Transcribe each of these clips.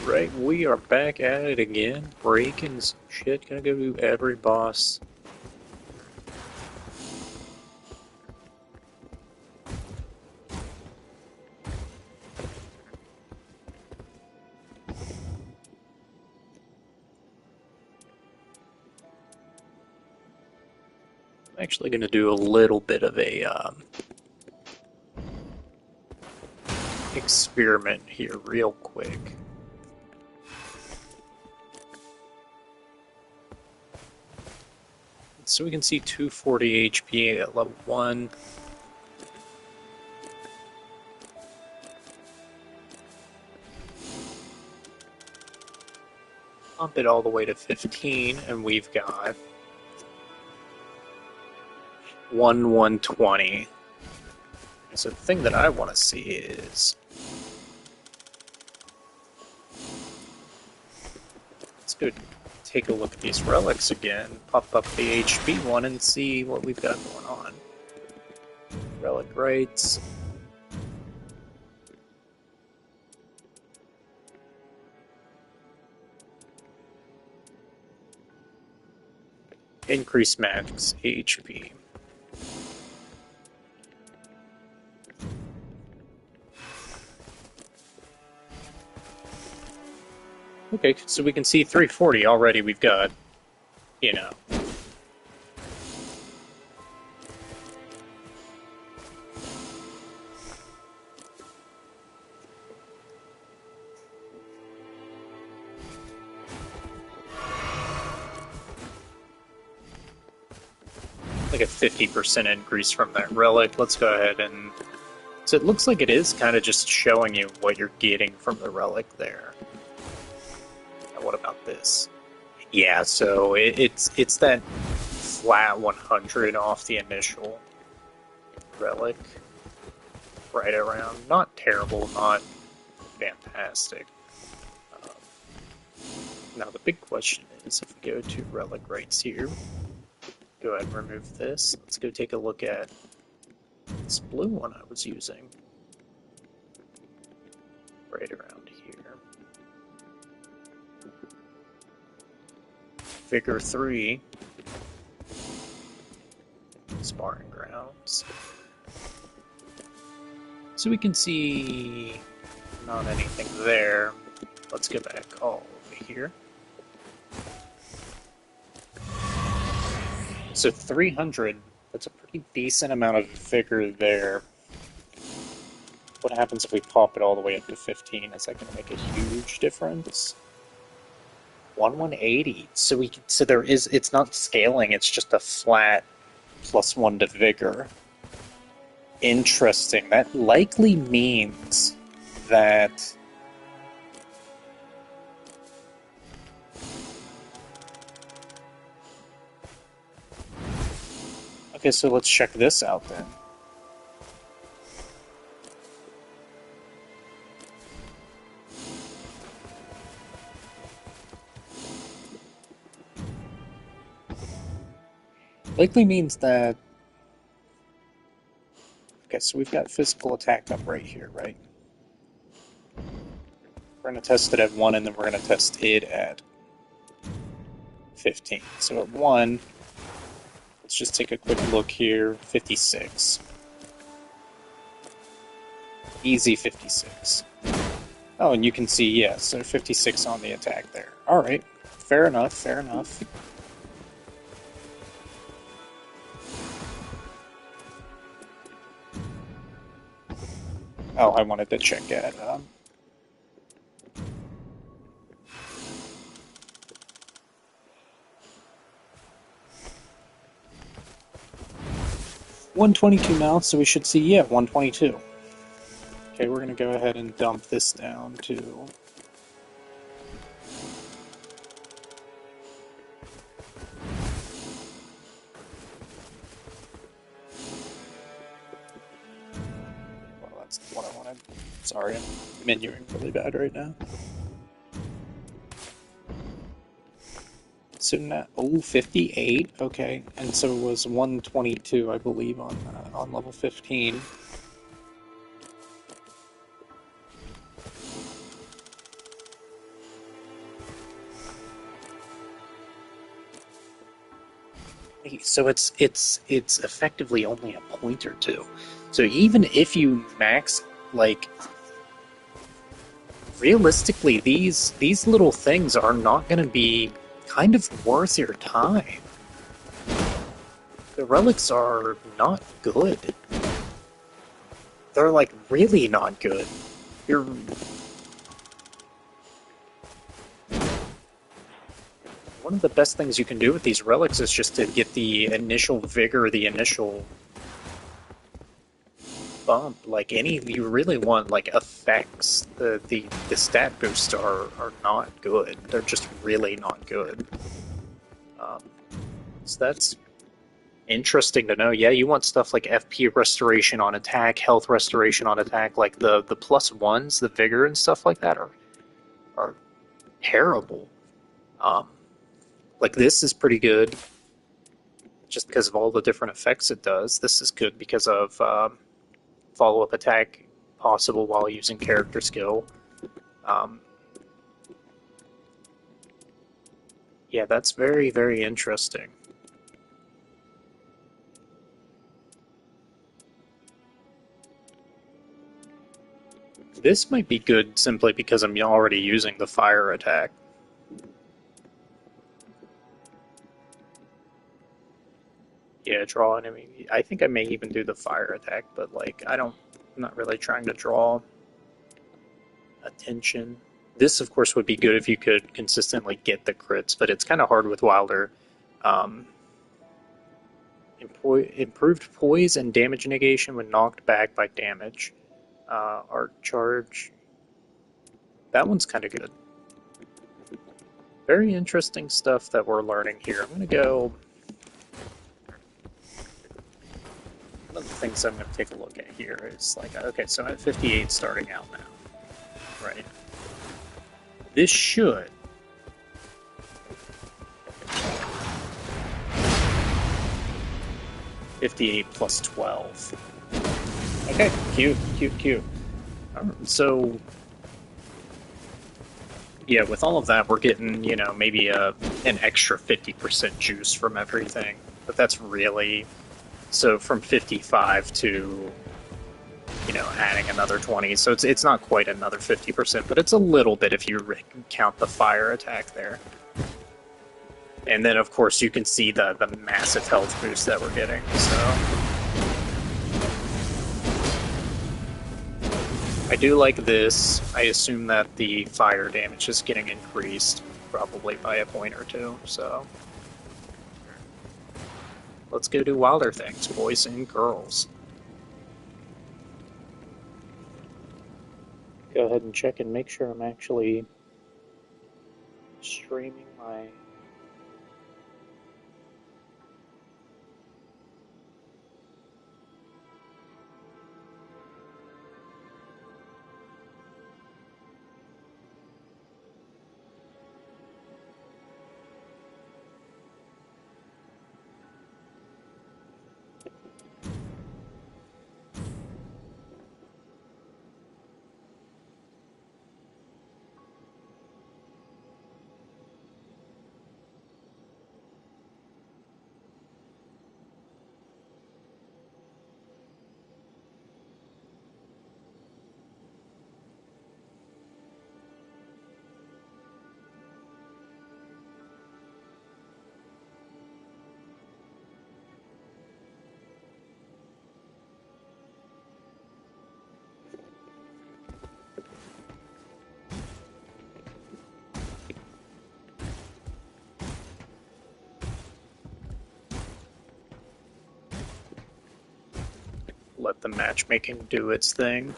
Right, we are back at it again, breaking some shit. Gonna go to every boss. I'm actually gonna do a little bit of a experiment here, real quick. So we can see 240 HP at level 1. Pump it all the way to 15, and we've got 120. So the thing that I want to see is... let's go take a look at these relics again, pop up the HP one, and see what we've got going on. Relic rates. Increase max HP. Okay, so we can see 340 already. We've got, you know. Like a 50% increase from that relic. Let's go ahead and... so it looks like it is kind of just showing you what you're getting from the relic there. Now what about this? Yeah, so it's that flat 100 off the initial relic. Right around. Not terrible, not fantastic. Now the big question is, if we go to relic rates here, go ahead and remove this. Let's go take a look at this blue one I was using. Right around here. Figure 3. Sparring grounds. So we can see not anything there. Let's go back all over here. So 300, that's a pretty decent amount of vigor there. What happens if we pop it all the way up to 15? Is that going to make a huge difference? 180. So there is, it's not scaling, it's just a flat +1 to vigor. Interesting. That likely means that okay, so let's check this out then. Likely means that... okay, so we've got physical attack up right here, right? We're going to test it at 1, and then we're going to test it at 15. So at 1, let's just take a quick look here. 56. Easy 56. Oh, and you can see, yeah, so 56 on the attack there. Alright, fair enough, fair enough. Oh, I wanted to check at 122 now, so we should see, yeah, 122. Okay, we're going to go ahead and dump this down to... well, that's what I wanted. Sorry, I'm menuing really bad right now. So now, oh, 58, okay, and so it was 122, I believe, on level 15. So it's effectively only a point or two. So even if you max, like, realistically, these little things are not going to be kind of worth your time. The relics are not good. They're like really not good. You're One of the best things you can do with these relics is just to get the initial vigor, the initial bump. Like any, you really want like effects. The stat boosts are not good. They're just really not good. Um, so that's interesting to know. Yeah, you want stuff like FP restoration on attack, health restoration on attack. Like the plus ones, the vigor and stuff like that are terrible. Um, like this is pretty good just because of all the different effects it does. This is good because of follow-up attack possible while using character skill. Um, yeah, that's very, very interesting. This might be good simply because I'm already using the fire attack. Yeah, draw enemy. I think I may even do the fire attack, but like I'm not really trying to draw attention. This, of course, would be good if you could consistently get the crits, but it's kind of hard with Wylder. Um, improved poise and damage negation when knocked back by damage. Art charge. That one's kind of good. Very interesting stuff that we're learning here. I'm going to go... One of the things I'm going to take a look at here is like, okay, so I'm at 58 starting out now. Right. This should... $58 plus 12. Okay, cute, cute, cute. So, yeah, with all of that, we're getting, you know, maybe an extra 50% juice from everything. But that's really... So from 55 to, you know, adding another 20. So it's not quite another 50%, but it's a little bit if you count the fire attack there. And then, of course, you can see the massive health boost that we're getting, so... I do like this. I assume that the fire damage is getting increased, probably by a point or two, so... Let's go do wilder things, boys and girls. Go ahead and check and make sure I'm actually streaming my... Let the matchmaking do its thing.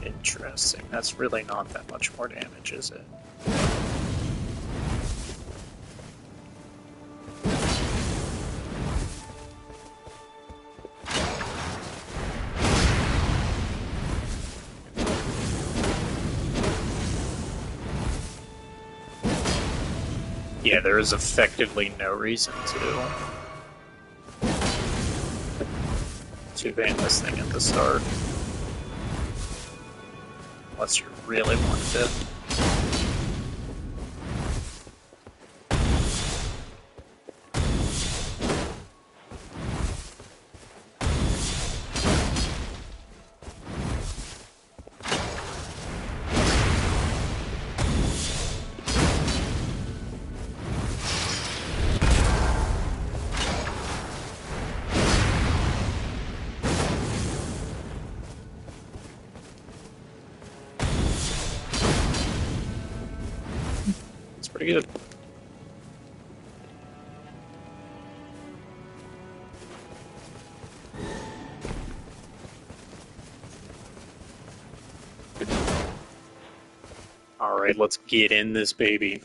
Interesting. That's really not that much more damage, is it? Yeah, there is effectively no reason to ban this thing at the start. Unless you really wanted it. Pretty good. Alright, let's get in this baby.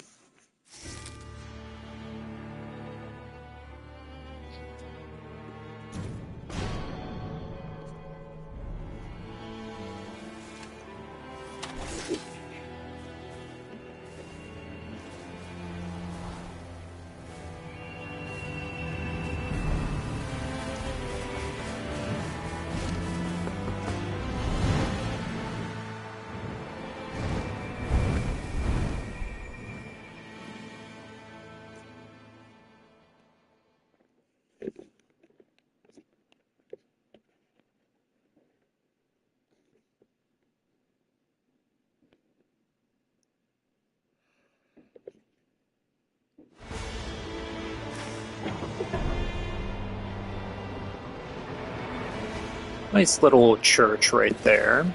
Nice little church right there.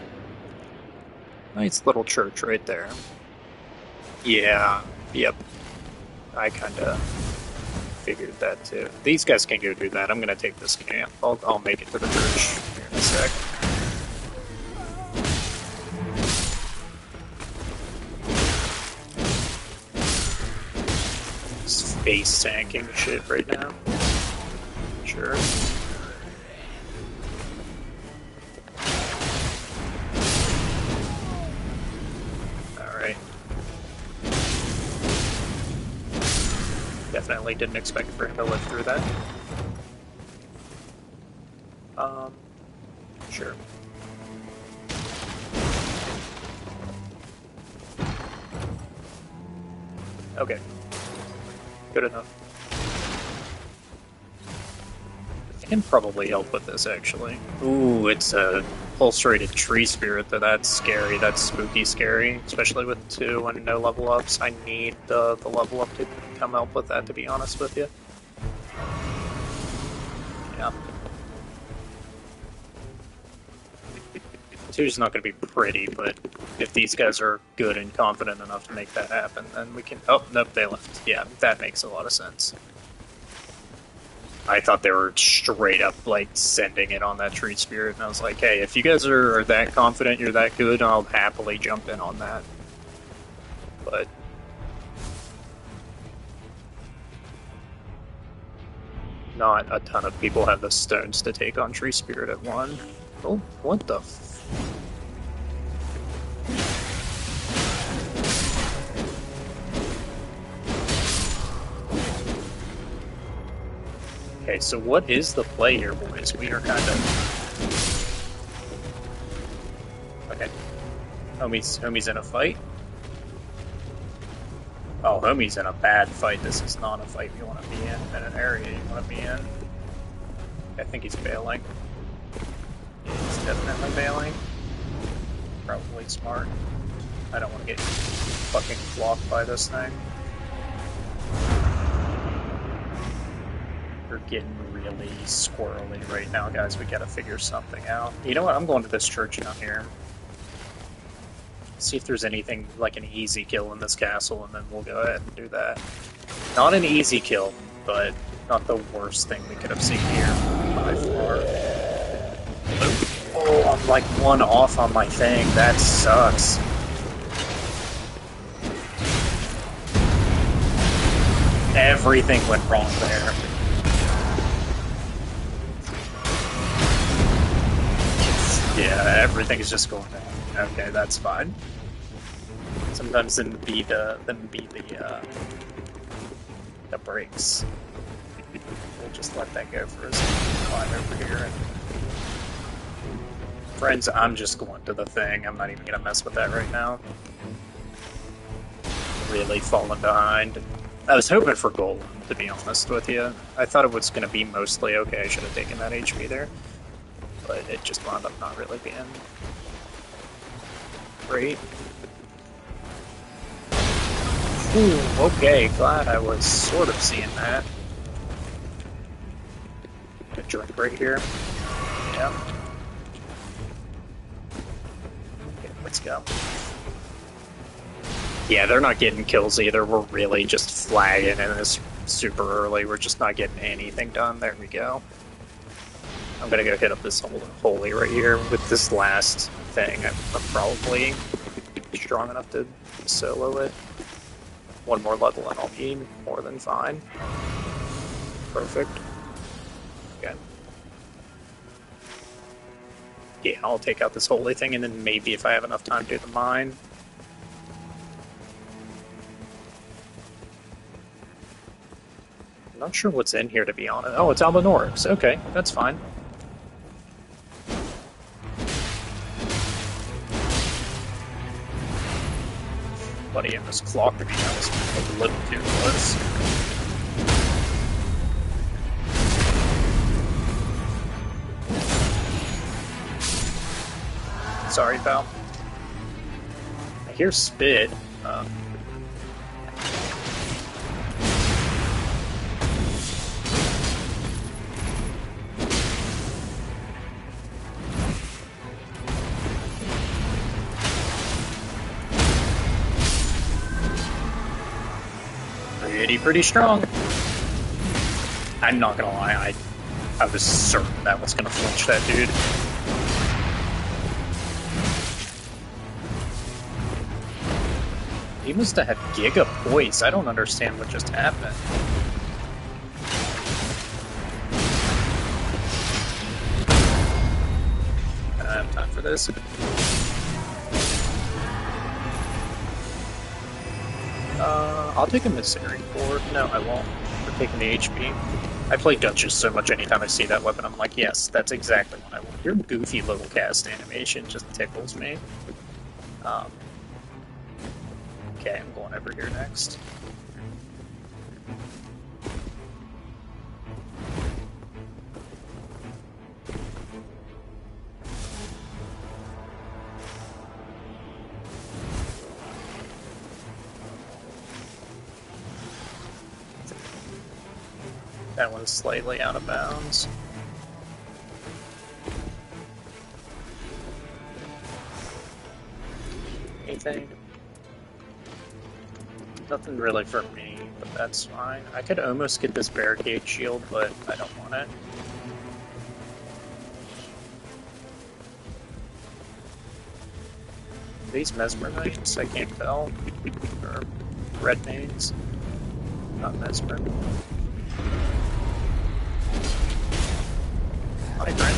Nice little church right there. Yeah, yep. I kinda figured that too. These guys can go do that. I'm gonna take this camp. I'll make it to the church here in a sec. Just face tanking shit right now. Sure. Definitely didn't expect for him to live through that. Sure. Okay. Good enough. I can probably help with this, actually. Ooh, it's a pulse-rated tree spirit, though. That's scary. That's spooky scary, especially with 2 and no level ups. I need the level up to come help with that, to be honest with you. Yeah. 2's not going to be pretty, but if these guys are good and confident enough to make that happen, then we can... Oh, nope, they left. Yeah, that makes a lot of sense. I thought they were straight up, like, sending it on that tree spirit, and I was like, hey, if you guys are that confident you're that good, I'll happily jump in on that. But... not a ton of people have the stones to take on tree spirit at one. Oh, what the Okay, so what is the play here, boys? We are kind of... Okay. Homie's in a fight? Oh, homie's in a bad fight. This is not a fight you want to be in an area you want to be in. I think he's bailing. He's definitely bailing. Probably smart. I don't want to get fucking flocked by this thing. We're getting really squirrely right now, guys. We gotta figure something out. You know what? I'm going to this church down here. See if there's anything like an easy kill in this castle, and then we'll go ahead and do that. Not an easy kill, but not the worst thing we could have seen here by far. Oh, like one off on my thing. That sucks. Everything went wrong there. Yeah, everything is just going down. Okay, that's fine. Sometimes them be the brakes. We'll just let that go for a second. Climb over here. And... Friends, I'm just going to the thing. I'm not even gonna mess with that right now. Really falling behind. I was hoping for gold, to be honest with you. I thought it was gonna be mostly okay. I should have taken that HP there. But it just wound up not really being great. Ooh, okay, glad I was sort of seeing that. A drink right here. Yeah. Okay, let's go. Yeah, they're not getting kills either. We're really just flagging in this super early. We're just not getting anything done. There we go. I'm gonna go hit up this holy right here with this last thing. I'm probably strong enough to solo it. One more level and I'll be more than fine. Perfect. Okay. Yeah, I'll take out this holy thing and then maybe if I have enough time do the mine. I'm not sure what's in here to be honest. Oh, it's Albinorex. Okay, that's fine. Buddy in this clock to be honest, a little too close. Sorry, pal. I hear spit. Pretty strong. I'm not gonna lie, I was certain that was gonna flinch that dude. He must have had giga poise. I don't understand what just happened. I don't have time for this. I'll take a Missary Core. No, I won't. We're taking the HP. I play Duchess so much anytime I see that weapon, I'm like, yes, that's exactly what I want. Your goofy little cast animation just tickles me. Okay, I'm going over here next. That one's slightly out of bounds. Anything? Nothing really for me, but that's fine. I could almost get this barricade shield, but I don't want it. Are these Mesmer Knights? I can't tell. Or Red Maids? Not Mesmer. Migrant.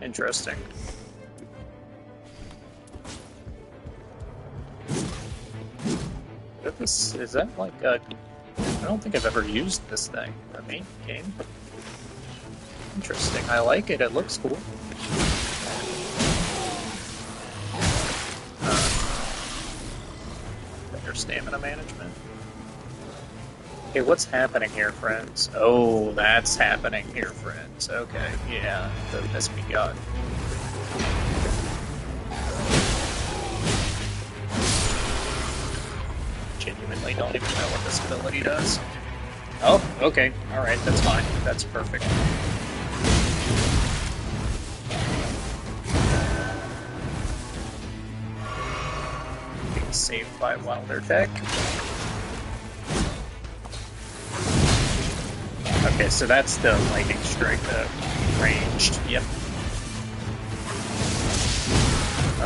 Interesting. Is that like a... I don't think I've ever used this thing in the main game. Interesting. I like it. It looks cool. Better stamina management. Okay, what's happening here, friends? Oh, that's happening here, friends. Okay, yeah, the miss me got. Genuinely don't even know what this ability does. Oh, okay, alright, that's fine. That's perfect. Being saved by Wylder tech. Okay, so that's the lightning strike, the ranged. Yep.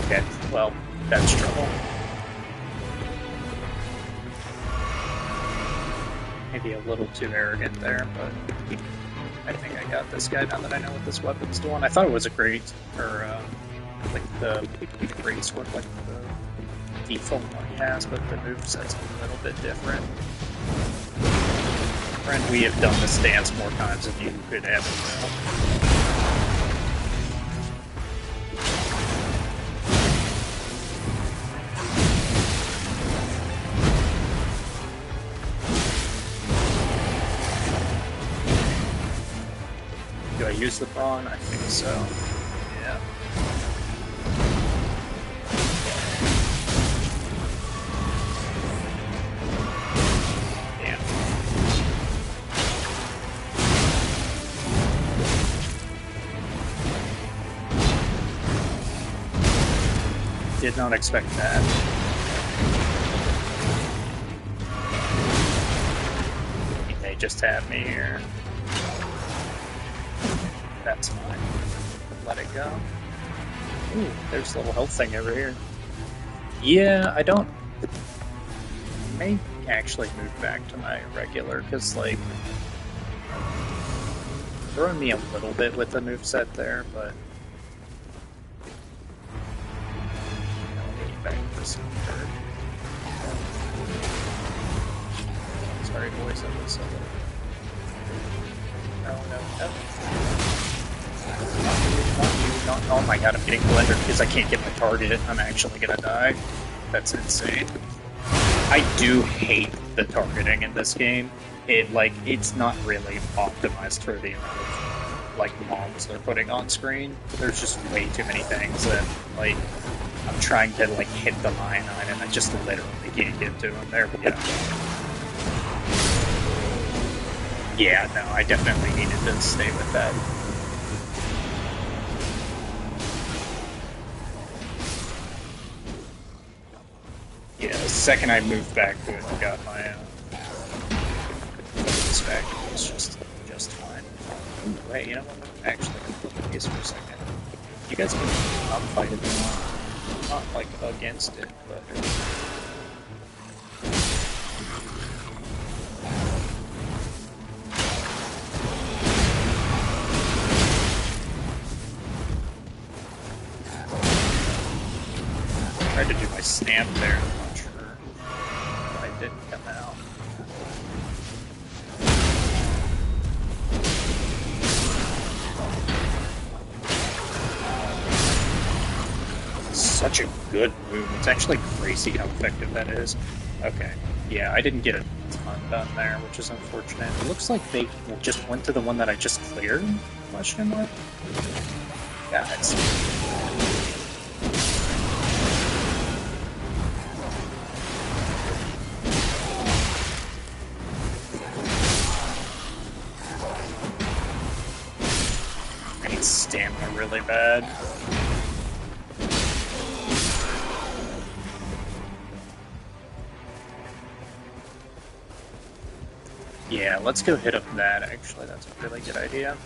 Okay, well, that's trouble. Maybe a little too arrogant there, but I think I got this guy now that I know what this weapon's doing. I thought it was a great, or like the great sword, like the default one he has, but the moveset's a little bit different. Friend, we have done this dance more times than you could ever know. Do I use the brawn? I think so. Yeah. Did not expect that. He may just have me here. That's fine. Let it go. Ooh, there's a little health thing over here. Yeah, I don't... I may actually move back to my regular, because, like... throwing me a little bit with the moveset there, but... Back for some third. Sorry, boys, I was no, no. Not, oh my god, I'm getting blundered because I can't get my target. I'm actually gonna die. That's insane. I do hate the targeting in this game. It's not really optimized for the amount of, mobs they're putting on screen. There's just way too many things that, I'm trying to, hit the line on and I just literally can't get to them. There we go. Yeah, no, I definitely needed to stay with that. Yeah, the second I moved back to it and got my focus back, it was just fine. Ooh, wait, you know what? Actually, I'm going to focus for a second. You guys can fight it. Not, against it, but... I tried to do my stamp there, I'm not sure why it didn't come out. Such a good move. It's actually crazy how effective that is. Okay. Yeah, I didn't get a ton done there, which is unfortunate. It looks like they just went to the one that I just cleared? Question mark? Yeah, it's... I need stamina really bad. Yeah, let's go hit up that, actually. That's a really good idea.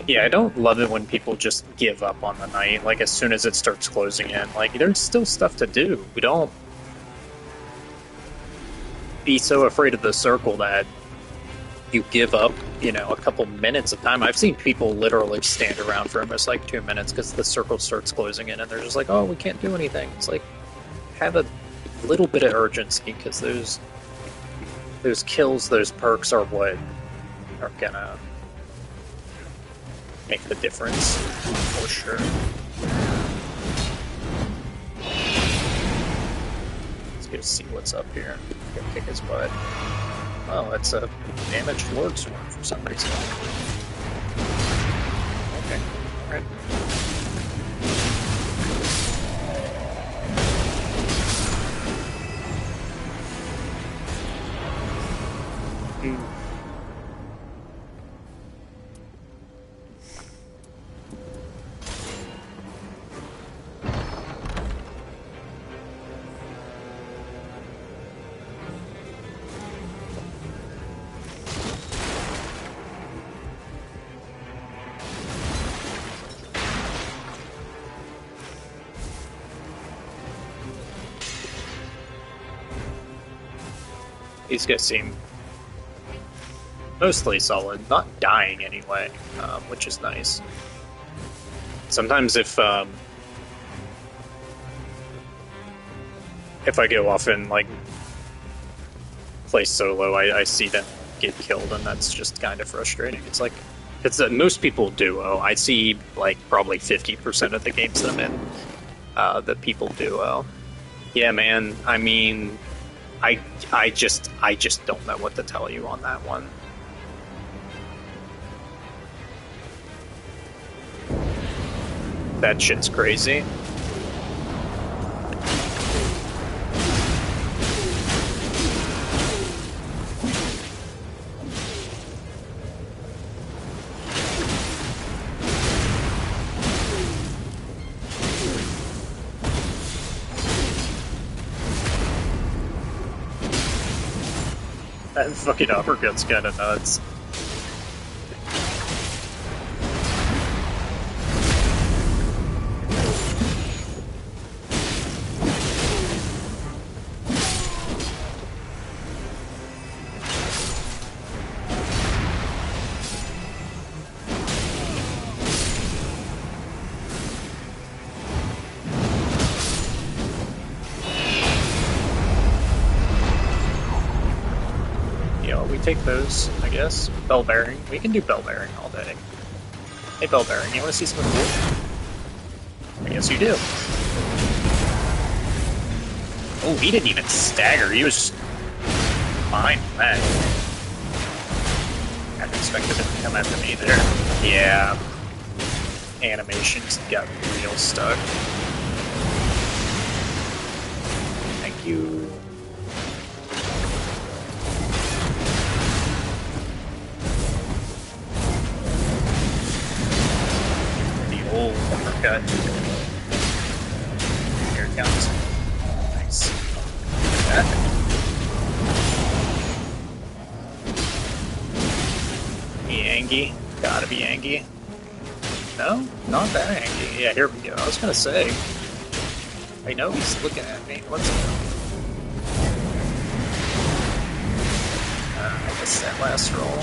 Yeah, I don't love it when people just give up on the night, as soon as it starts closing in. There's still stuff to do. We don't be so afraid of the circle that you give up, a couple minutes of time. I've seen people literally stand around for almost 2 minutes because the circle starts closing in and they're just like, oh, we can't do anything. It's have a little bit of urgency, because those kills, those perks are what are gonna make the difference, for sure. Let's go see what's up here. Go kick his butt. Oh, it's a damaged Lord Sword for some reason. Okay, alright. These guys seem mostly solid, not dying anyway, which is nice. Sometimes if I go off and like play solo, I see them get killed, and that's just kind of frustrating. It's like most people duo. I see like probably 50% of the games that I'm in that people duo. Yeah, man. I mean, I just don't know what to tell you on that one. That shit's crazy. That fucking uppercut's kind of nuts. Take those, I guess. Bell bearing. We can do bell bearing all day. Hey, bell bearing, you want to see something cool? I guess you do. Oh, he didn't even stagger. He was just fine with that. I expected him to come after me there. Yeah. Animations got real stuck. Thank you. Oh, uppercut. Here it comes. Nice. Be Angie. Gotta be Angie. No? Not that Angie. Yeah, here we go. I was gonna say. I know he's looking at me. Let's go. I guess that last roll.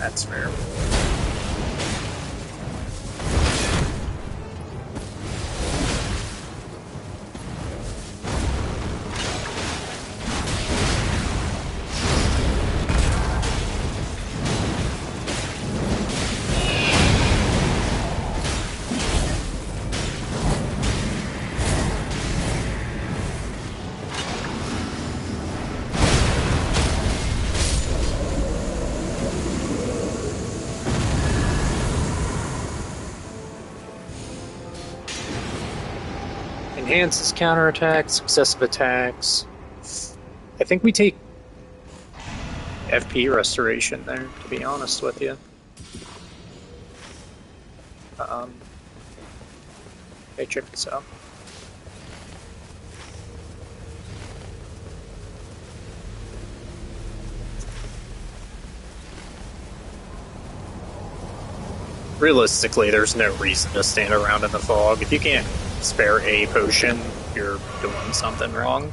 That's fair. Enhances counterattacks, successive attacks. I think we take FP restoration there, to be honest with you. Hey, check this out. Realistically, there's no reason to stand around in the fog. If you can't spare a potion, you're doing something wrong.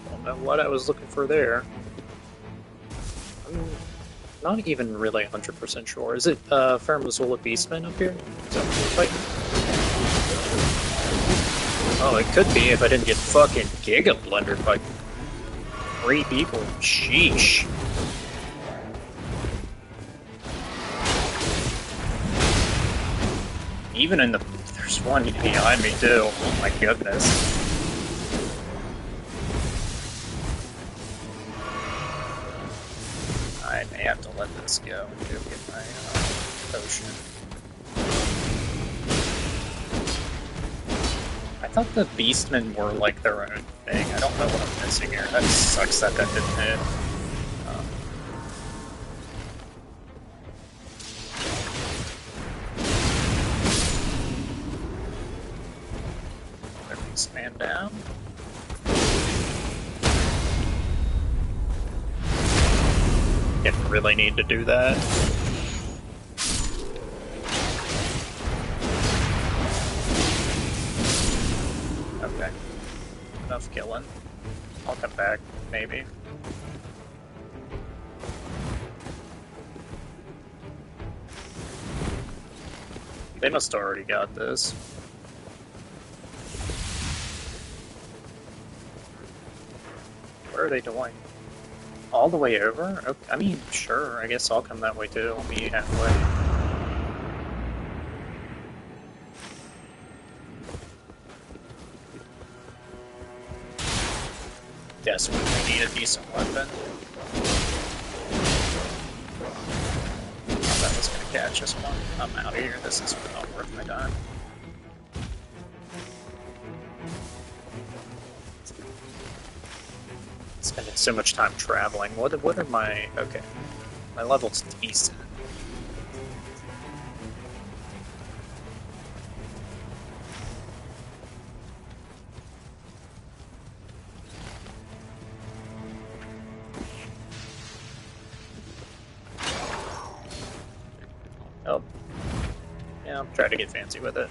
Don't know what I was looking for there. I'm not even really 100% sure. Is it Fermazzola Beastman up here? Is that what we're fighting? Oh, it could be if I didn't get fucking Giga Blundered by 3 people. Sheesh. Even in the... There's one behind me, too. Oh my goodness. I may have to let this go and go get my potion. thought the Beastmen were like their own thing. I don't know what I'm missing here. That sucks that didn't hit. Another Beastman down. Didn't really need to do that. Okay. Enough killing. I'll come back, maybe. They must have already got this. Where are they doing? All the way over? Okay, I mean, sure, I guess I'll come that way too. I'll meet you halfway. Desperately need a decent weapon. Oh, that was gonna catch us one. I'm out of here. This is not worth my time. Spending so much time traveling. What are my... Okay. My level's decent. Oh. Yeah, I'll try to get fancy with it.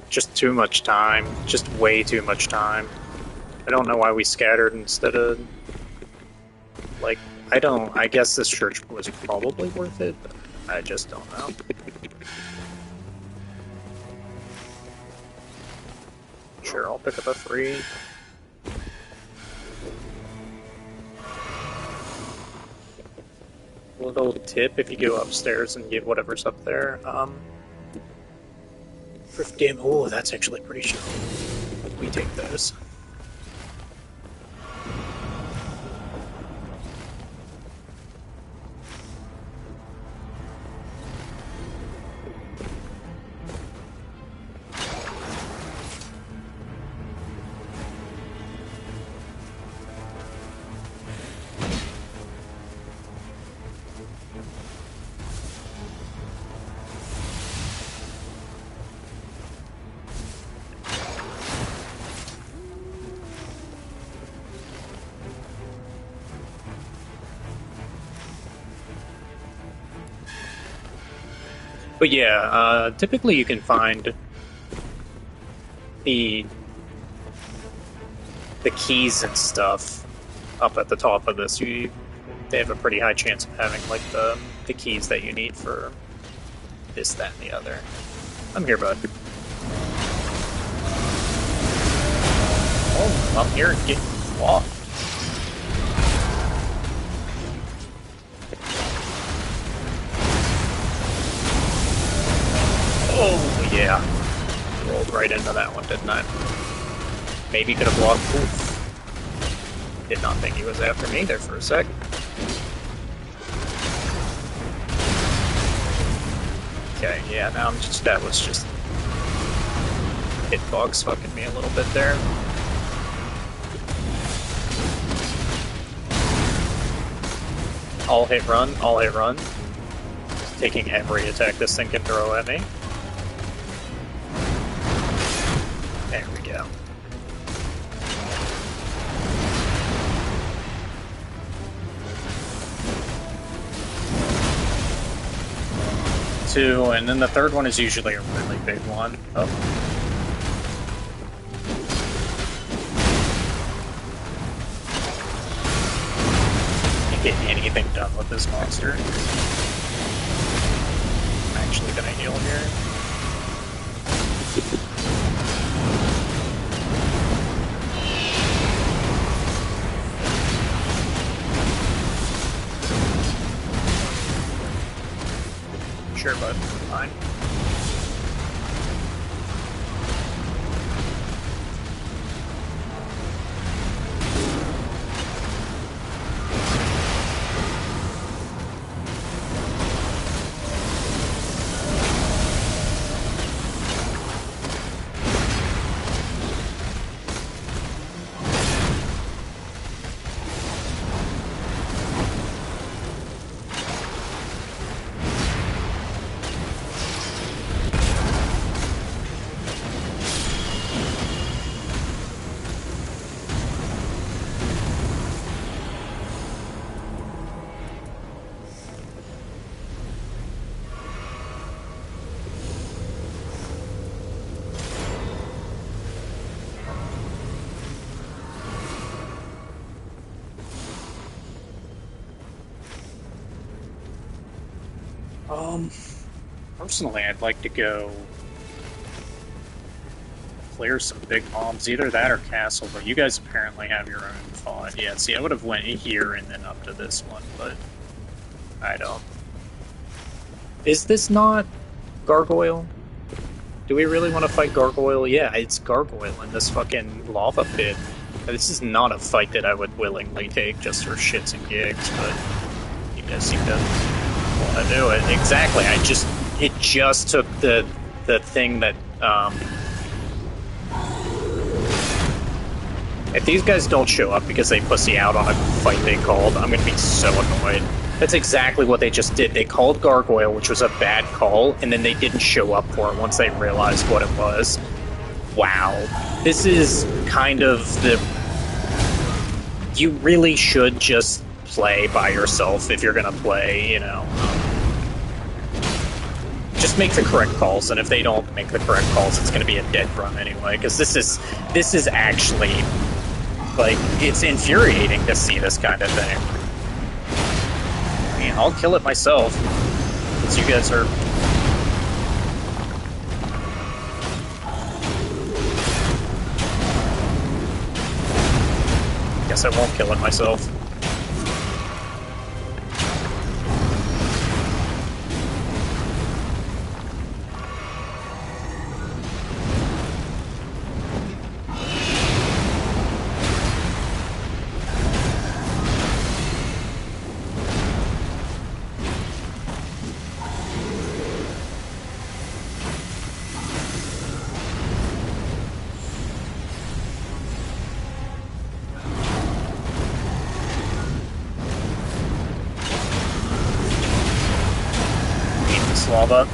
Just too much time. Just way too much time. I don't know why we scattered instead of... Like, I guess this church was probably worth it, but I just don't know. Sure, I'll pick up a free. Little tip if you go upstairs and get whatever's up there. Proof game. Oh, that's actually pretty sure. We take those. But yeah, typically you can find the keys and stuff up at the top of this. They have a pretty high chance of having like the keys that you need for this, that, and the other. I'm here, bud. Oh, I'm here and getting flopped. Oh, yeah. Rolled right into that one, didn't I? Maybe could have blocked. Oof. Did not think he was after me there for a sec. Okay, yeah, now I'm just, that was just hitbox fucking me a little bit there. All hit run, all hit run. Just taking every attack this thing can throw at me. There we go. Two, and then the third one is usually a really big one. Oh. Can't get anything done with this monster. I'm actually gonna heal here. Sure, bud. Fine. Personally, I'd like to go clear some big bombs, either that or castle, but you guys apparently have your own thought. Yeah, see, I would have went here and then up to this one, but I don't. Is this not Gargoyle? Do we really want to fight Gargoyle? Yeah, it's Gargoyle in this fucking lava pit. This is not a fight that I would willingly take just for shits and gigs, but you guys seem to want to do it. Exactly, it just took the thing that, if these guys don't show up because they pussy out on a fight they called, I'm gonna be so annoyed. That's exactly what they just did. They called Gargoyle, which was a bad call, and then they didn't show up for it once they realized what it was. Wow. This is kind of the... You really should just play by yourself if you're gonna play, you know. Just make the correct calls, and if they don't make the correct calls, it's going to be a dead run anyway, because this is actually, like, it's infuriating to see this kind of thing. I mean, I'll kill it myself, because you guys are... Guess I won't kill it myself. Lava.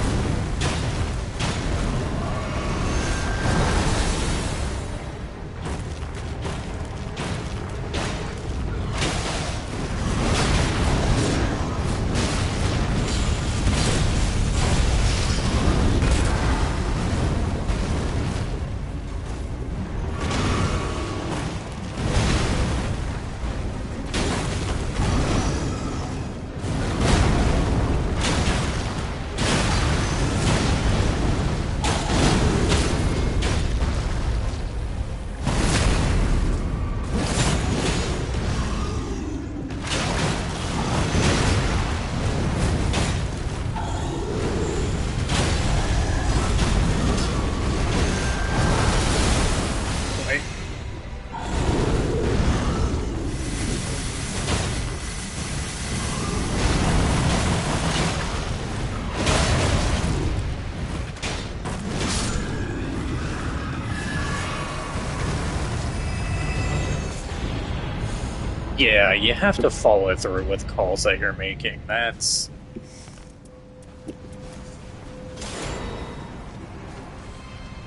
Yeah, you have to follow through with calls that you're making. That's...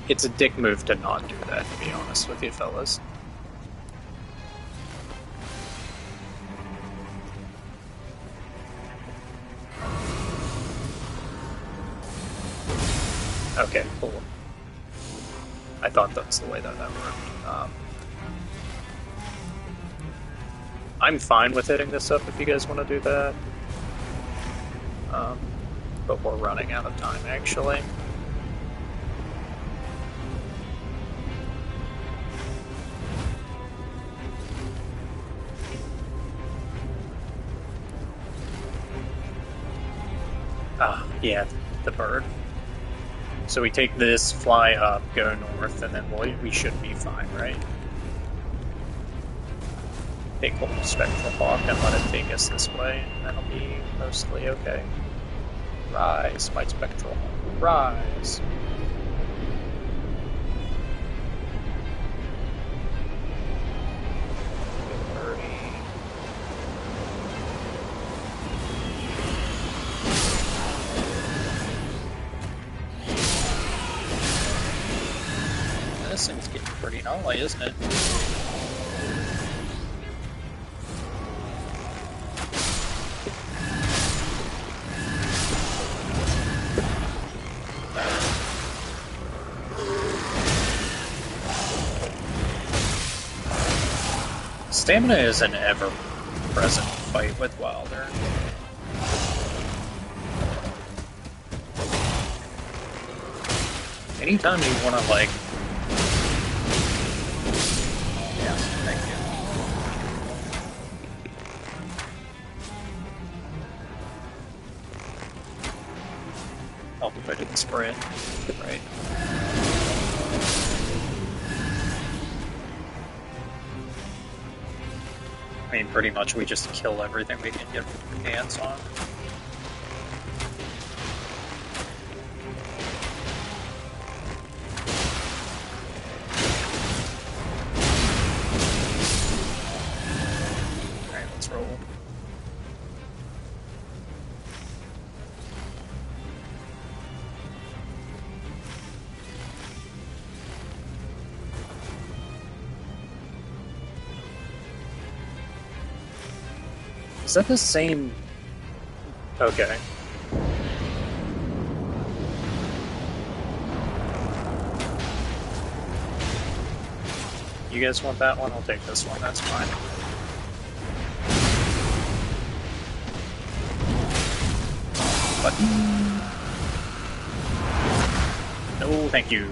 It's a dick move to not do that, to be honest with you fellas. Okay, cool. I thought that's the way that worked. I'm fine with hitting this up if you guys want to do that. But we're running out of time, actually. Ah, yeah, the bird. So we take this, fly up, go north, and then we should be fine, right? Take hold of Spectral Hawk and let it take us this way, and that'll be mostly okay. Rise, my Spectral Hawk. Rise! This thing's getting pretty gnarly, isn't it? Stamina is an ever-present fight with Wylder. Anytime you want to, like... Yeah, thank you. Help if I didn't spray it. Right. I mean, pretty much we just kill everything we can get hands on. Alright, let's roll. Is that the same? Okay. You guys want that one? I'll take this one, that's fine. Button. No, thank you.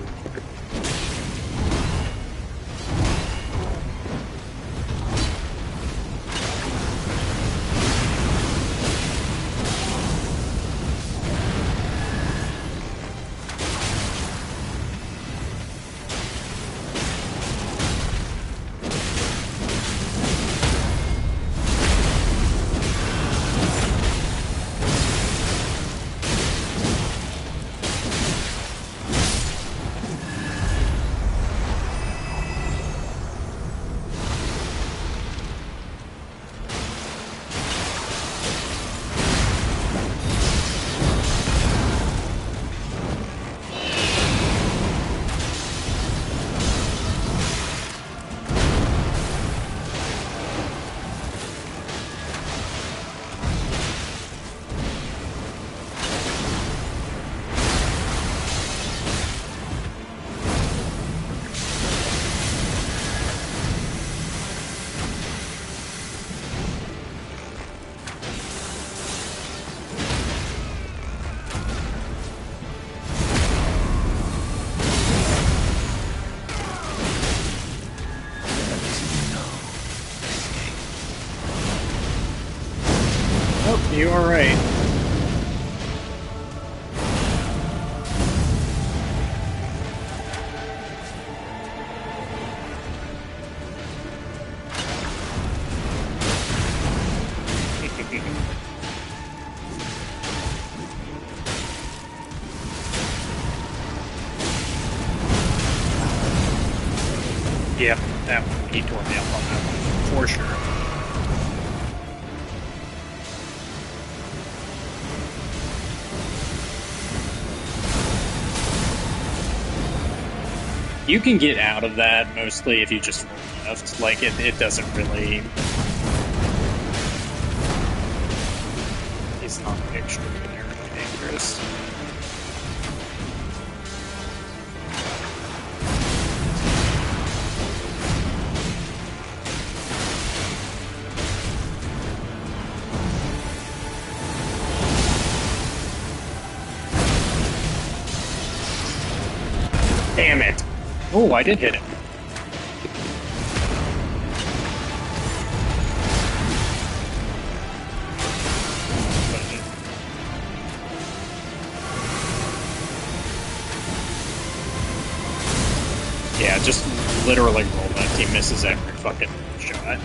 You are right. Yep, that one. He tore me up on that one, for sure. You can get out of that mostly if you just roll left. Like, it doesn't really... It's not extraordinarily dangerous. Damn it! Oh, I did hit him. Yeah, just literally roll that. He misses every fucking shot.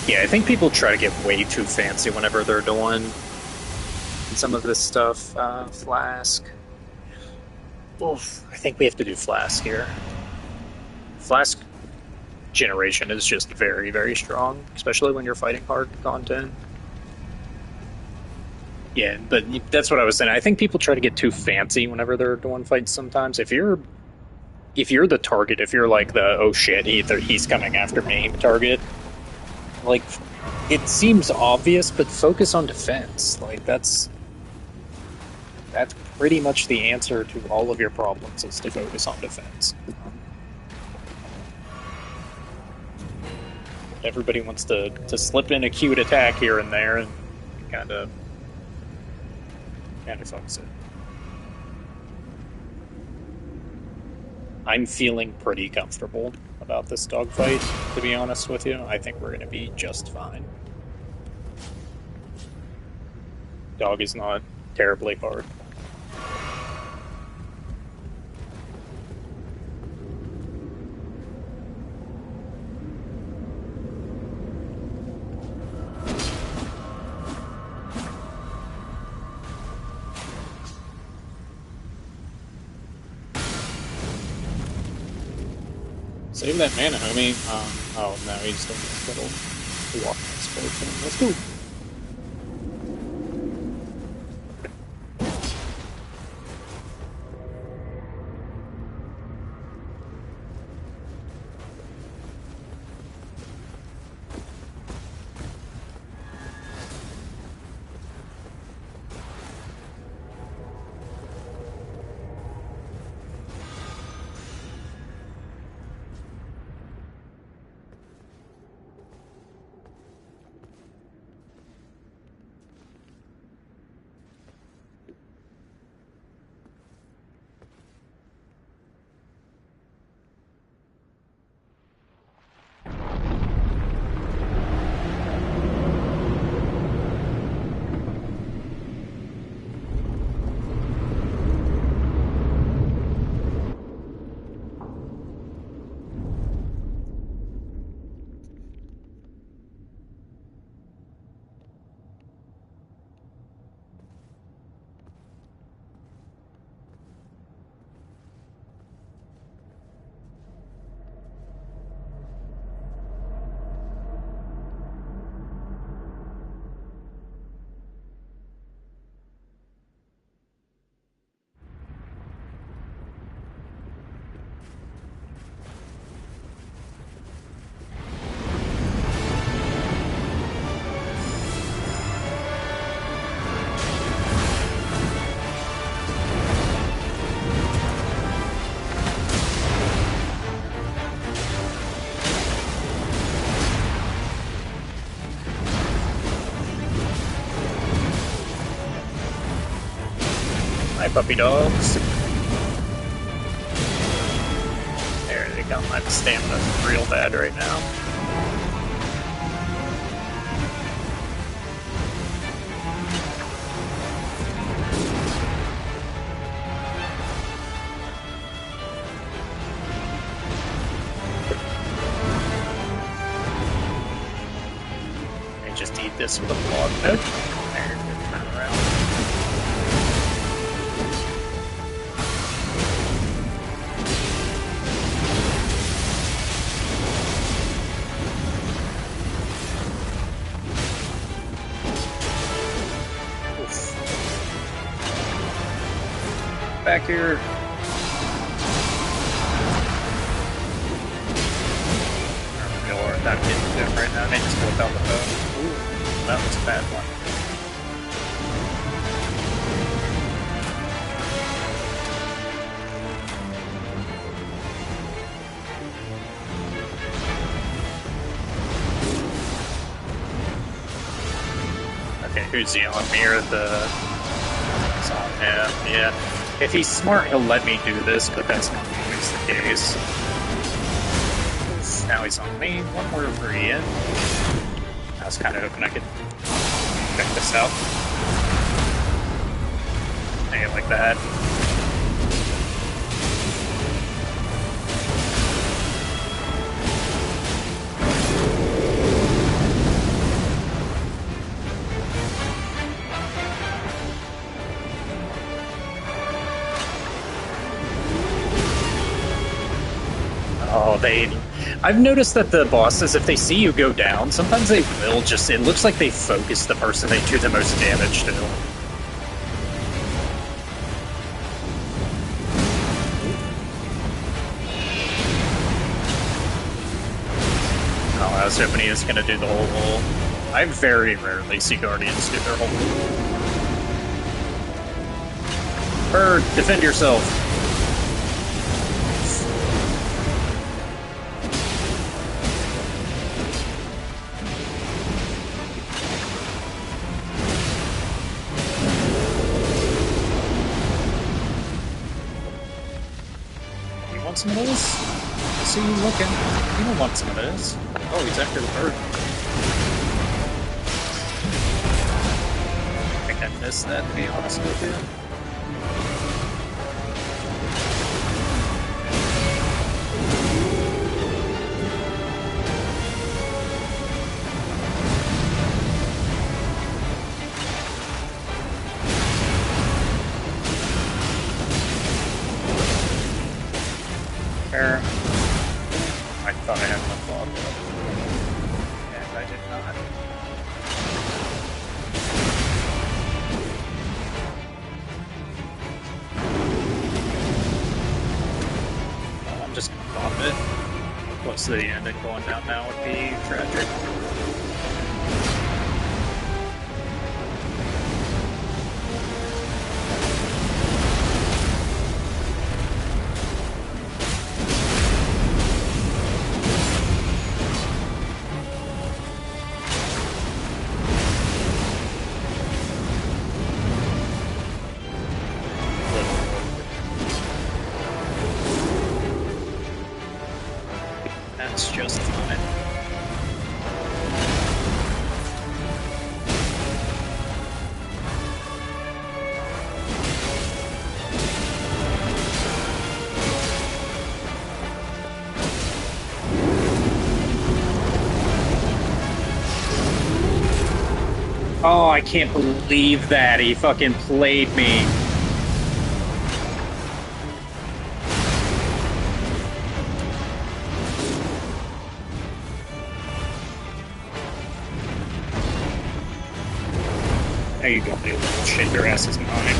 Yeah, I think people try to get way too fancy whenever they're doing some of this stuff. Flask. Oof, I think we have to do Flask here. Flask generation is just very, very strong, especially when you're fighting hard content. Yeah, but that's what I was saying. I think people try to get too fancy whenever they're doing fights sometimes. If you're the target, if you're like the, oh shit, he's coming after me target, like, it seems obvious, but focus on defense. Like, that's pretty much the answer to all of your problems, is to focus on defense. Everybody wants to slip in a cute attack here and there, and kind of fucks it. I'm feeling pretty comfortable about this dogfight, to be honest with you. I think we're going to be just fine. Dog is not terribly hard. Save that mana, homie. Oh, no, he's still in the middle. He walked in. Let's go. Hi, puppy dogs. There they go. My stamina's real bad right now. And just eat this with a log note. There, good time around. back here. Or not getting to him right now. They just whip out the bow. Ooh, that was a bad one. Okay, who's he on me or the... It's on him, yeah. If he's smart, he'll let me do this, but that's not always the case. Now he's on me. One more free in. I was kind of hoping I could check this out. Hey, like that. Oh, I've noticed that the bosses, if they see you go down, sometimes they will just... It looks like they focus the person they do the most damage to. Oh, I was hoping he was going to do the whole hole. I very rarely see Guardians do their whole hole. Bird, defend yourself. Some of those? I see you looking. You don't want some of those. Oh, he's after the bird. I think I missed that, to be honest with you. I thought I had my fog up, and I did not. Well, I'm just gonna pop it. Close to the end and going down now would be tragic. That's just fine. Oh, I can't believe that. He fucking played me. There you go, you little shit. Your ass is mine.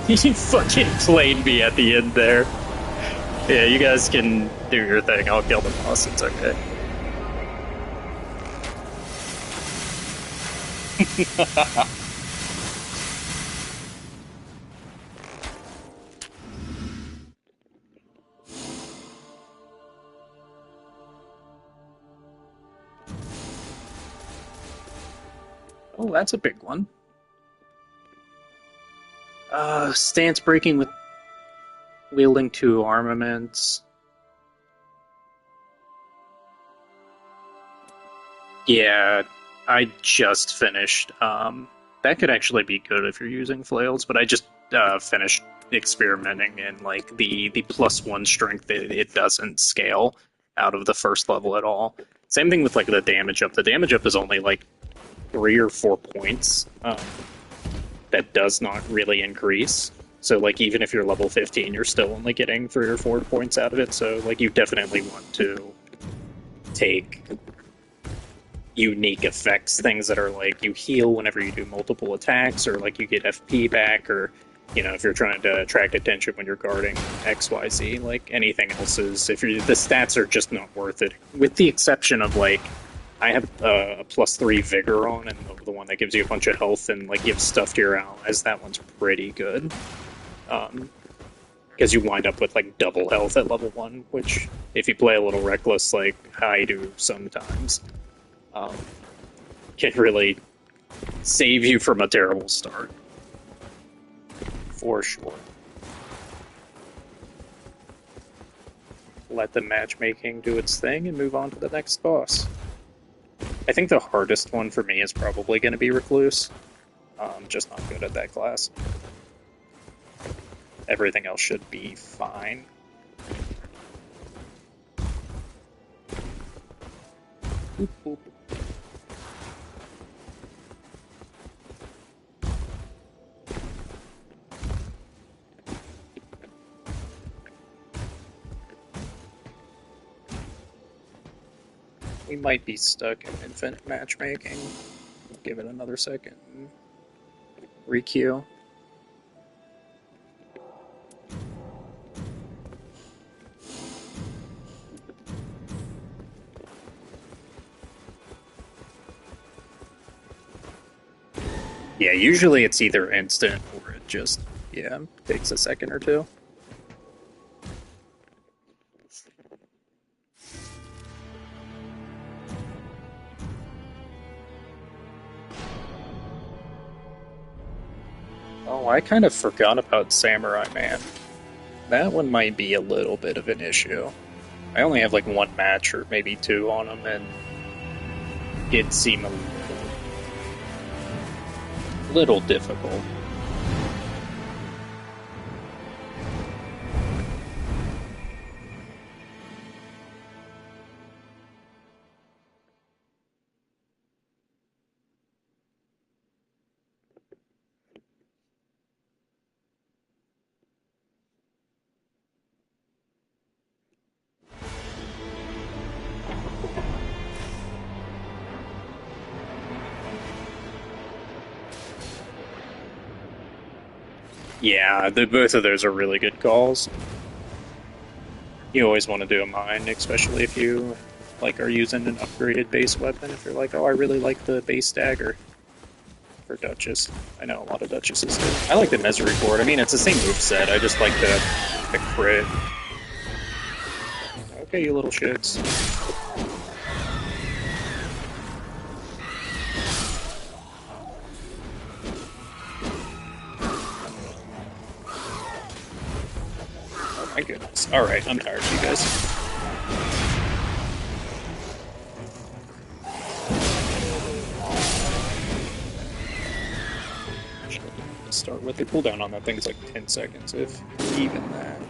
He fucking played me at the end there. Yeah, you guys can do your thing. I'll kill the boss. It's okay. Oh, that's a big one. Stance breaking with wielding two armaments. Yeah, I just finished. That could actually be good if you're using flails, but I just finished experimenting in like the +1 strength. It doesn't scale out of the first level at all. Same thing with like the damage up. The damage up is only like 3 or 4 points. That does not really increase. So like even if you're level 15, you're still only getting 3 or 4 points out of it. So like you definitely want to take unique effects, things that are like you heal whenever you do multiple attacks, or like you get FP back, or if you're trying to attract attention when you're guarding XYZ, like anything else is, if you're, the stats are just not worth it, with the exception of like I have a +3 vigor on, and the one that gives you a bunch of health and like gives stuff to your allies. That one's pretty good. Because you wind up with like double health at level 1, which if you play a little reckless like I do sometimes, um, can really save you from a terrible start. For sure. Let the matchmaking do its thing and move on to the next boss. I think the hardest one for me is probably going to be Recluse. Just not good at that class. Everything else should be fine. Boop, boop. We might be stuck in infinite matchmaking. Give it another second. Requeue. Yeah, usually it's either instant or it just, takes a second or two. Oh, I kind of forgot about Samurai Man. That one might be a little bit of an issue. I only have like one match or maybe two on him, and it seemed a little difficult. Yeah, both of those are really good calls. You always want to do a mine, especially if you are using an upgraded base weapon. If you're like, oh, I really like the base dagger for Duchess. I know a lot of Duchesses do. I like the Misericorde. I mean, it's the same moveset. I just like the crit. Okay, you little shits. My goodness. Alright, I'm tired of you guys. Start with the cooldown on that thing's like 10 seconds, if even that.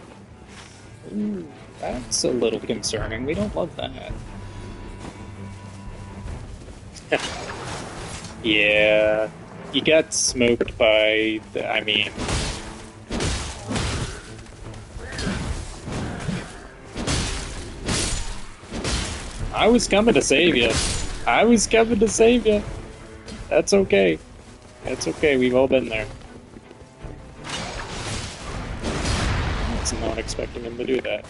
Ooh, that's a little concerning. We don't love that. Yeah, you got smoked by I mean... I was coming to save you. I was coming to save you. That's okay. That's okay, we've all been there. I was not expecting him to do that.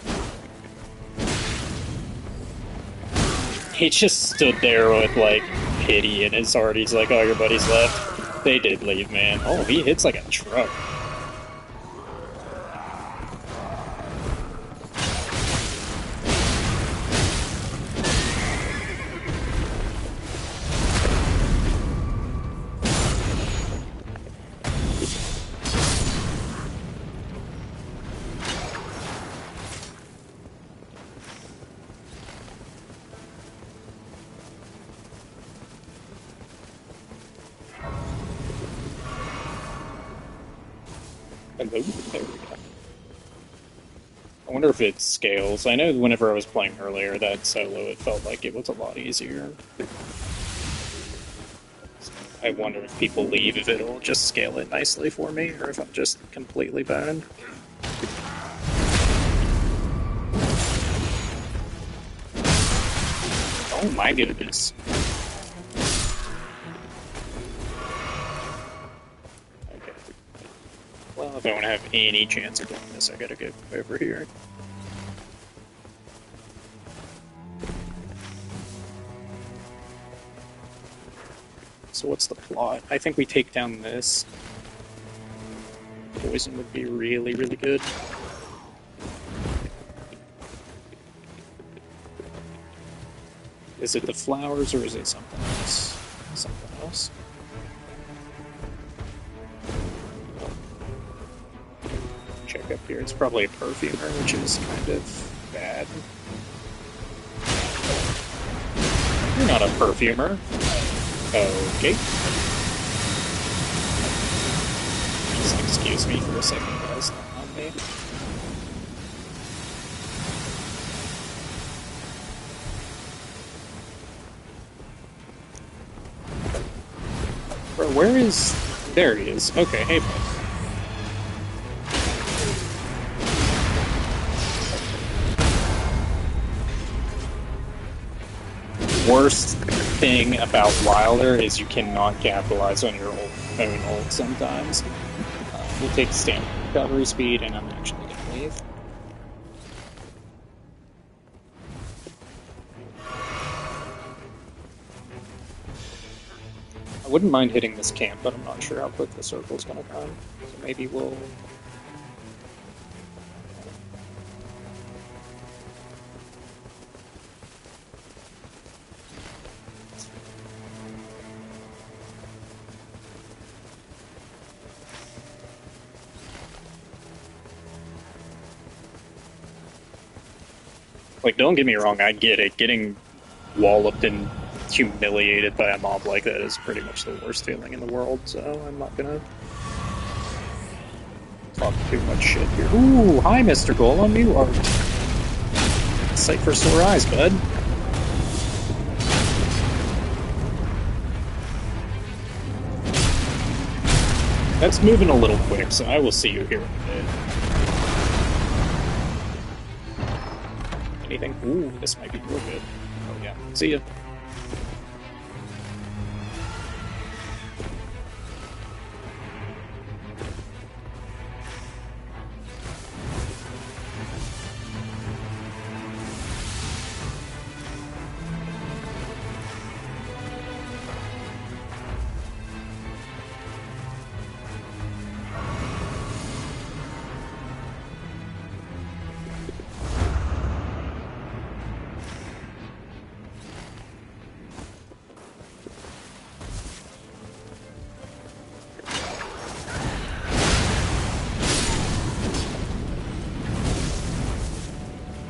He just stood there with, like, pity in his heart. He's like, oh, your buddies left. They did leave, man. Oh, he hits like a truck. There we go. I wonder if it scales. I know whenever I was playing earlier, that solo, it felt like it was a lot easier. I wonder if people leave, if it'll just scale it nicely for me, or if I'm just completely bad. Oh my goodness. If I want to have any chance of doing this, I gotta go over here. So what's the plot? I think we take down this. Poison would be really, really good. Is it the flowers or is it something else? Something else? Check up here. It's probably a perfumer, which is kind of bad. You're not a perfumer. Okay. Just excuse me for a second, guys. Not on me. Bro, where is... There he is. Okay, hey, bud. Worst thing about Wylder is you cannot capitalize on your own ult sometimes. You take stamina recovery speed, and I'm actually going to leave. I wouldn't mind hitting this camp, but I'm not sure how quick the circle's going to come. So maybe we'll... Like, don't get me wrong, I get it. Getting walloped and humiliated by a mob like that is pretty much the worst feeling in the world, so I'm not gonna talk too much shit here. Ooh, hi, Mr. Golem, you are sight for sore eyes, bud. That's moving a little quick, so I will see you here in a bit. Anything? Ooh, this might be real good. Oh yeah, see ya.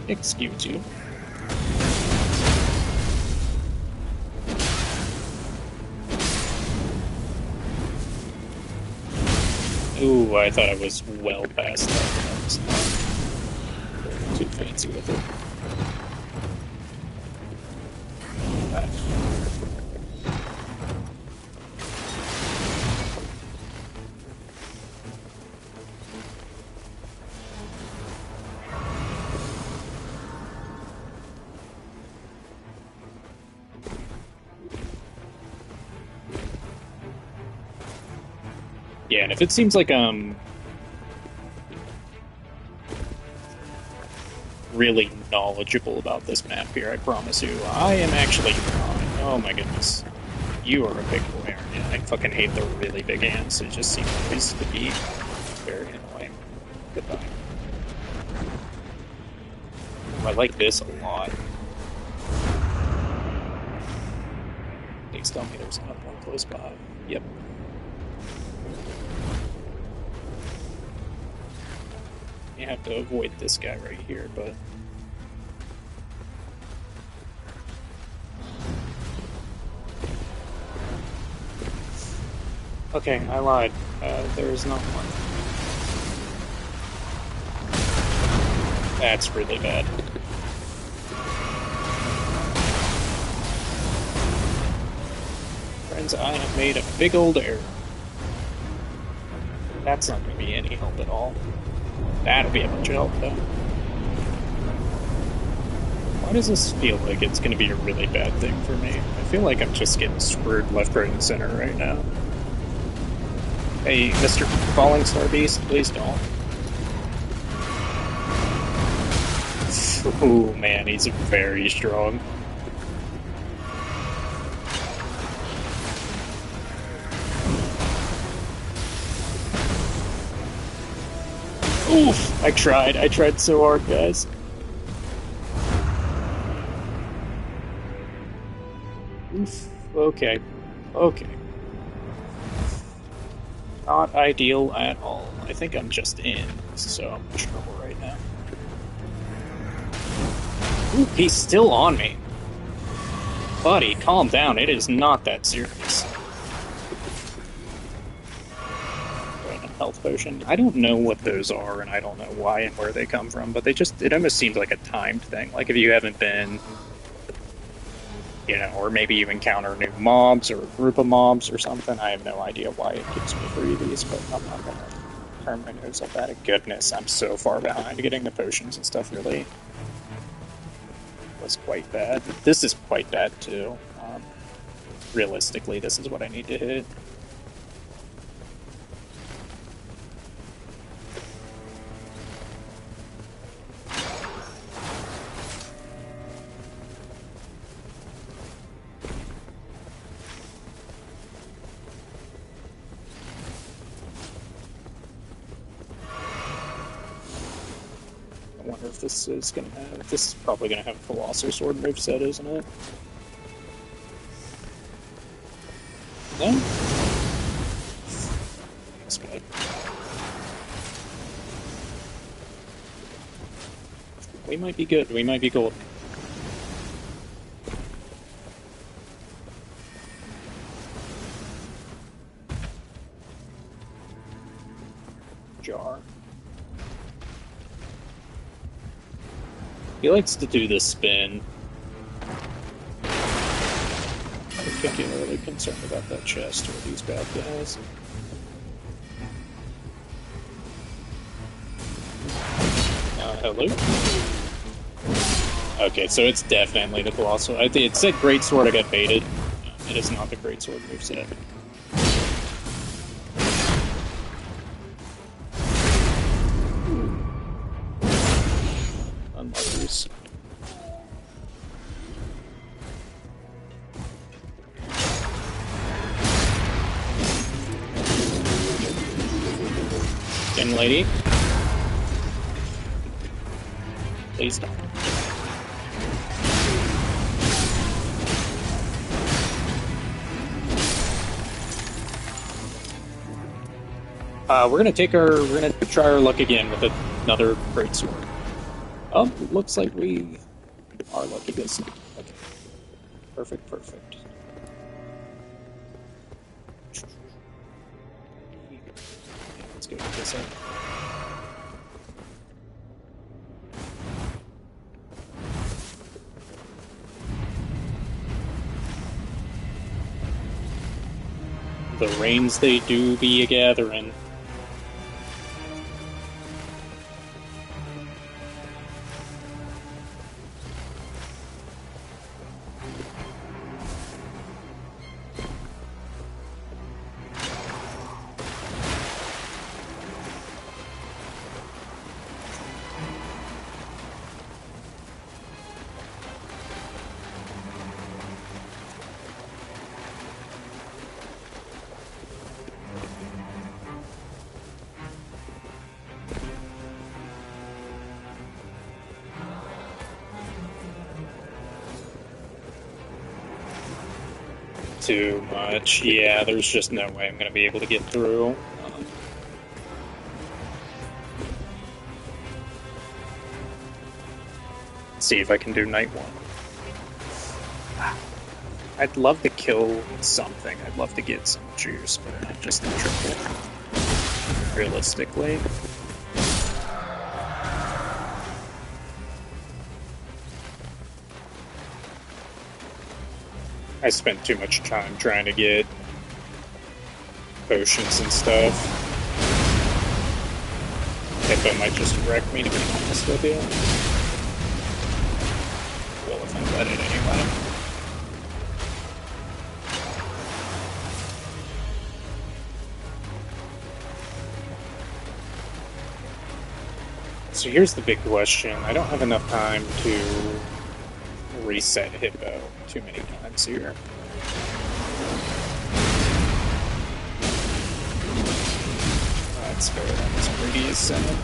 Excuse you. Ooh, I thought I was well past that. I was not too fancy with it. Yeah, and if it seems like really knowledgeable about this map here, I promise you, I am actually not. Oh my goodness. You are a big boy, aren't you? I fucking hate the really big ants. It just seems to be very annoying. Goodbye. I like this a lot. Please tell me there's another one close by. Yep. You have to avoid this guy right here, but... Okay, I lied. There is not one. That's really bad. Friends, I have made a big old error. That's not going to be any help at all. That'll be a bunch of help, though. Why does this feel like it's going to be a really bad thing for me? I feel like I'm just getting screwed left, right, and center right now. Hey, Mr. Falling Star Beast, please don't. Ooh, man, he's very strong. Oof! I tried so hard, guys. Oof. Okay. Okay. Not ideal at all. I think I'm just in, so I'm in trouble right now. Ooh, he's still on me. Buddy, calm down. It is not that serious. Right, a health potion. I don't know what those are, and I don't know why and where they come from, but it almost seems like a timed thing. Like if you haven't been, or maybe you encounter new mobs or a group of mobs or something. I have no idea why it gives me freebies, but I'm not gonna turn my nose up at it. Goodness, I'm so far behind. Getting the potions and stuff really was quite bad. This is quite bad too. Realistically, this is what I need to hit. I wonder if this is gonna have. This is probably gonna have a Colossal Sword moveset, isn't it? No? That's good. We might be good. We might be gold. Jar. He likes to do this spin. Particularly concerned about that chest or these bad guys. Hello? Okay, so it's definitely the Colossal. I think it said Great Sword, I got baited. It is not the Great Sword moveset. Unluckers. Young lady. Please don't. We're gonna try our luck again with another great sword. Oh, looks like we are lucky this time. Okay. Perfect, perfect. Let's go get this up. The rains they do be a-gathering. Too much. Yeah, there's just no way I'm going to be able to get through. See if I can do night one. I'd love to kill something. I'd love to get some juice, but I'm just in trouble. Realistically. I spent too much time trying to get potions and stuff. Hippo might just wreck me, to be honest with you. Well, if I let it anyway. So here's the big question. I don't have enough time to reset Hippo too many times here. That's fair. That was pretty ascendant.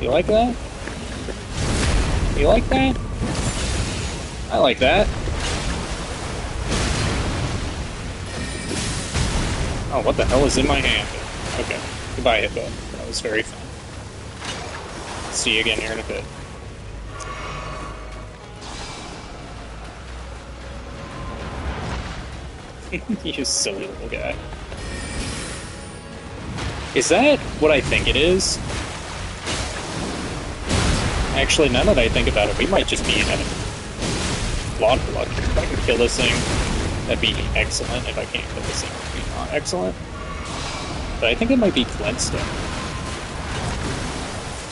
You like that? You like that? I like that. Oh, what the hell is in my hand? Okay. Goodbye, Hippo. That was very fun. See you again here in a bit. You silly little guy. Is that what I think it is? Actually, now that I think about it, we might just be in a lot of luck. If I can kill this thing, that'd be excellent. If I can't kill this thing, it'd be not excellent. But I think it might be Flintstone.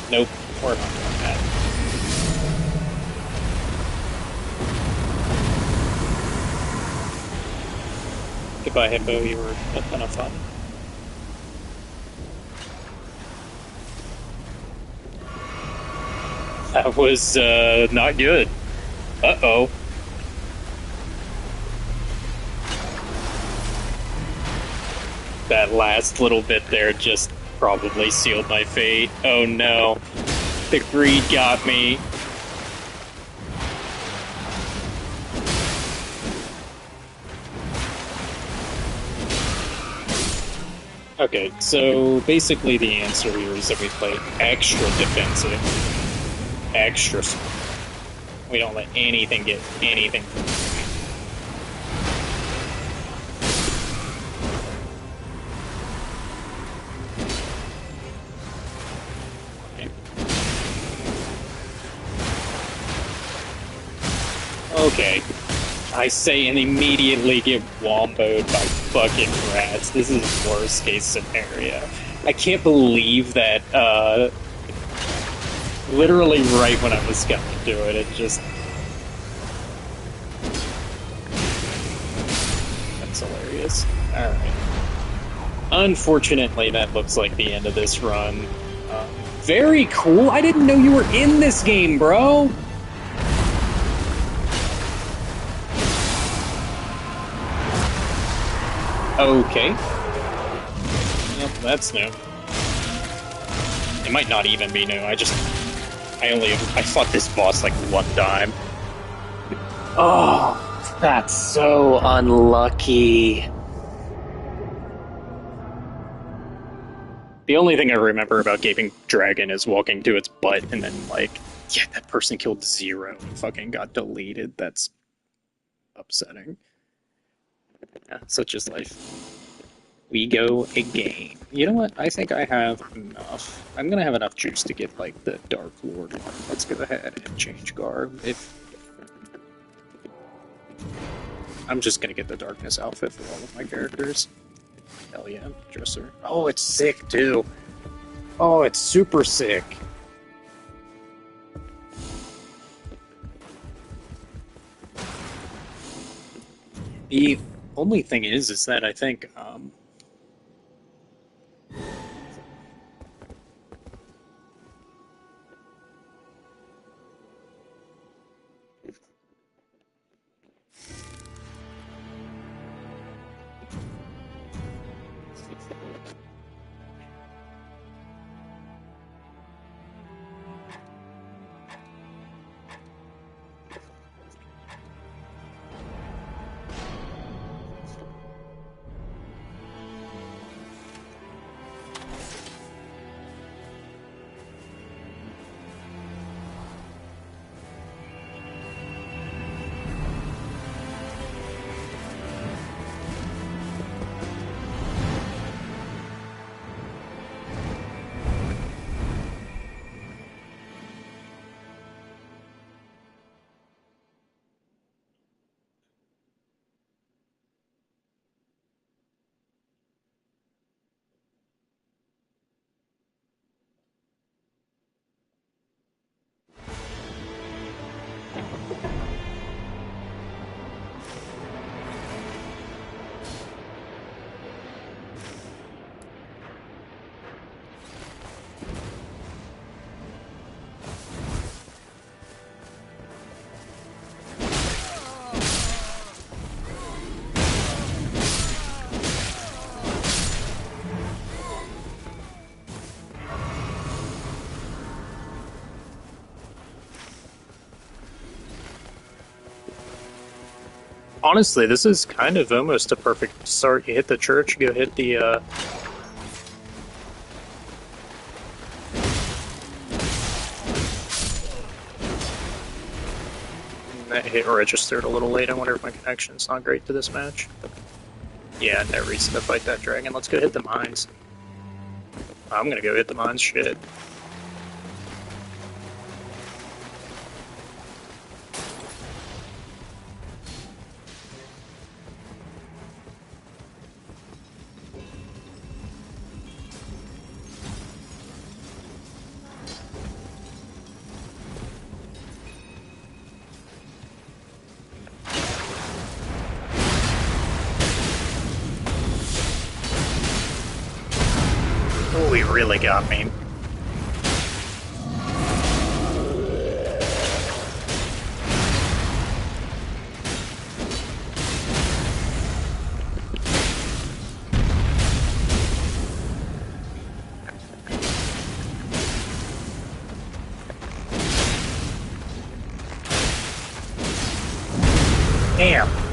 Nope, we're not doing that. Goodbye, Hippo. You were a ton of fun. That was, not good. Uh-oh. That last little bit there just probably sealed my fate. Oh no. The greed got me. Okay, so basically the answer here is that we play extra defensive. Extra smart. We don't let anything get anything. Okay. I say and immediately get womboed by fucking rats. This is worst case scenario. I can't believe that, literally right when I was gonna do it, it just... That's hilarious. Alright. Unfortunately, that looks like the end of this run. Very cool! I didn't know you were in this game, bro! Okay. Yep, that's new. It might not even be new, I fought this boss like one time. Oh, that's so unlucky. The only thing I remember about Gaping Dragon is walking to its butt and then, like, yeah, that person killed Zero and fucking got deleted. That's upsetting. Yeah, such is life. We go again. You know what? I think I have enough. I'm gonna have enough juice to get, like, the Dark Lord one. Let's go ahead and change garb. I'm just gonna get the Darkness outfit for all of my characters. Hell yeah, Dresser. Oh, it's sick, too. Oh, it's super sick. The only thing is that I think, honestly, this is kind of almost a perfect start. You hit the church, go hit the, that hit registered a little late. I wonder if my connection's not great to this match. Yeah, no reason to fight that dragon. Let's go hit the mines. I'm gonna go hit the mines, shit. Oh, he really got me. Damn.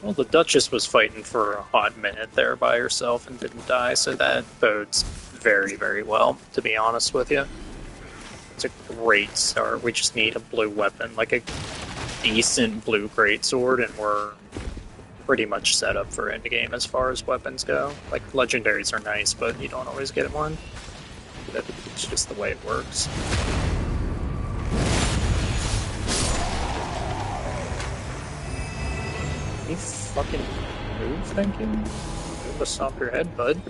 Well, the Duchess was fighting for a hot minute there by herself and didn't die, so that bodes very, very well, to be honest with you. It's a great start. We just need a blue weapon, like a decent blue greatsword, and we're pretty much set up for endgame as far as weapons go. Like, legendaries are nice, but you don't always get one. That's just the way it works. You fucking move, thank you? Move to stop your head, bud.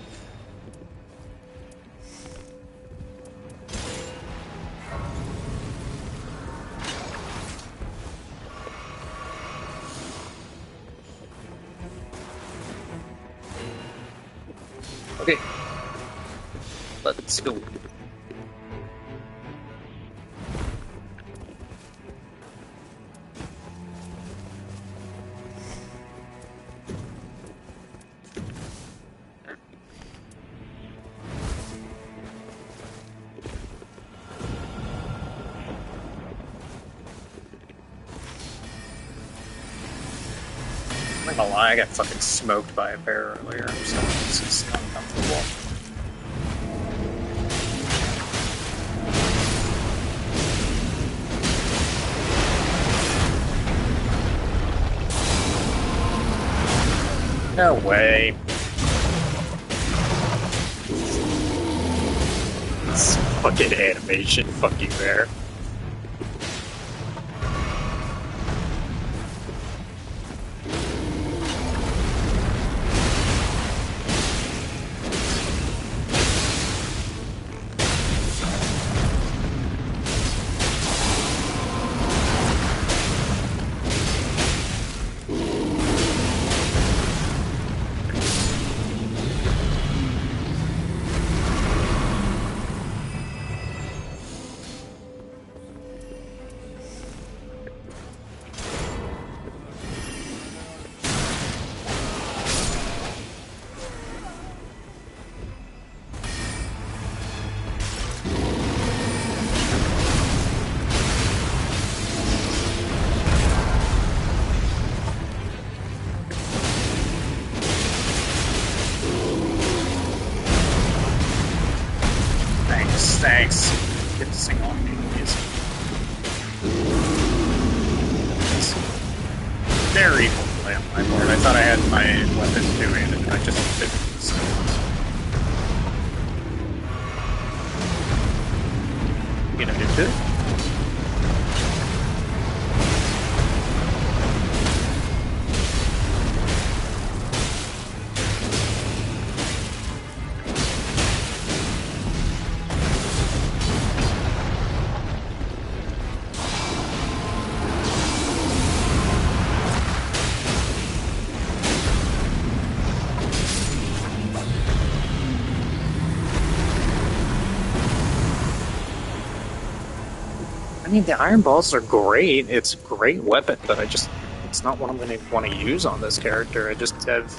Okay. Let's go. I'm not gonna lie, I got fucking smoked by a bear earlier, so this is uncomfortable. No way. This fucking animation, fuck you, bear. thanks. Get this thing on me, please. It's very evil play on my part. I thought I had my weapon two-handed, and I just didn't. You gonna do it? I mean, the iron balls are great. It's a great weapon, but it's not what I'm going to want to use on this character.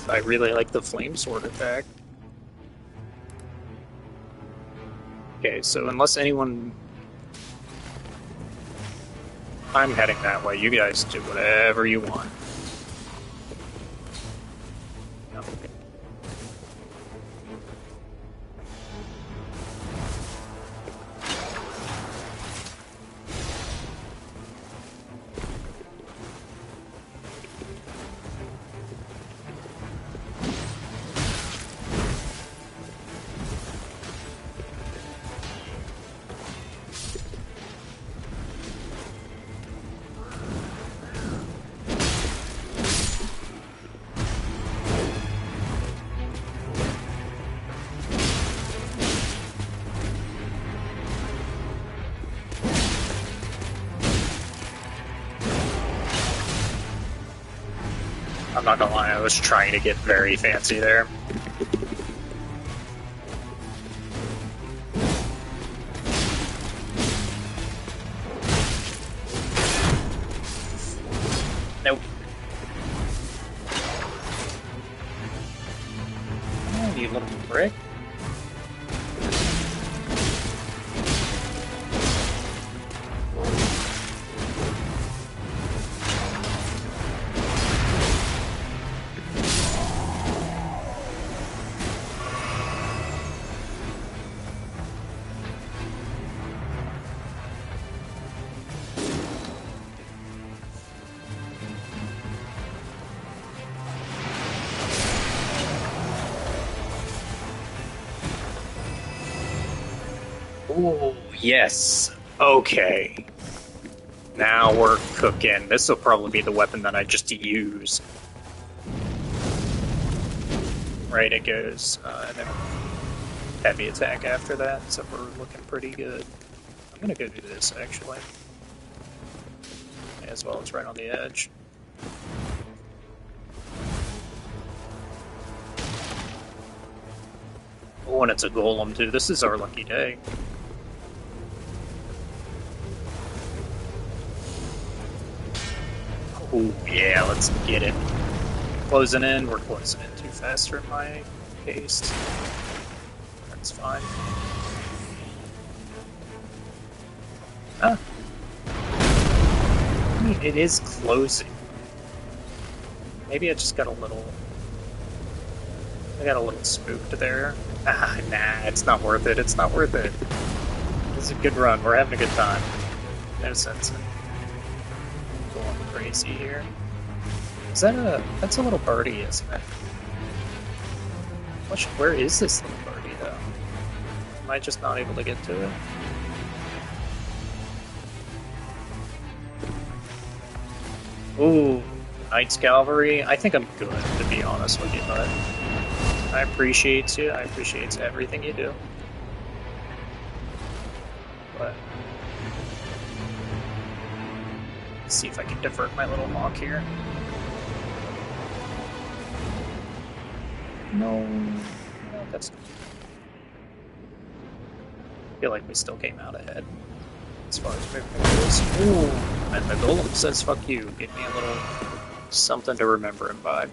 I really like the flame sword attack. Okay, so unless anyone... I'm heading that way. You guys do whatever you want. No. I'm not gonna lie, I was trying to get very fancy there. Nope. Oh, you little prick. Ooh, yes. Okay. Now we're cooking. This will probably be the weapon that I just use. Right, it goes, and then heavy attack after that, so we're looking pretty good. I'm gonna go do this, actually. As well, it's right on the edge. Oh, and it's a golem, too. This is our lucky day. Oh, yeah, let's get it. Closing in. We're closing in too fast for my taste. That's fine. Ah. I mean, it is closing. Maybe I just got a little... I got a little spooked there. Ah, nah, it's not worth it. It's not worth it. This is a good run. We're having a good time. No sense in going crazy here. Is that a... That's a little birdie, isn't it? Where is this little birdie, though? Am I just not able to get to it? Ooh, Knight's Cavalry. I think I'm good, to be honest with you, but I appreciate you. I appreciate everything you do. But let's see if I can divert my little hawk here. No, that's. I feel like we still came out ahead as far as movement goes. Ooh, and the golem says "fuck you." Give me a little something to remember him by.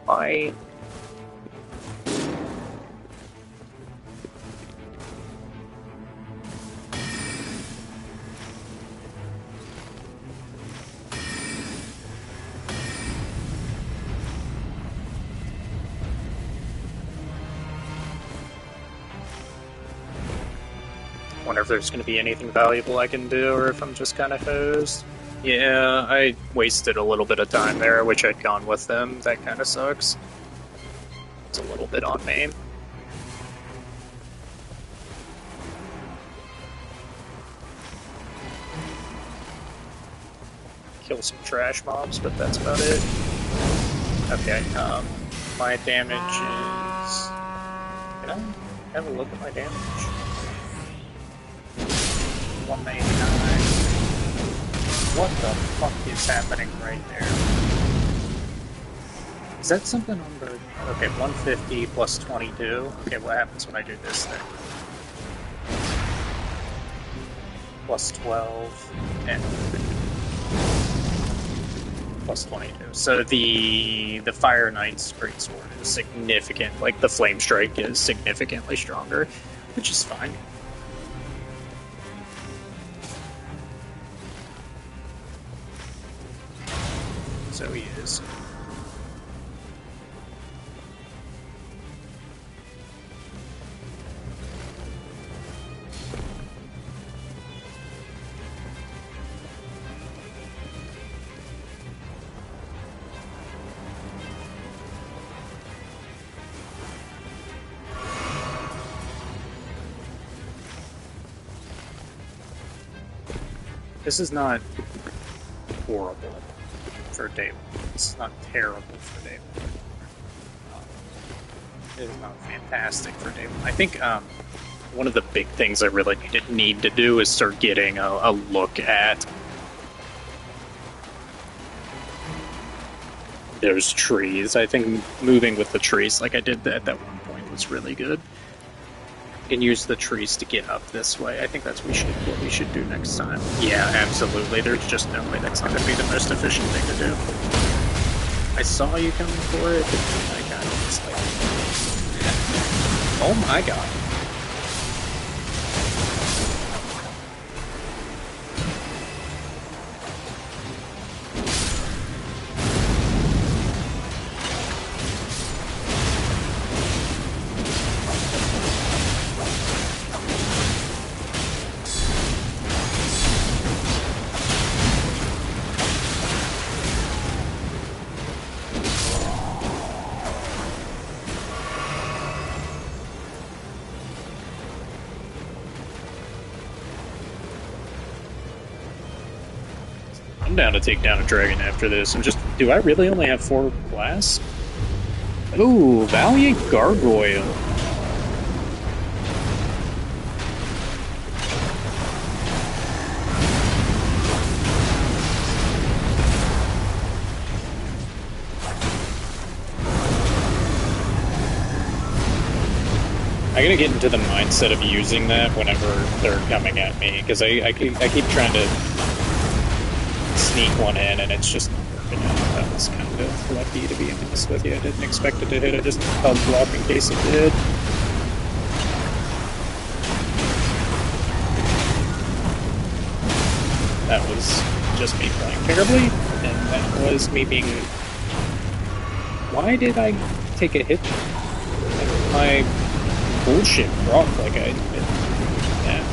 I. wonder if there's going to be anything valuable I can do, or if I'm just kind of hosed. Yeah, I wasted a little bit of time there. I wish I'd gone with them. That kind of sucks. It's a little bit on me. Kill some trash mobs, but that's about it. Okay, my damage is... Can I have a look at my damage? 199. What the fuck is happening right there? Is that something on the... Okay, 150 plus 22. Okay, what happens when I do this thing? Plus 12 and... plus 22. So the Fire Knight's Greatsword is significant, like the Flame Strike is significantly stronger, which is fine. So he is. This is not horrible for day one. It's not terrible for day one. It is not fantastic for day one. I think one of the big things I really need to do is start getting a look at those trees. I think moving with the trees like I did at that one point was really good. And use the trees to get up this way. I think that's what we should do next time. Yeah, absolutely. There's just no way that's not going to be the most efficient thing to do. I saw you coming for it, and I kind of just like... Oh my god. I'm down to take down a dragon after this. Do I really only have 4 glass? Ooh, Valiant Gargoyle. I gotta get into the mindset of using that whenever they're coming at me, because I keep trying to sneak one in, and it's just not working out. That was kind of lucky, to be honest with you. I didn't expect it to hit. I just held block in case it did. That was just me playing terribly, and that was me being... Why did I take a hit? My bullshit rock like I did. Yeah.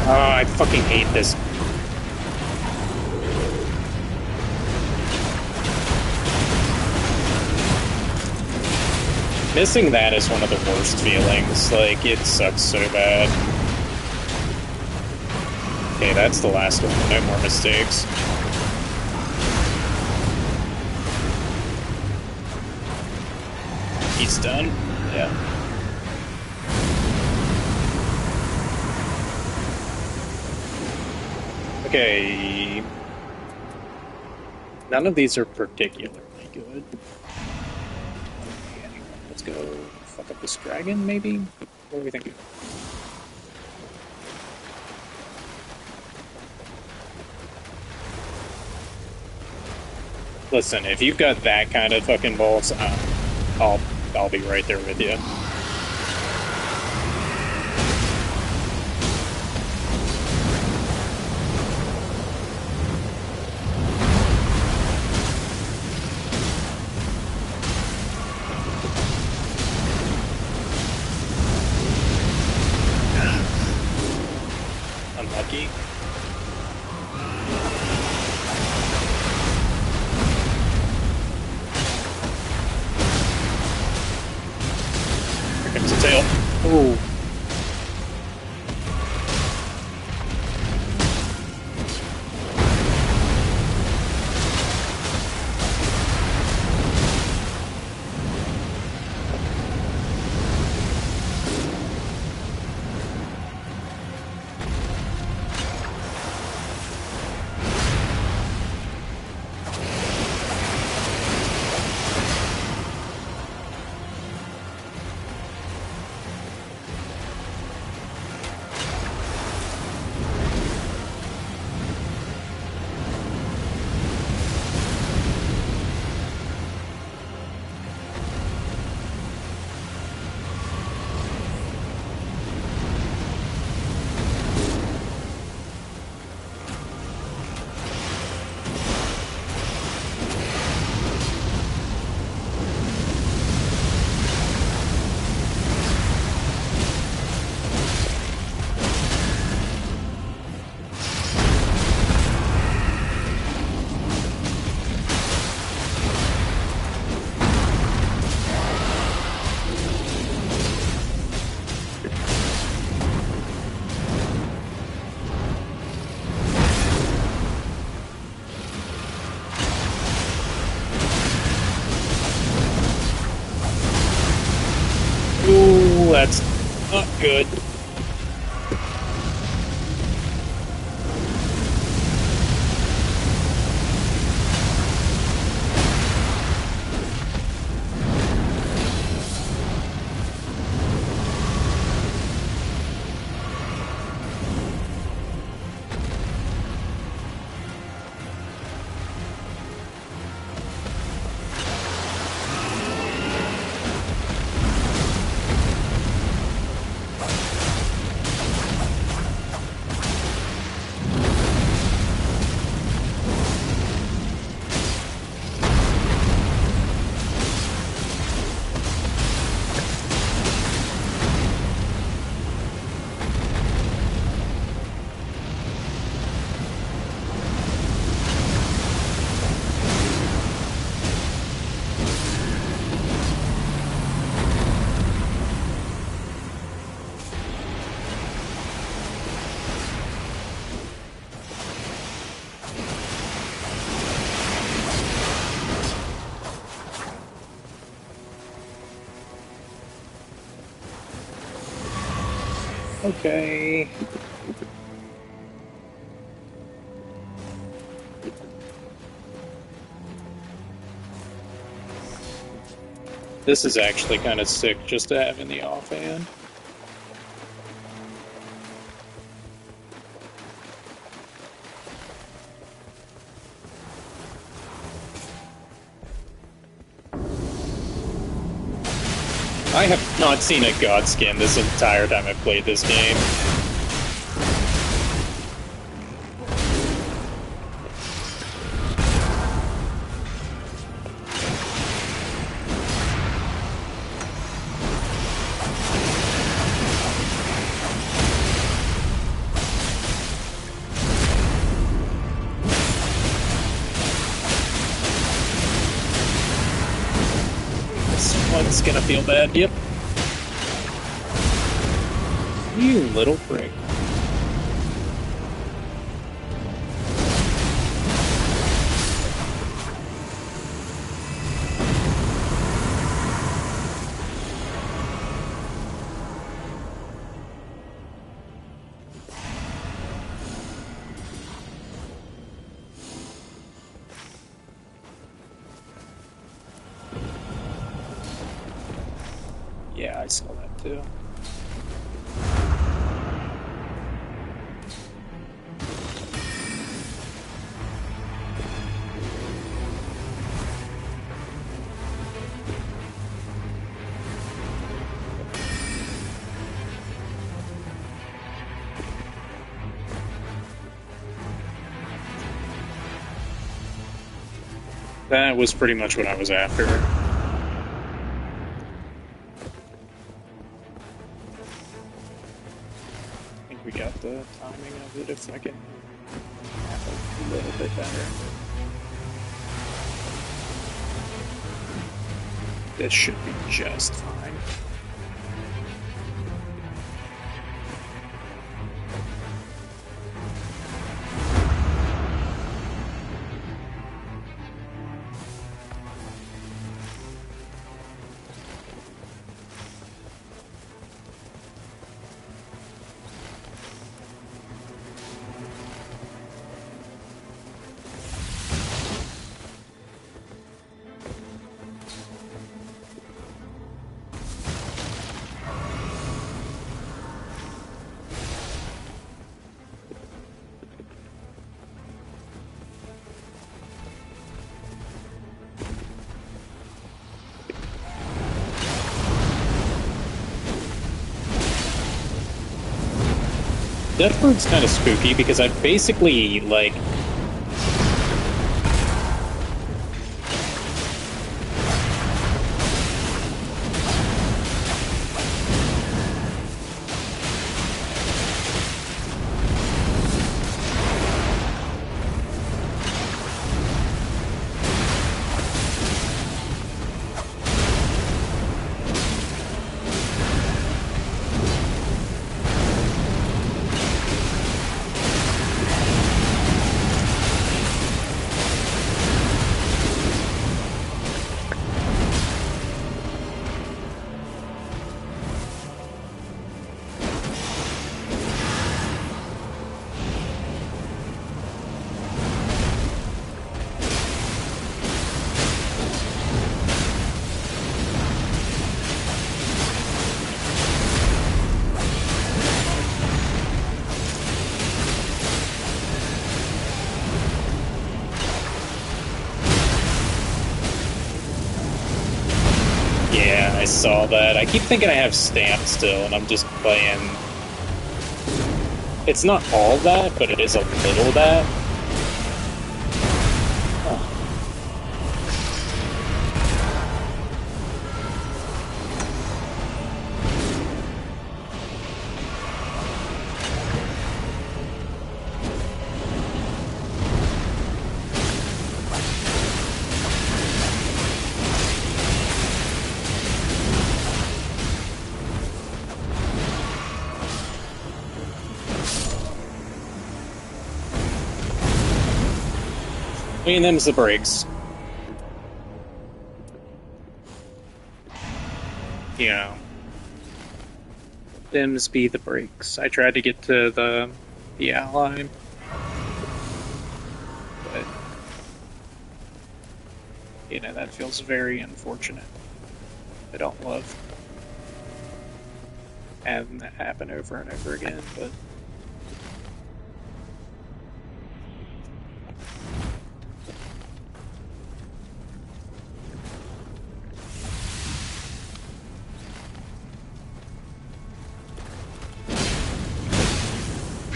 I fucking hate this. Missing that is one of the worst feelings. Like, it sucks so bad. Okay, that's the last one. No more mistakes. He's done? Yeah. Okay. None of these are particularly good. Okay, let's go fuck up this dragon, maybe? What are we thinking? Listen, if you've got that kind of fucking balls, I'll be right there with you. Unlucky. Here comes the tail. Ooh. Ooh, that's not good. Okay. This is actually kind of sick just to have in the offhand. I have not seen a god skin this entire time I've played this game. This one's gonna feel bad, yep. You little prick. I saw that too. That was pretty much what I was after. I think we got the timing of it if I can have a little bit better. This should be just fine. Deathbird's kind of spooky because I basically, like... Yeah, I saw that. I keep thinking I have stamp still, and I'm just playing... It's not all that, but it is a little that. I mean, them's the breaks. You know. Them's be the breaks. I tried to get to the ally. But... You know, that feels very unfortunate. I don't love having that happen over and over again, but...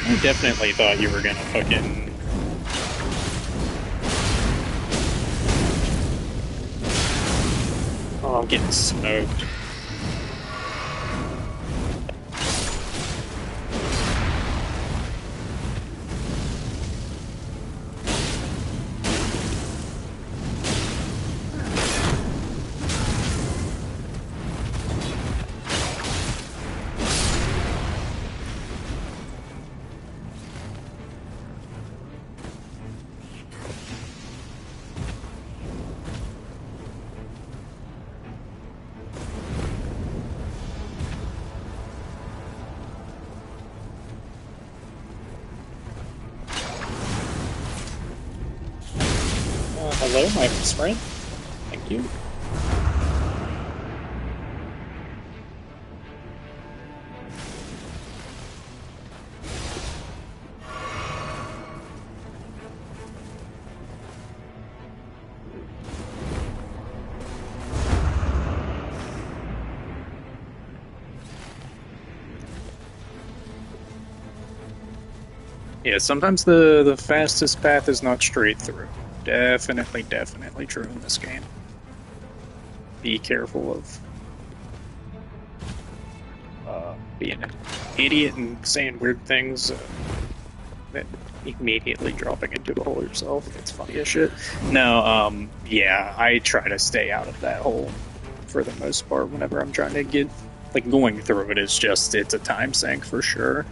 I definitely thought you were gonna fucking... Oh, I'm getting smoked. Hello, my friend. Thank you. Yeah, sometimes the fastest path is not straight through. Definitely true in this game. Be careful of being an idiot and saying weird things, then immediately dropping into a hole yourself. That's funny as shit. No, yeah, I try to stay out of that hole for the most part whenever I'm trying to get, like, going through it is just, it's a time sink for sure.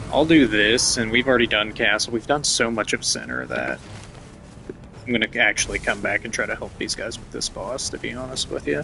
I'll do this, and we've already done castle. We've done so much of center that I'm gonna actually come back and try to help these guys with this boss, to be honest with you.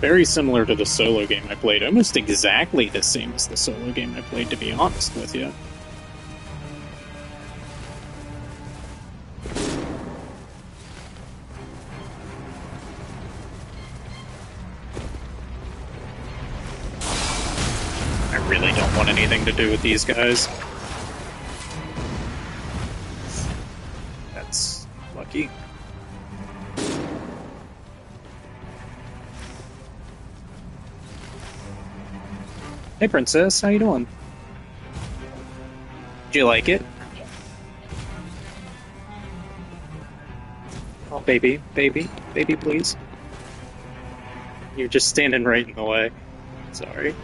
Very similar to the solo game I played, almost exactly the same as the solo game I played, to be honest with you. I really don't want anything to do with these guys. That's lucky. Hey, princess, how you doing? Do you like it? Oh, baby, please. You're just standing right in the way. Sorry.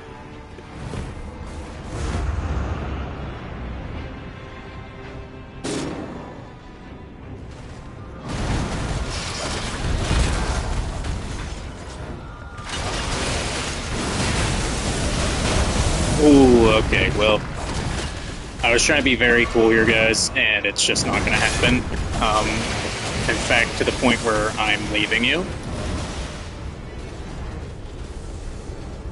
Ooh, okay, well, I was trying to be very cool here, guys, and it's just not gonna happen. In fact, to the point where I'm leaving you.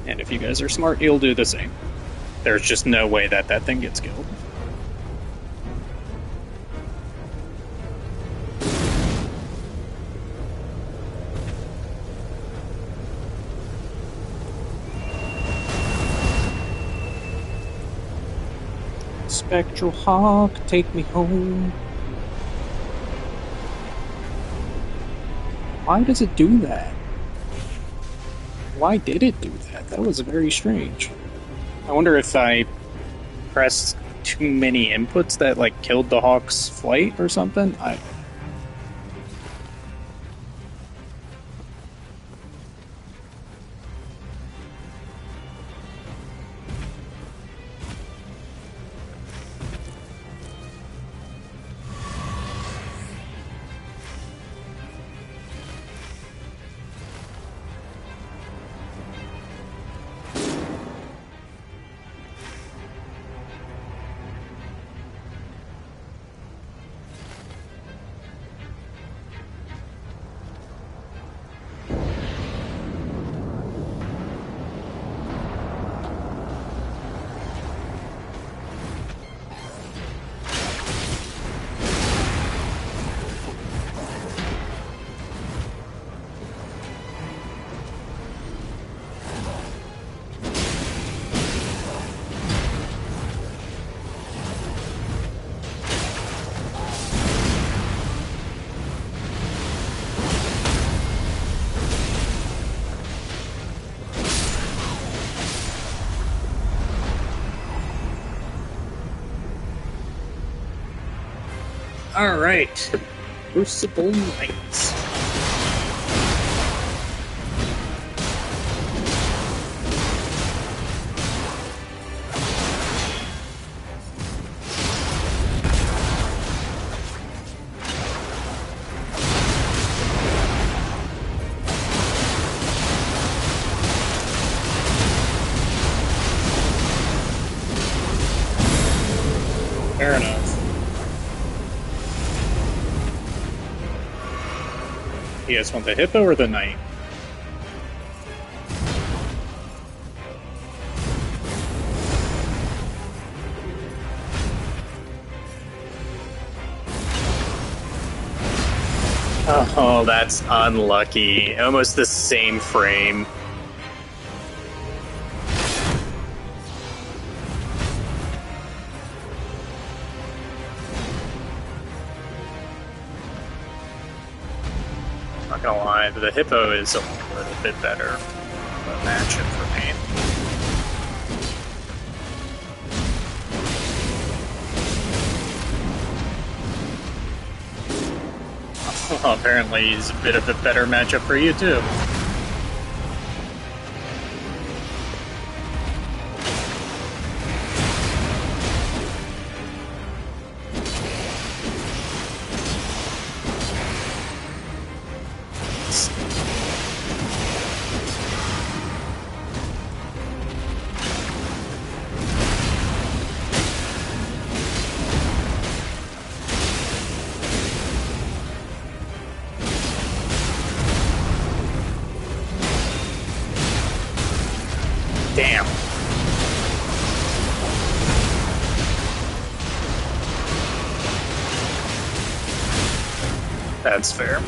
And if you guys are smart, you'll do the same. There's just no way that that thing gets killed. Spectral Hawk, take me home. Why does it do that? Why did it do that? That was very strange. I wonder if I pressed too many inputs that, like, killed the Hawk's flight or something? Alright. Crucible Knights. Fair enough. You guys want the hippo or the knight? Oh, that's unlucky. Almost the same frame. Not gonna lie, the hippo is a little bit better of a matchup for me. Apparently he's a bit of a better matchup for you too. Damn. That's fair.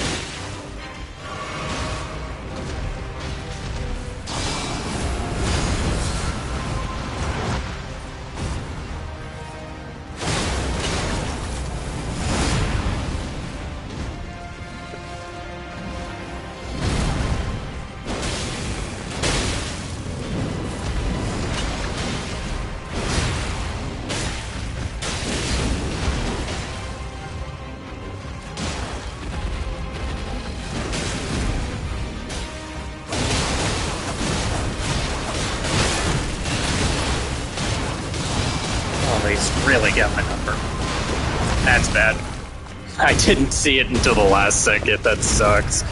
He's really got my number. That's bad. I didn't see it until the last second. That sucks.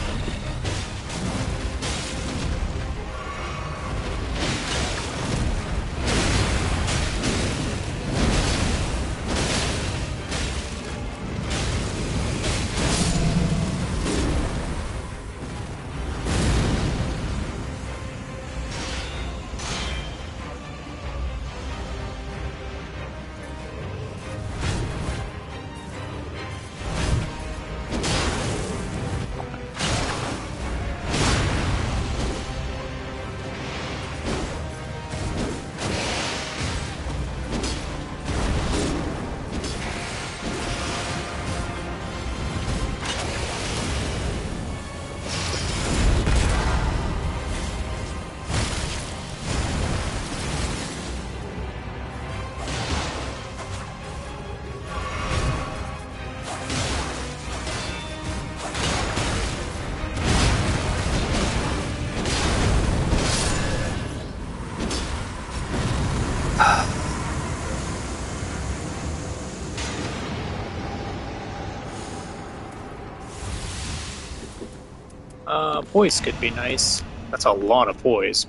Poise could be nice. That's a lot of poise.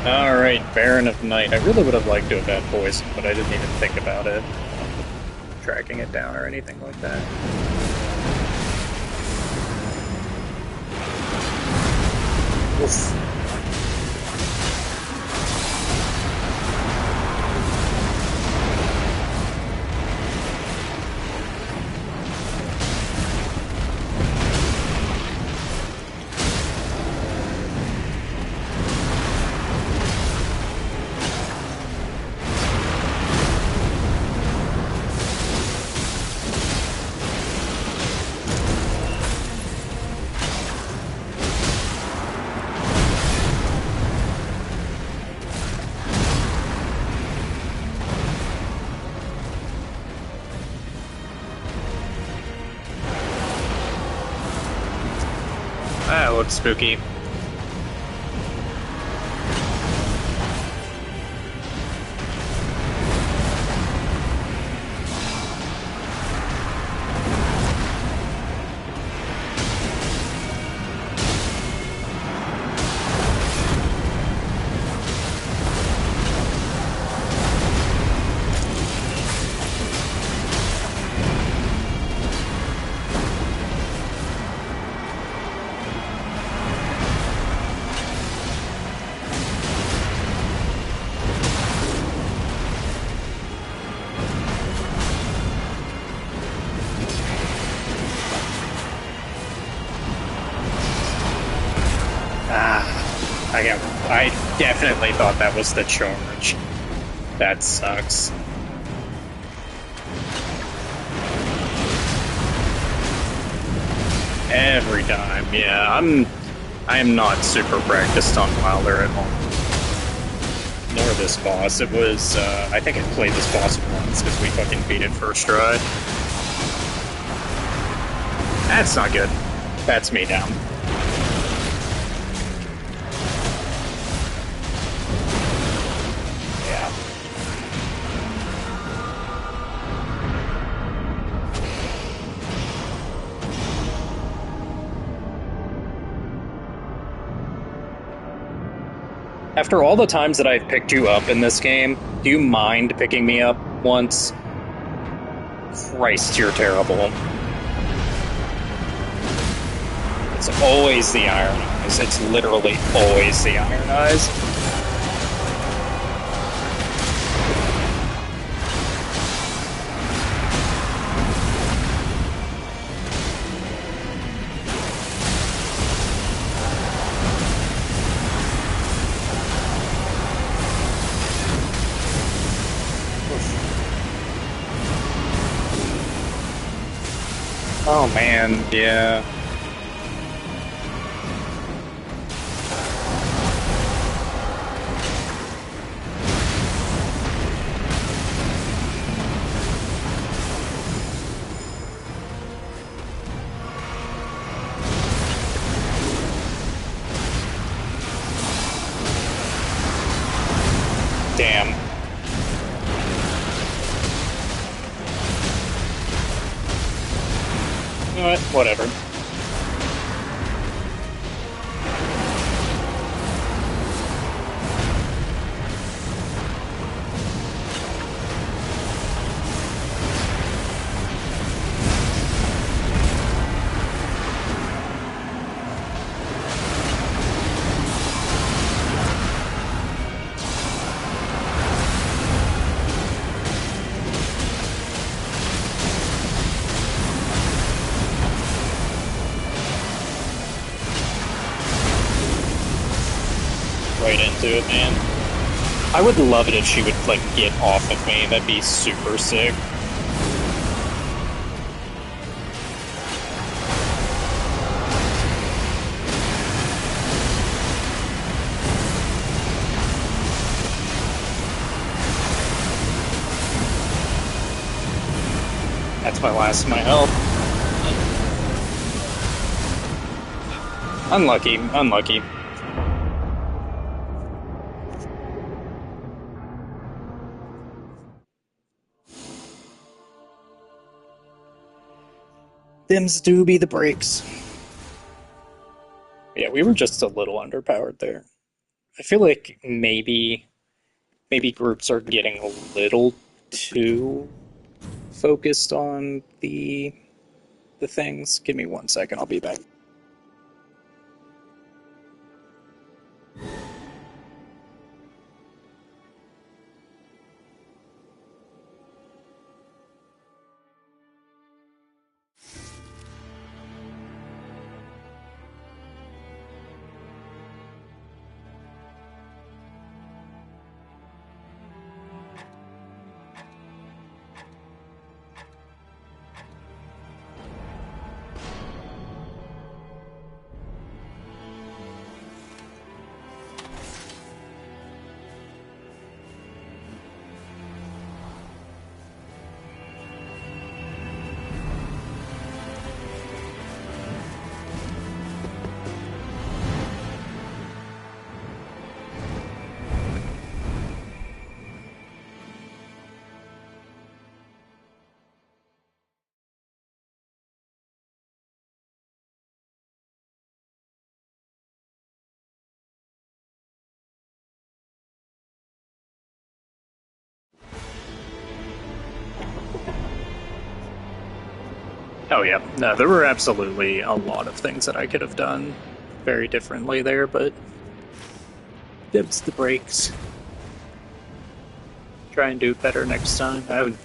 Alright, Baron of Night. I really would have liked to have had poison, but I didn't even think about it. Tracking it down or anything like that. Oof. looks spooky. I definitely thought that was the charge. That sucks. Every time, yeah. I am not super practiced on Wylder at all. Nor this boss. It was, I think I played this boss once because we fucking beat it first try. That's not good. That's me down. Yeah. After all the times that I've picked you up in this game, do you mind picking me up once? Christ, you're terrible. It's always the Iron Eyes. It's literally always the Iron Eyes. Oh man, yeah. Damn. You know what? Whatever. Right into it, man. I would love it if she would, like, get off of me. That'd be super sick. That's my last of my health. Unlucky, unlucky. Them's do be the breaks. Yeah, we were just a little underpowered there. I feel like maybe groups are getting a little too focused on the things. Give me 1 second, I'll be back. Oh yeah, no, there were absolutely a lot of things that I could have done very differently there, but them's the breaks. Try and do better next time. I would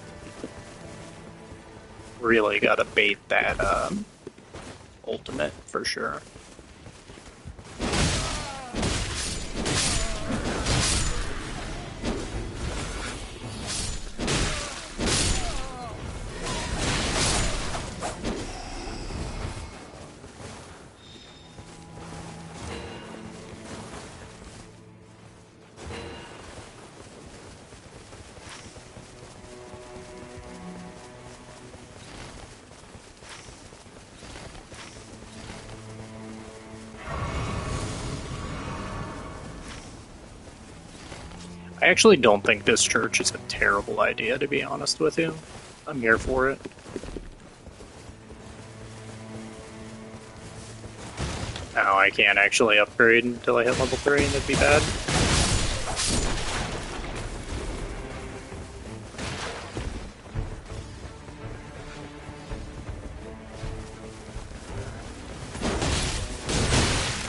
really gotta bait that ultimate for sure. I actually don't think this church is a terrible idea, to be honest with you. I'm here for it. Oh, I can't actually upgrade until I hit level 3, and that'd be bad.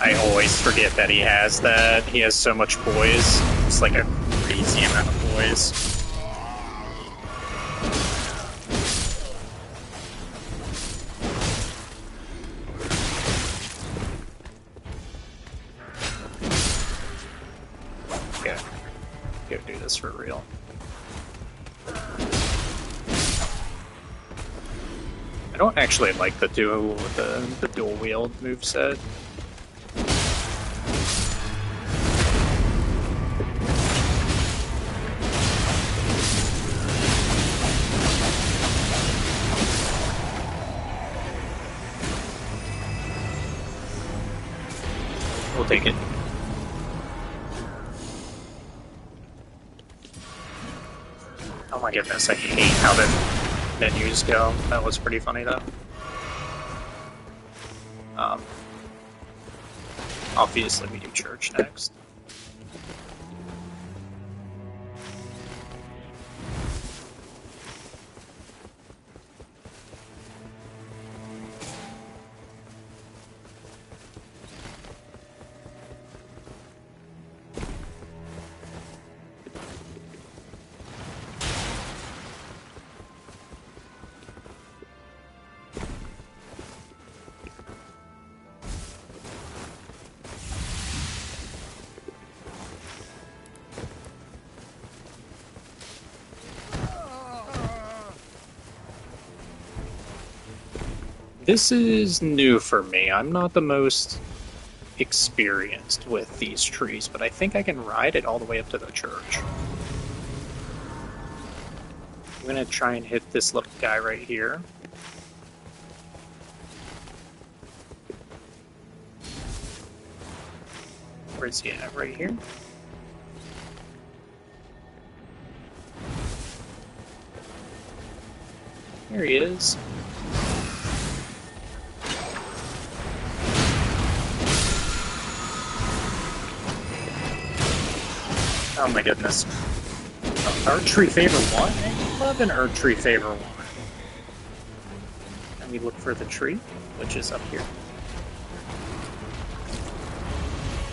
I always forget that he has that. He has so much poise. It's like a crazy amount of poise. Okay. Go do this for real. I don't actually like the dual wield moveset. We'll take it. Oh my goodness, I hate how the menus go. That was pretty funny though. Obviously we do church next. This is new for me. I'm not the most experienced with these trees, but I think I can ride it all the way up to the church. I'm gonna try and hit this little guy right here. Where's he at? Right here? Here he is. Oh my goodness. Archery favor 1? I love an archery favor 1. And we look for the tree, which is up here.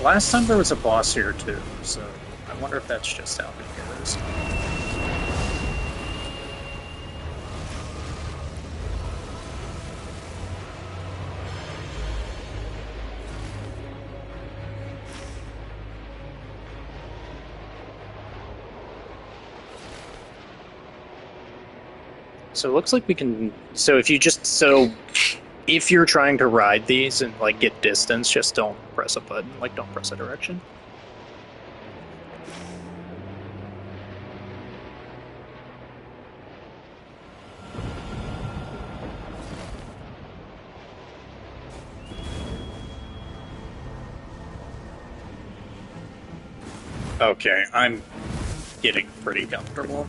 Last time there was a boss here too, so I wonder if that's just how it goes. So it looks like we can. So if you're trying to ride these and like get distance, just don't press a button. Like don't press a direction. Okay, I'm getting pretty comfortable.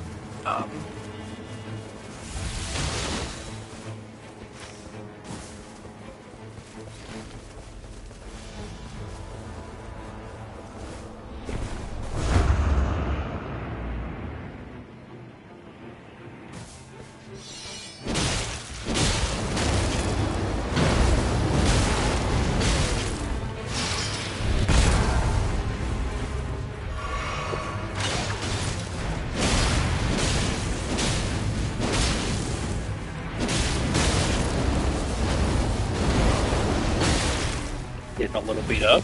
getting a little beat up.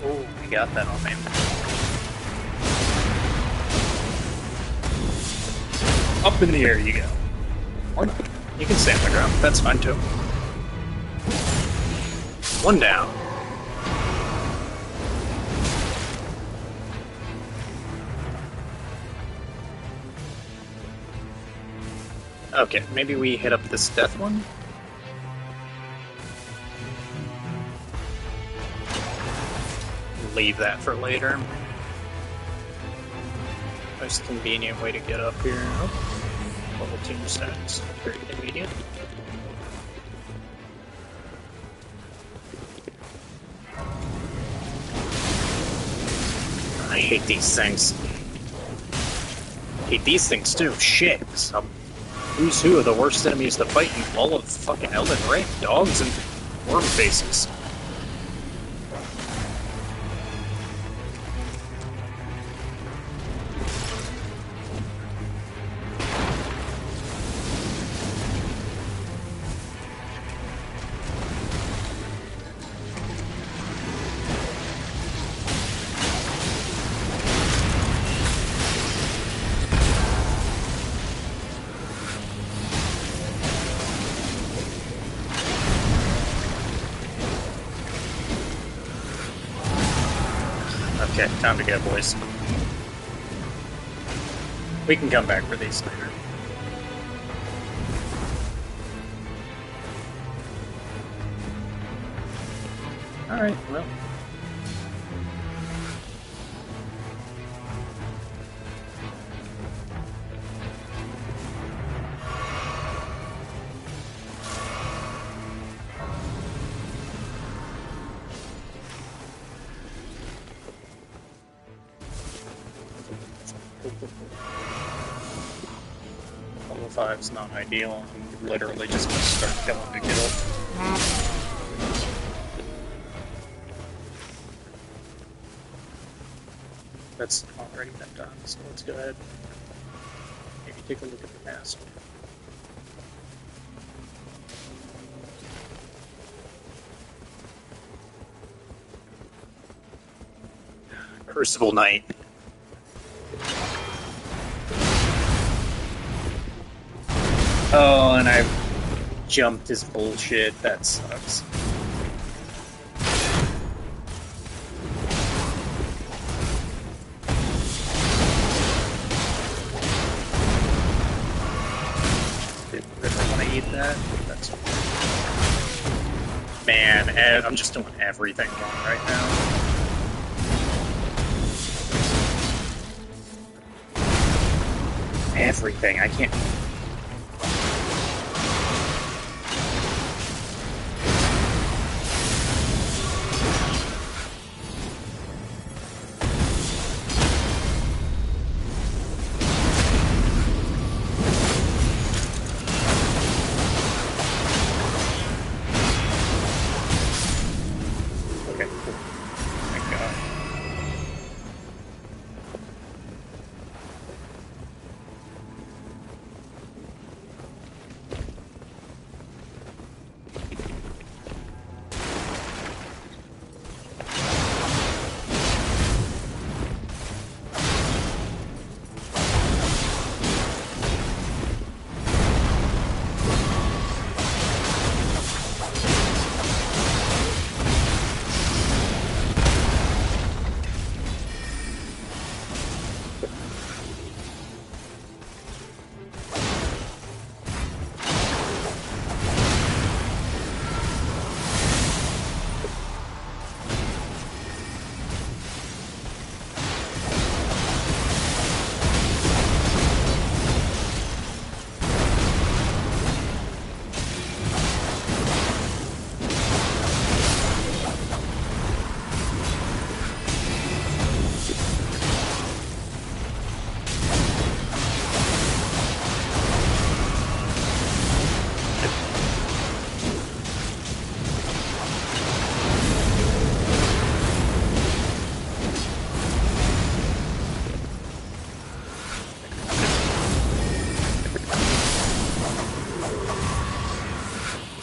Oh, we got that on him. Up in the air you go. Or not. You can stay on the ground. That's fine too. One down. Okay, maybe we hit up this death one? Leave that for later. Most convenient way to get up here. Oh, level 2 stats. Very convenient. I hate these things. I hate these things too. Shit. Who's who of the worst enemies to fight in all of fucking Elden Ring? Dogs and worm faces. Okay, time to go, boys. We can come back for these later. Alright, well. Level 5's not ideal. I'm literally just gonna start killing to kill. That's already been done, so let's go ahead. Maybe take a look at the mask. Crucible Knight. Oh, and I jumped his bullshit. That sucks. Did I really want to eat that? That's man. I'm just doing everything wrong right now. Everything. I can't. Okay, cool. Thank God.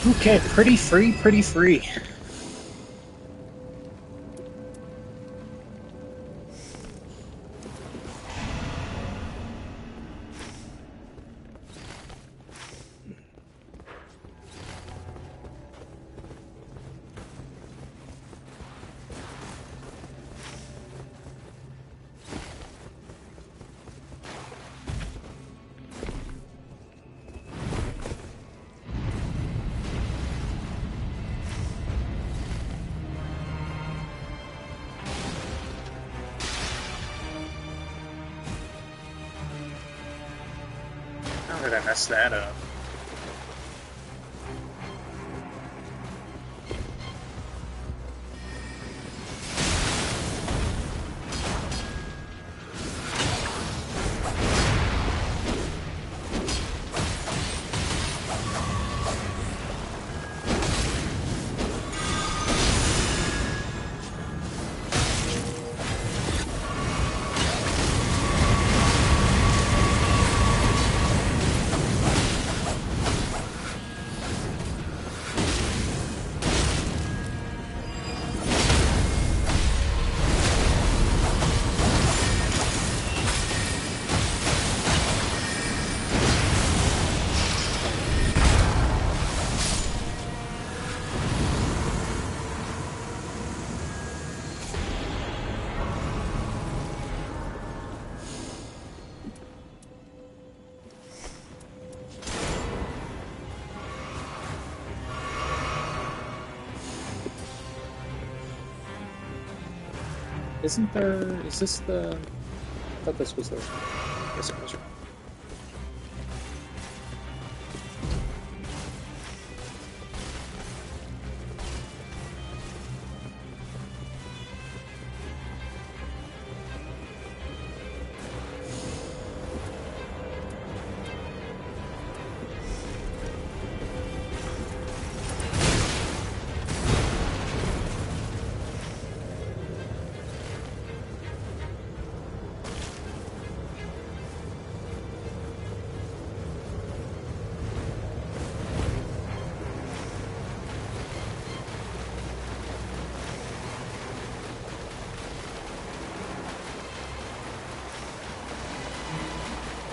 Okay, pretty free, pretty free. How did I mess that up? Isn't there... is this the... I thought this was the... I guess it was wrong.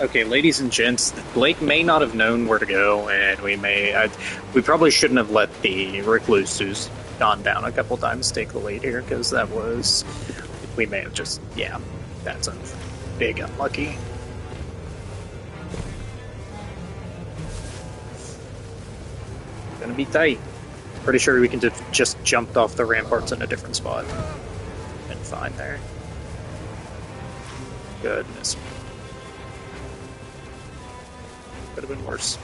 Okay, ladies and gents, Blake may not have known where to go, and we probably shouldn't have let the recluse who's gone down a couple times take the lead here, because that was... we may have just... yeah, that's a big unlucky. Gonna be tight. Pretty sure we can just jumped off the ramparts in a different spot. And fine there. Goodness. Could have been worse.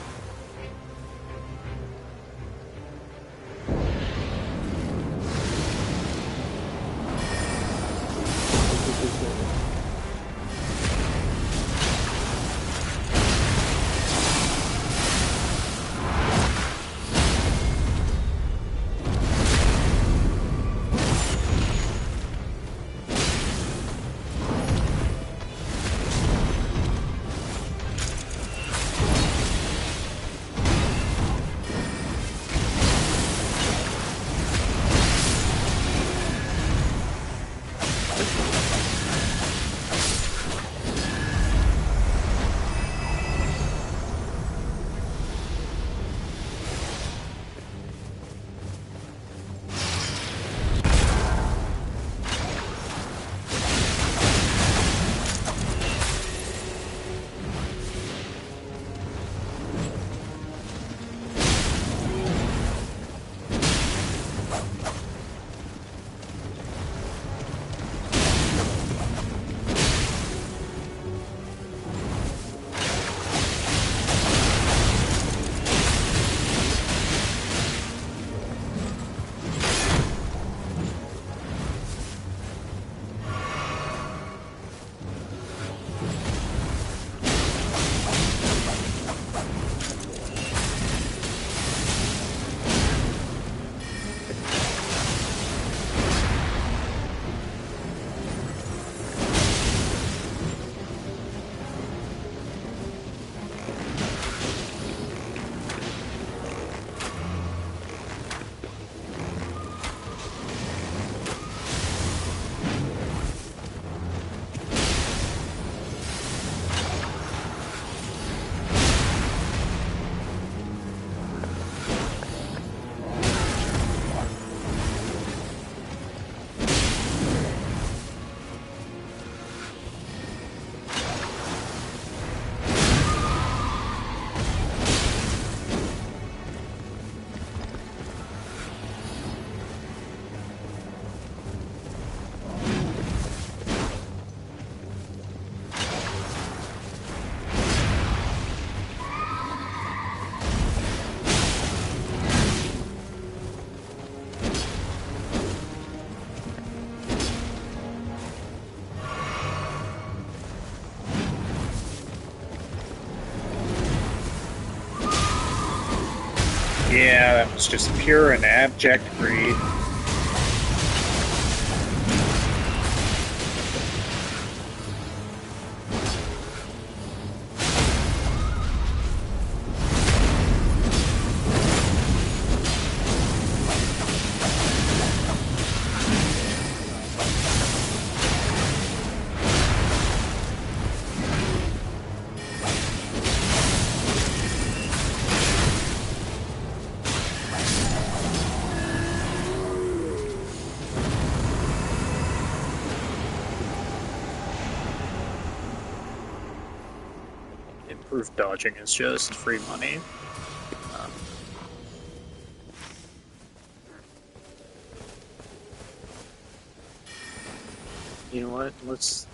Yeah, that was just pure and abject greed. Improved dodging is just free money. Um, you know what? Let's.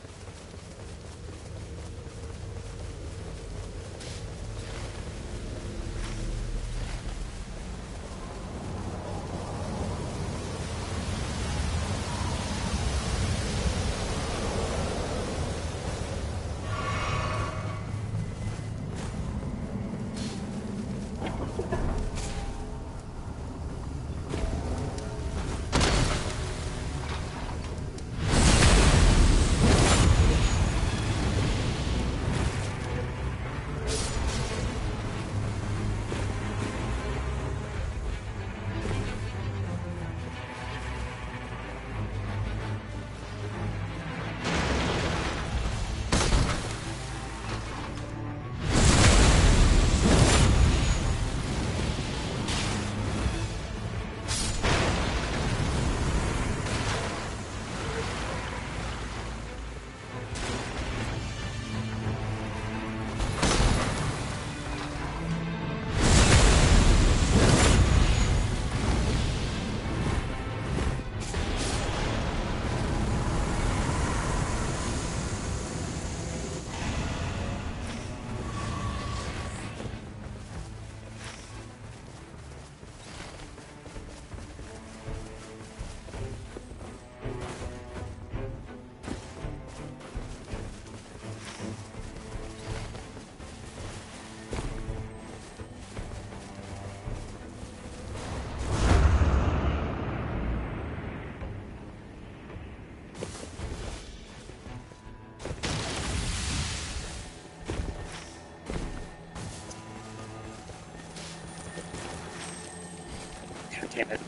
God damn it.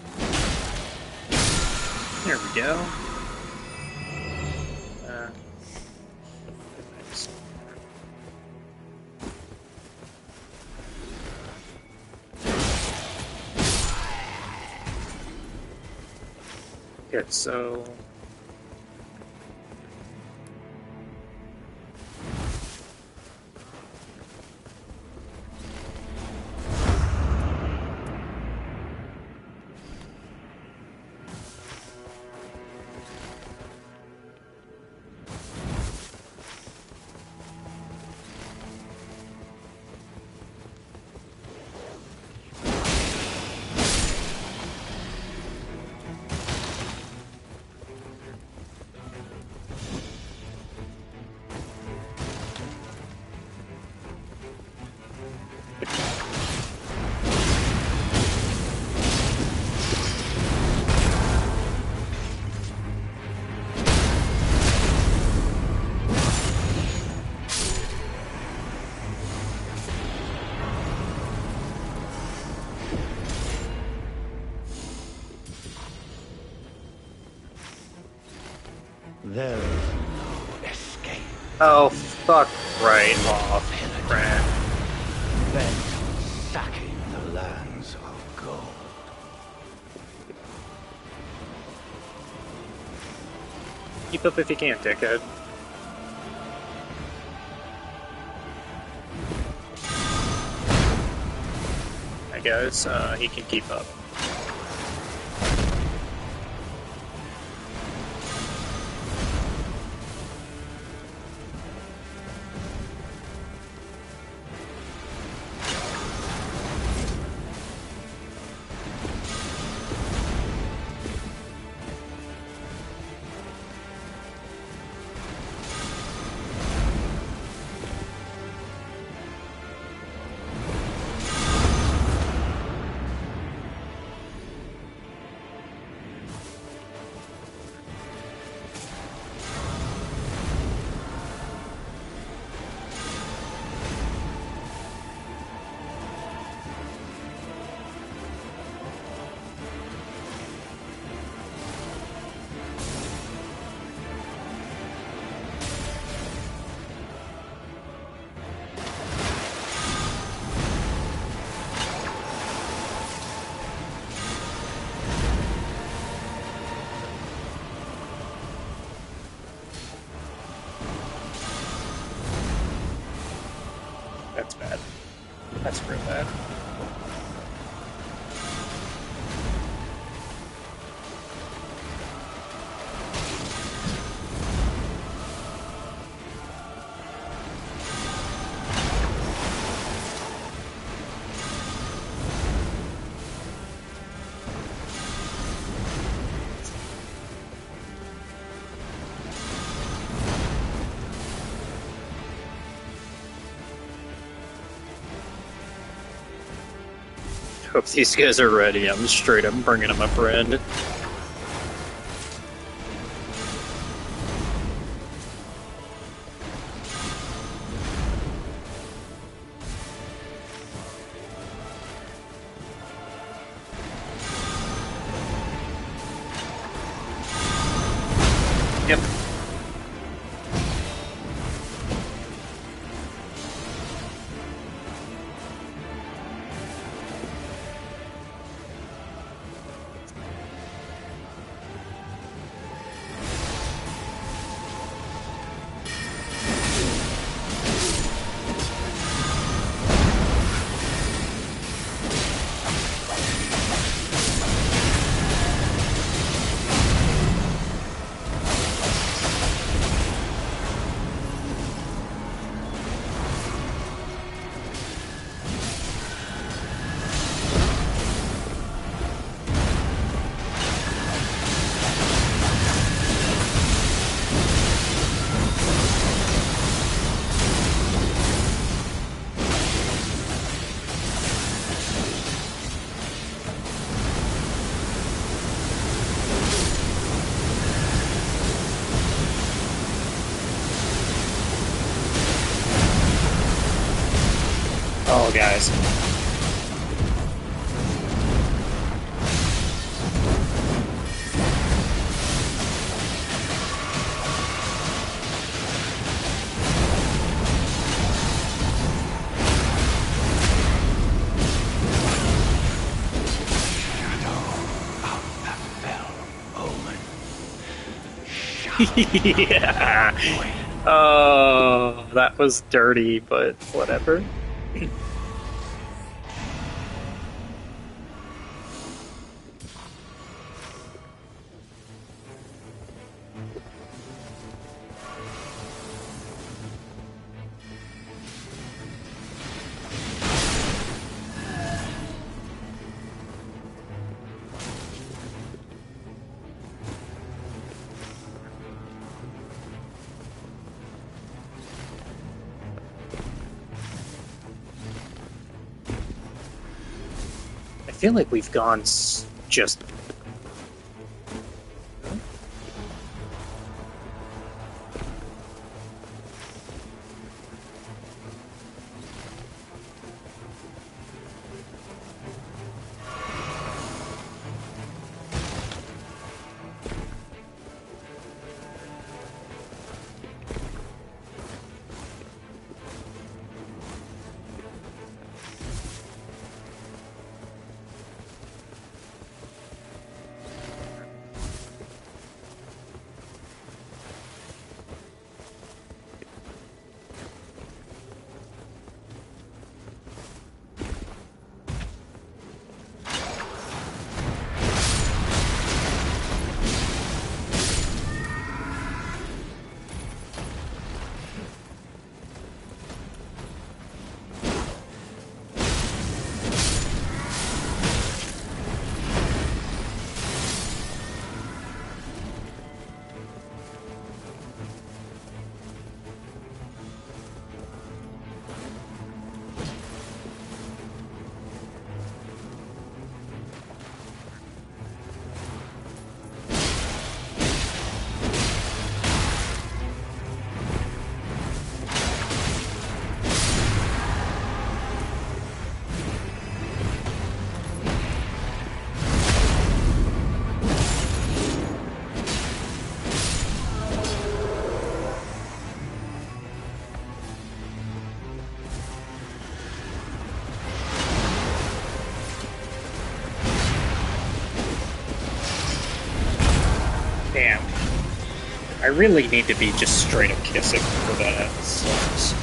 There we go. Nice. Okay, so There is no escape. oh fuck right off, Brad. Bent on sacking the lands of gold. Keep up if you can, dickhead. I guess he can keep up. That's real bad. Hope these guys are ready. I'm straight up bringing them a friend. Yep. Oh, guys. Yeah. Oh, that was dirty, but whatever. I feel like we've gone just. Damn. I really need to be just straight up kissing for that. Sucks.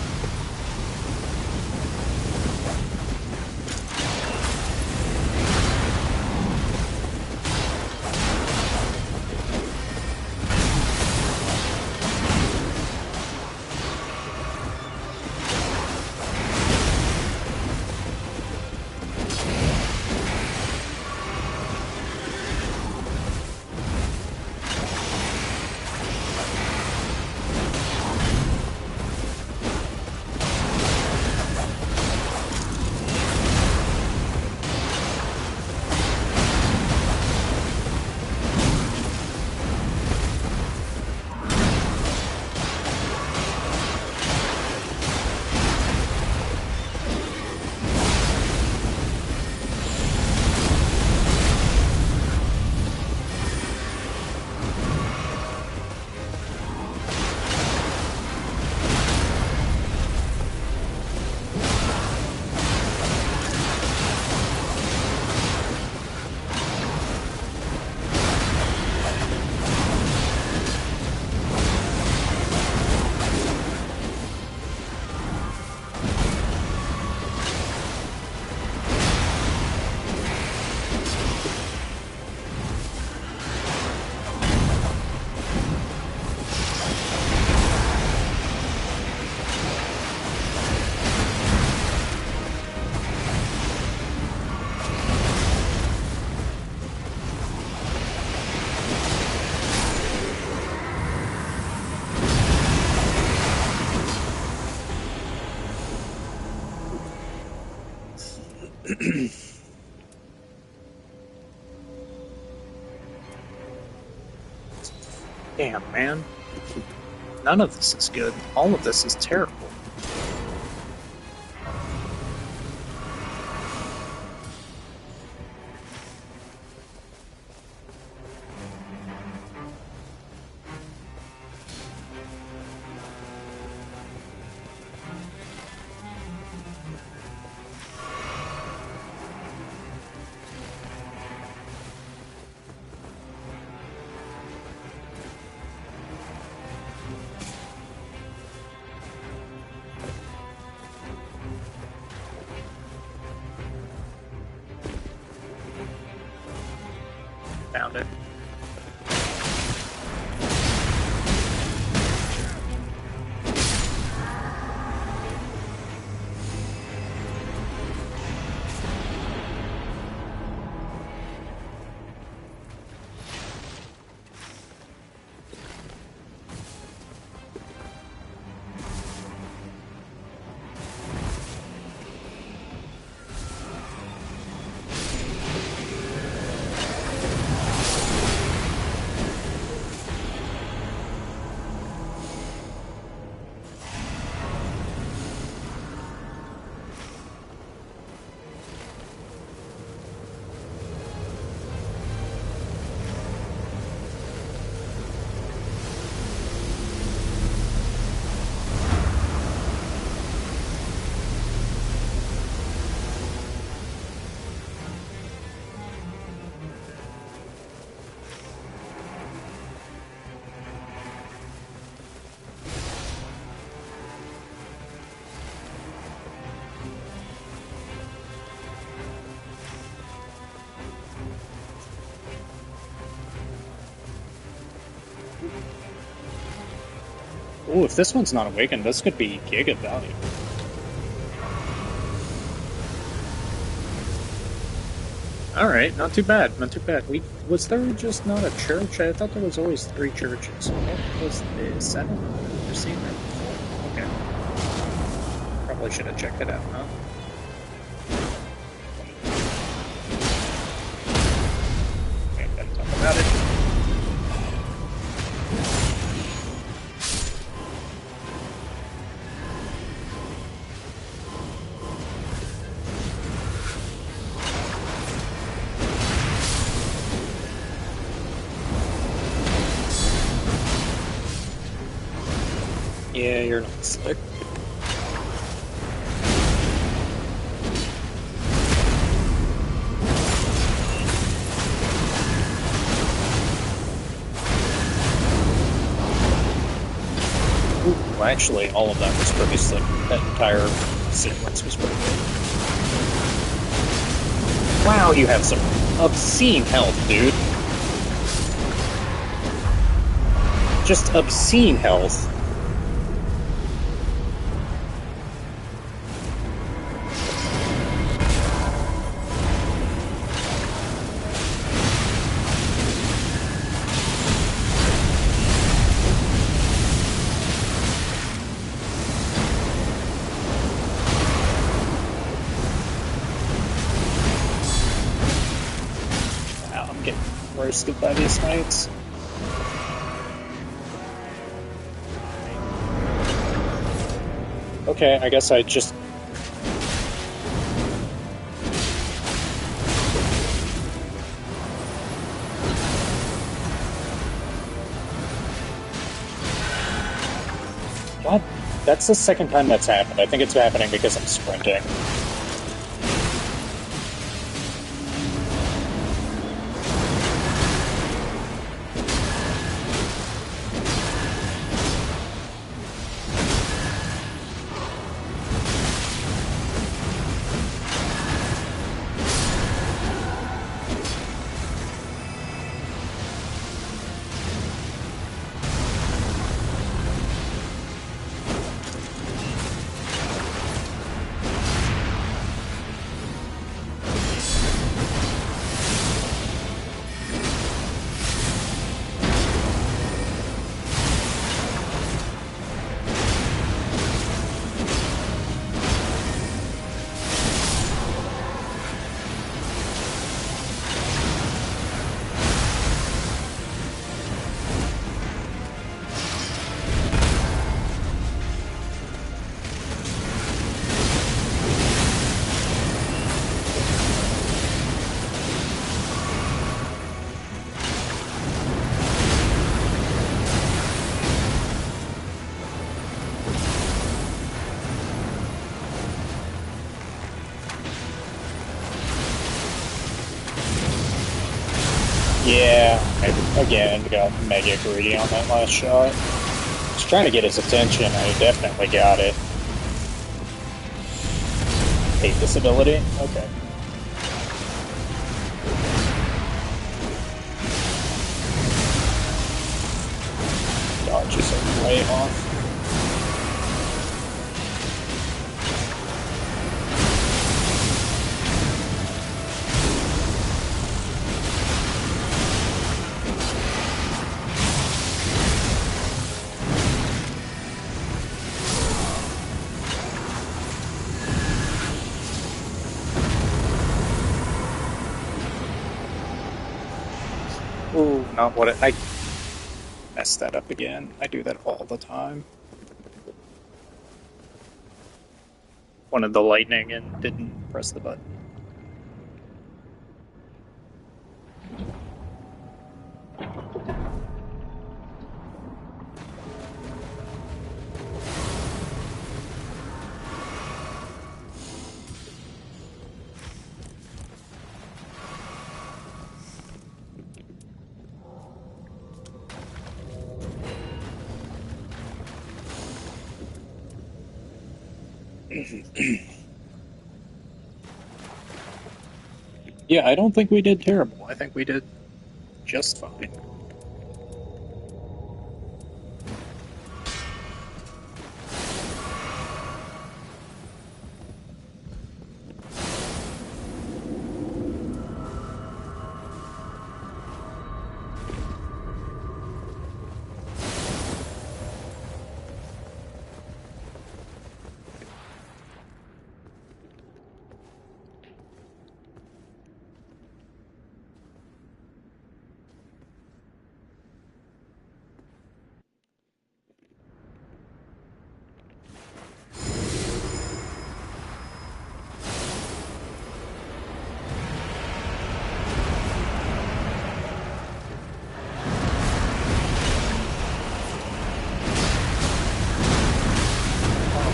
Damn, man. None of this is good. All of this is terrible. Found it. Ooh, if this one's not awakened, this could be giga value. Alright, not too bad, not too bad. Was there just not a church? I thought there was always 3 churches. What was this? I don't know. I've never seen that before. Okay. Probably should have checked it out, huh? Okay, gotta talk about it. Yeah, you're not slick. Ooh, actually, all of that was pretty slick. That entire sequence was pretty good. Wow, you have some obscene health, dude. Just obscene health. Roasted by these knights. Okay, I guess I just... God, that's the second time that's happened. I think it's happening because I'm sprinting. Yeah, I, again, got mega greedy on that last shot. Just trying to get his attention. I definitely got it. Hate this ability. Okay. Dodge is way off. Ooh, not what I messed that up again. I do that all the time. Wanted the lightning and didn't press the button. Yeah, I don't think we did terrible. I think we did just fine.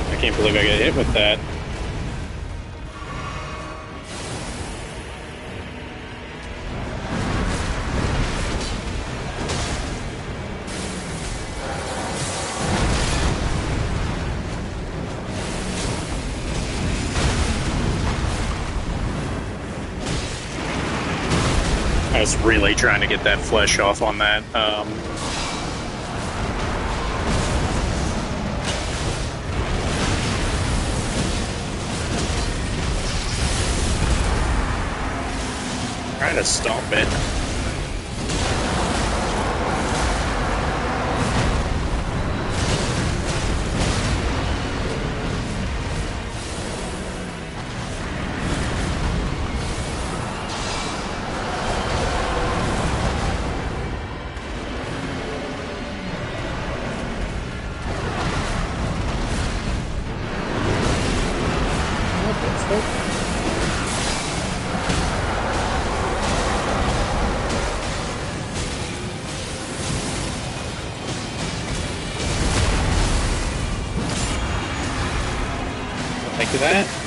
I can't believe I got hit with that. I was really trying to get that flesh off on that. Trying to stomp it.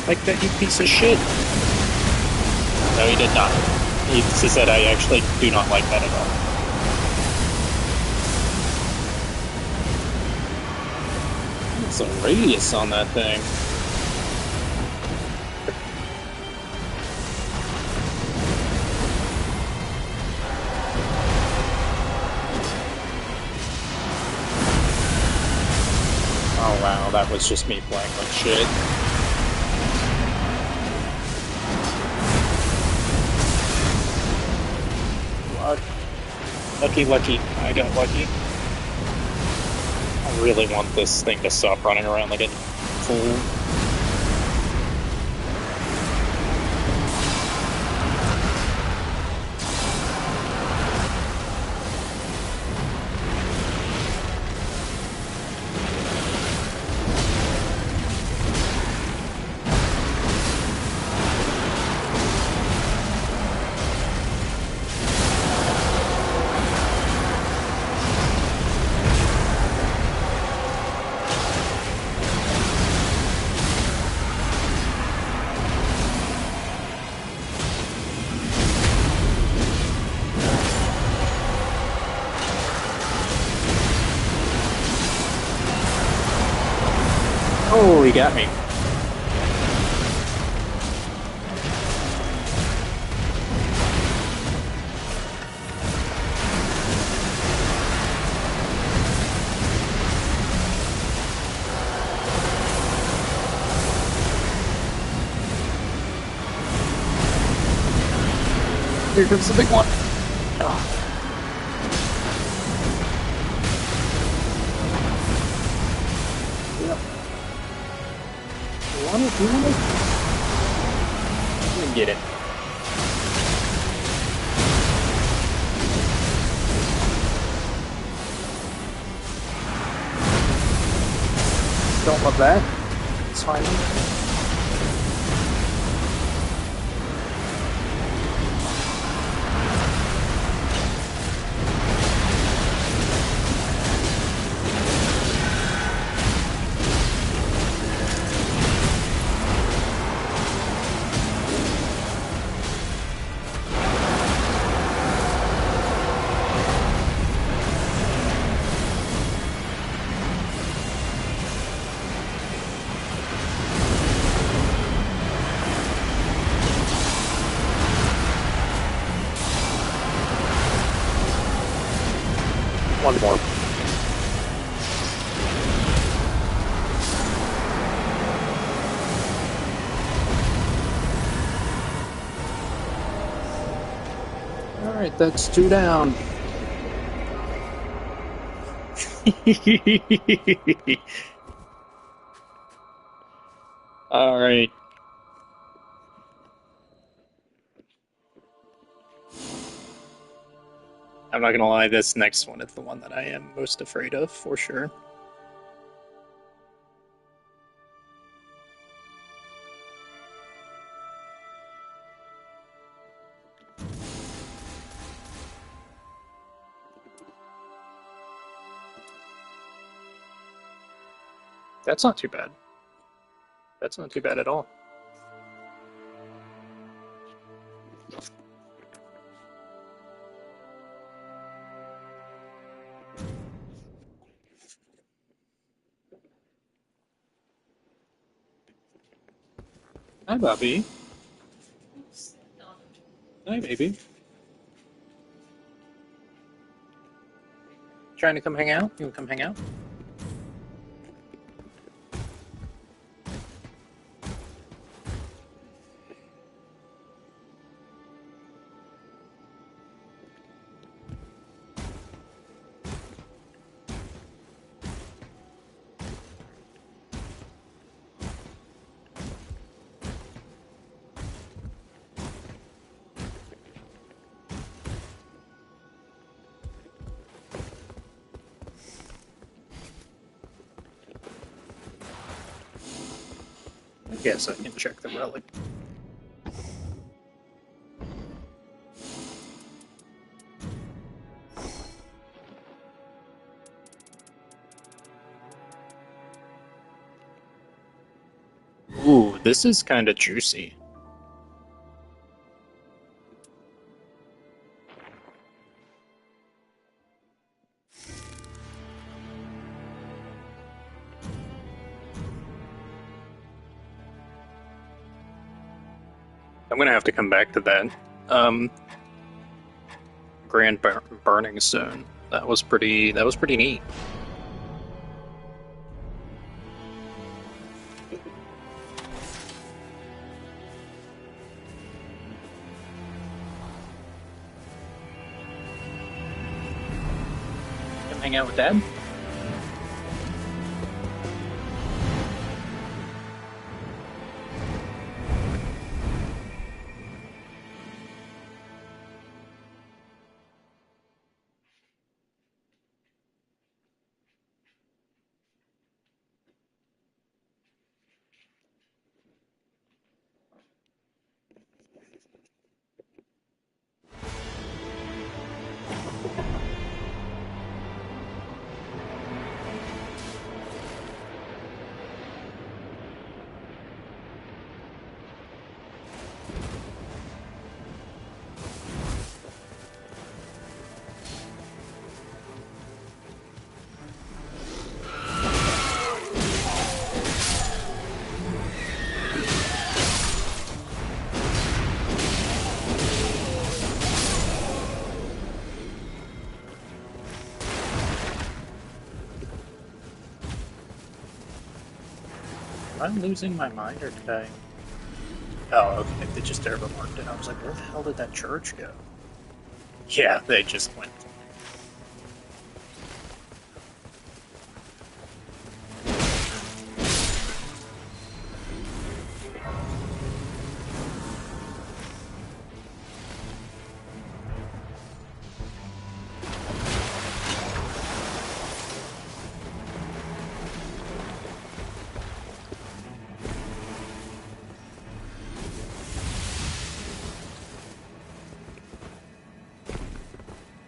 Like that, you piece of shit. No, he did not. He said I actually do not like that at all. What's the radius on that thing? Oh wow, that was just me playing like shit. Lucky. I got lucky. I really want this thing to stop running around like a fool. he got me. Here comes the big one. Oh. Yep. You want it? You want it? Let me get it. Don't love that. It's fine. One more. Alright, that's 2 down. Alright. I'm not gonna lie, this next one is the one that I am most afraid of, for sure. That's not too bad. That's not too bad at all. Hi, Bobby. Hi, baby. Trying to come hang out? You want to come hang out? I guess I can check the relic. Ooh, this is kind of juicy. I'm gonna have to come back to that. Grand Burning Stone. That was pretty neat. Come hang out with Dad? Am I losing my mind or did I... Oh, okay, they just marked it. I was like, where the hell did that church go? Yeah, they just went.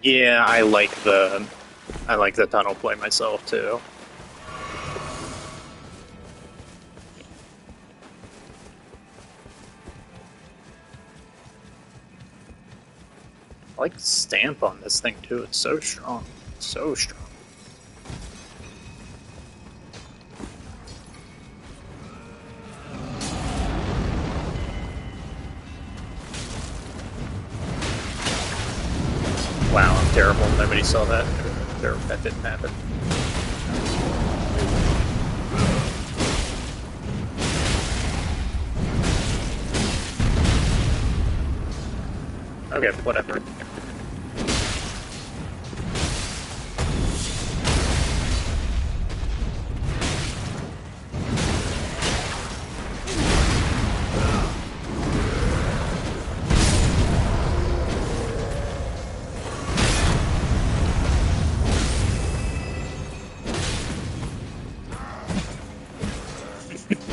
Yeah, I like the tunnel play myself too. I like the stamp on this thing too. It's so strong, so strong. Wow, I'm terrible. Nobody saw that. That didn't happen. Okay, whatever.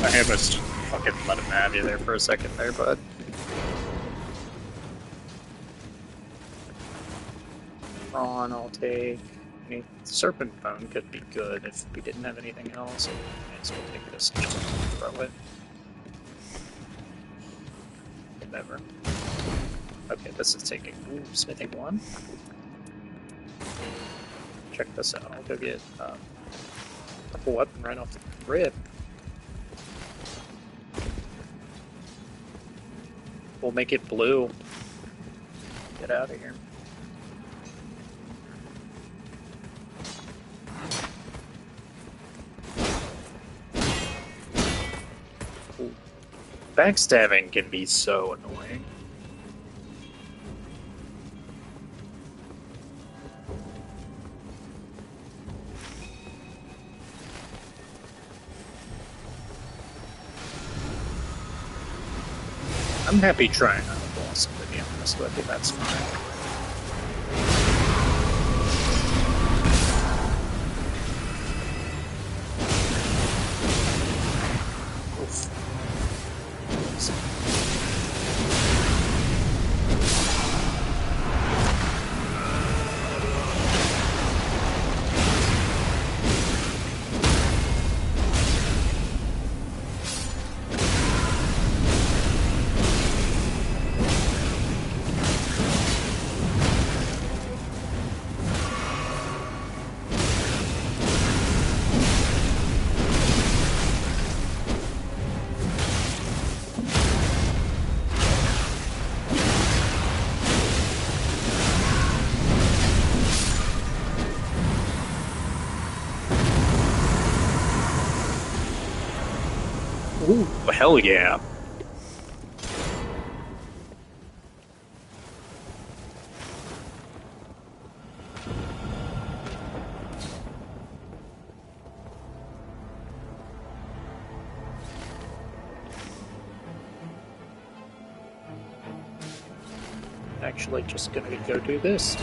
I almost fucking let him have you there for a second there, bud. Prawn, I'll take. I mean, Serpent Bone could be good if we didn't have anything else. I might as well take this and just throw it. Whatever. Okay, this is taking. Ooh, smithing one. Check this out. I'll go get a weapon right off the rip. We'll make it blue. Get out of here. Ooh. Backstabbing can be so annoying. I'm happy trying on the boss, to be honest with you, that's fine. Oof. Ooh, hell yeah. Actually, just gonna go do this.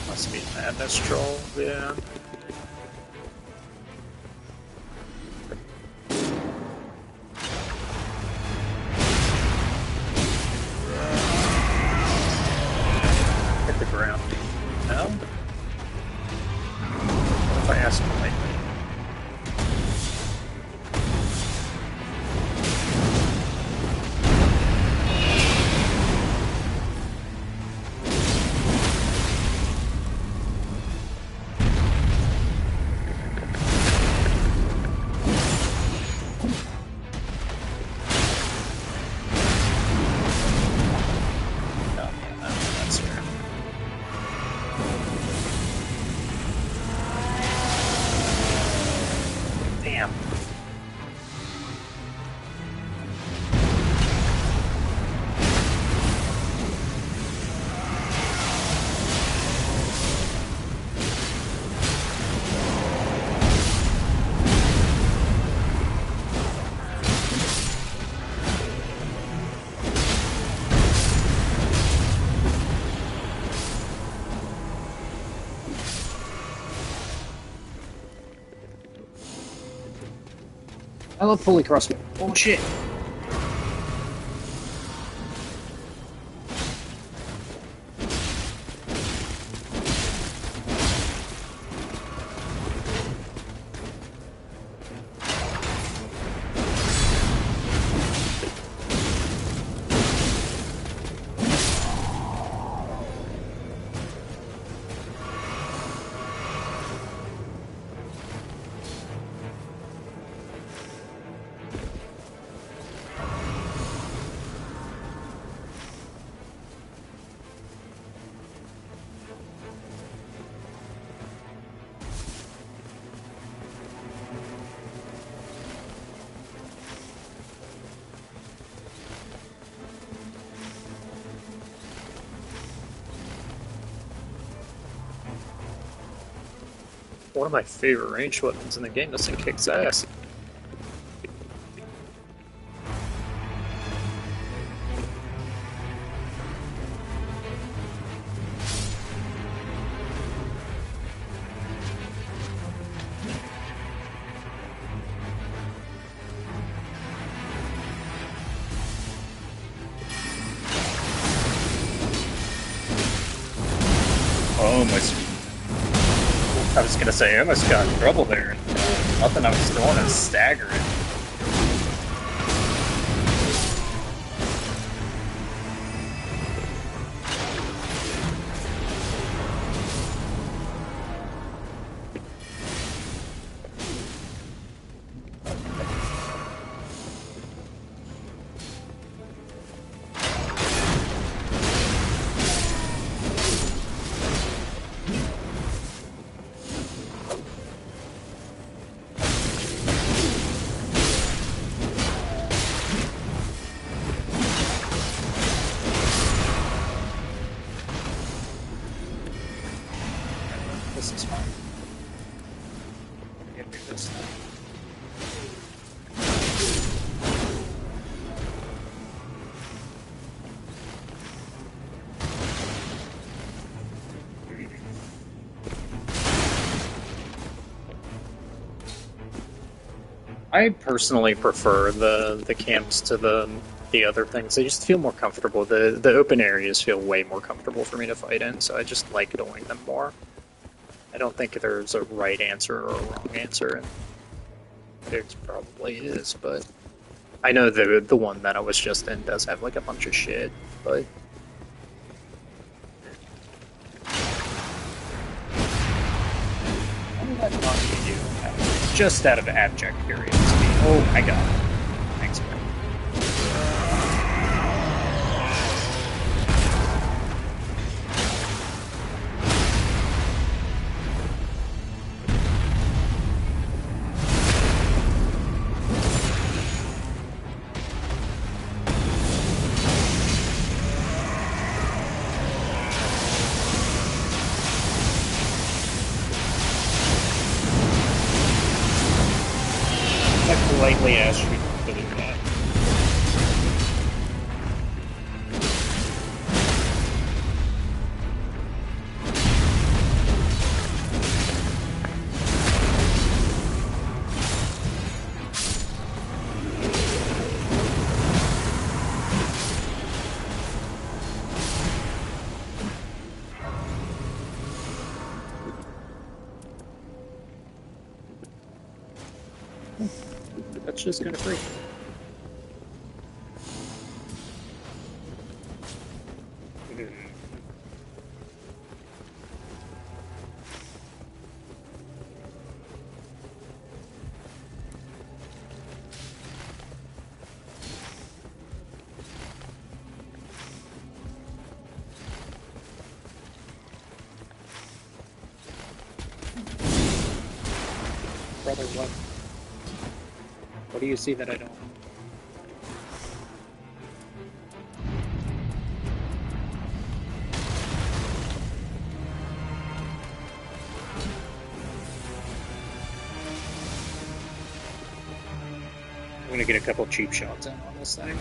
Must be Madness Troll, yeah. Hit the ground. No? What if I ask him lately? I love pulley crossbow. Oh shit! One of my favorite ranged weapons in the game. This thing kicks ass. Oh my! I was gonna say I almost got in trouble there. Nothing I was throwing is staggering. This is fine. Get through this thing. I personally prefer the camps to the other things. They just feel more comfortable. The open areas feel way more comfortable for me to fight in, so I just like doing them more. I don't think there's a right answer or a wrong answer, and there probably is, but I know the one that I was just in does have like a bunch of shit, but what did that not do? Just out of abject curiosity. Oh my god. Thanks, man. I politely asked you to do that. That's just kind of free. Brother, what? What do you see that I don't? I'm gonna get a couple cheap shots in on this thing.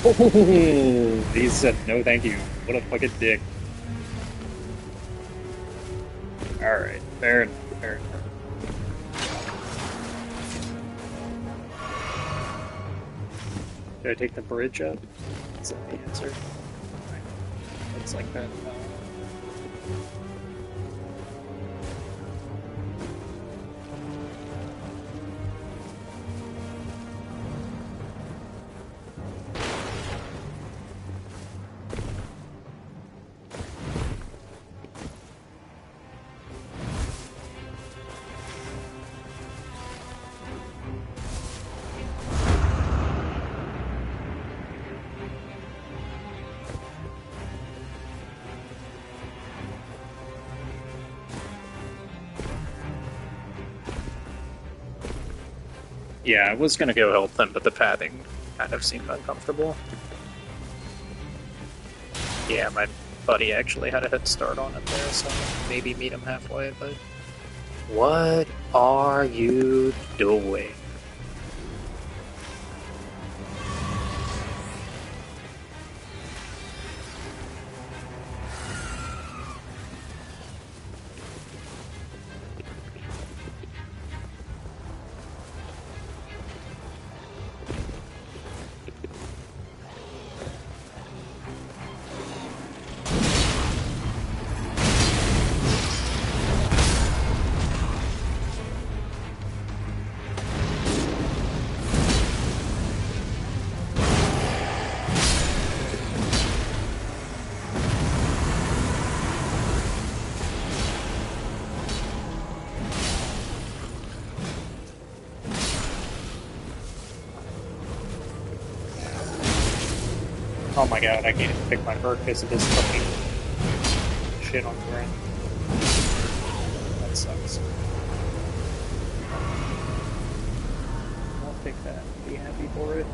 Oh, he said no thank you. What a fucking dick. Alright, fair enough, fair enough. Should I take the bridge up? Is that the answer? Looks like that. Yeah, I was gonna go help them, but the pathing kind of seemed uncomfortable. Yeah, my buddy actually had a head start on it there, so maybe meet him halfway, but... What are you doing? Oh my god, I can't even pick my bird because of this fucking shit on the ground. That sucks. I'll take that. Be happy for it.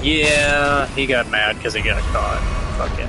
Yeah, he got mad because he got caught. Fuck it.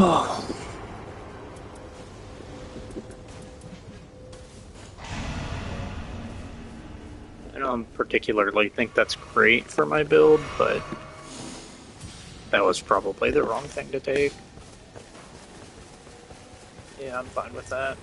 I don't particularly think that's great for my build, but that was probably the wrong thing to take. Yeah, I'm fine with that.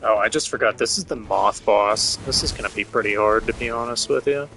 Oh, I just forgot, this is the Moth boss. This is gonna be pretty hard, to be honest with you.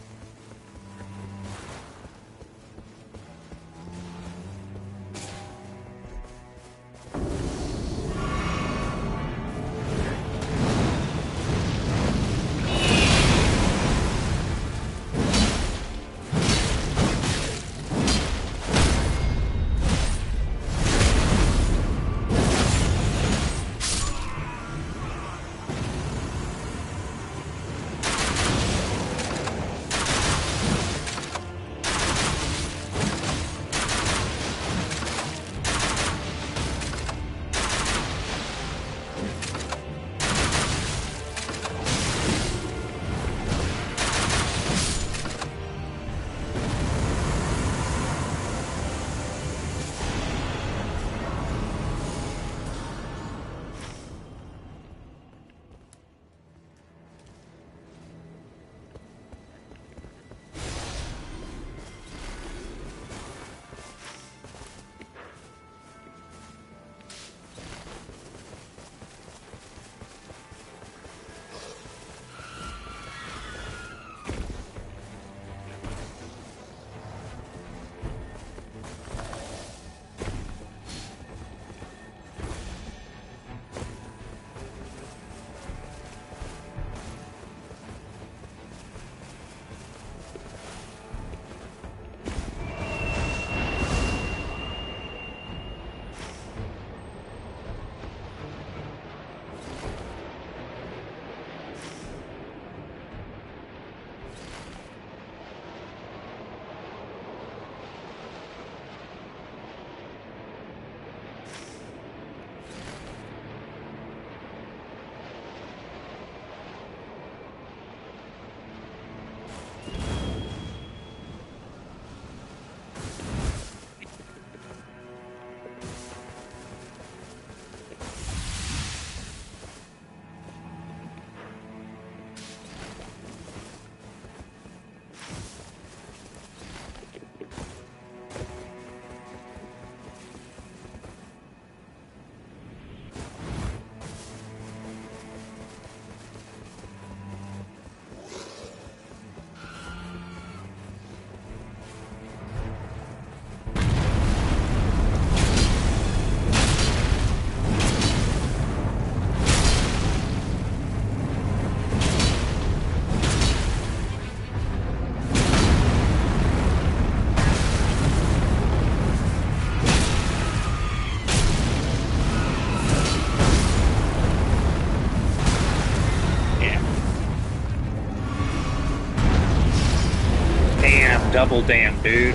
Double damn, dude.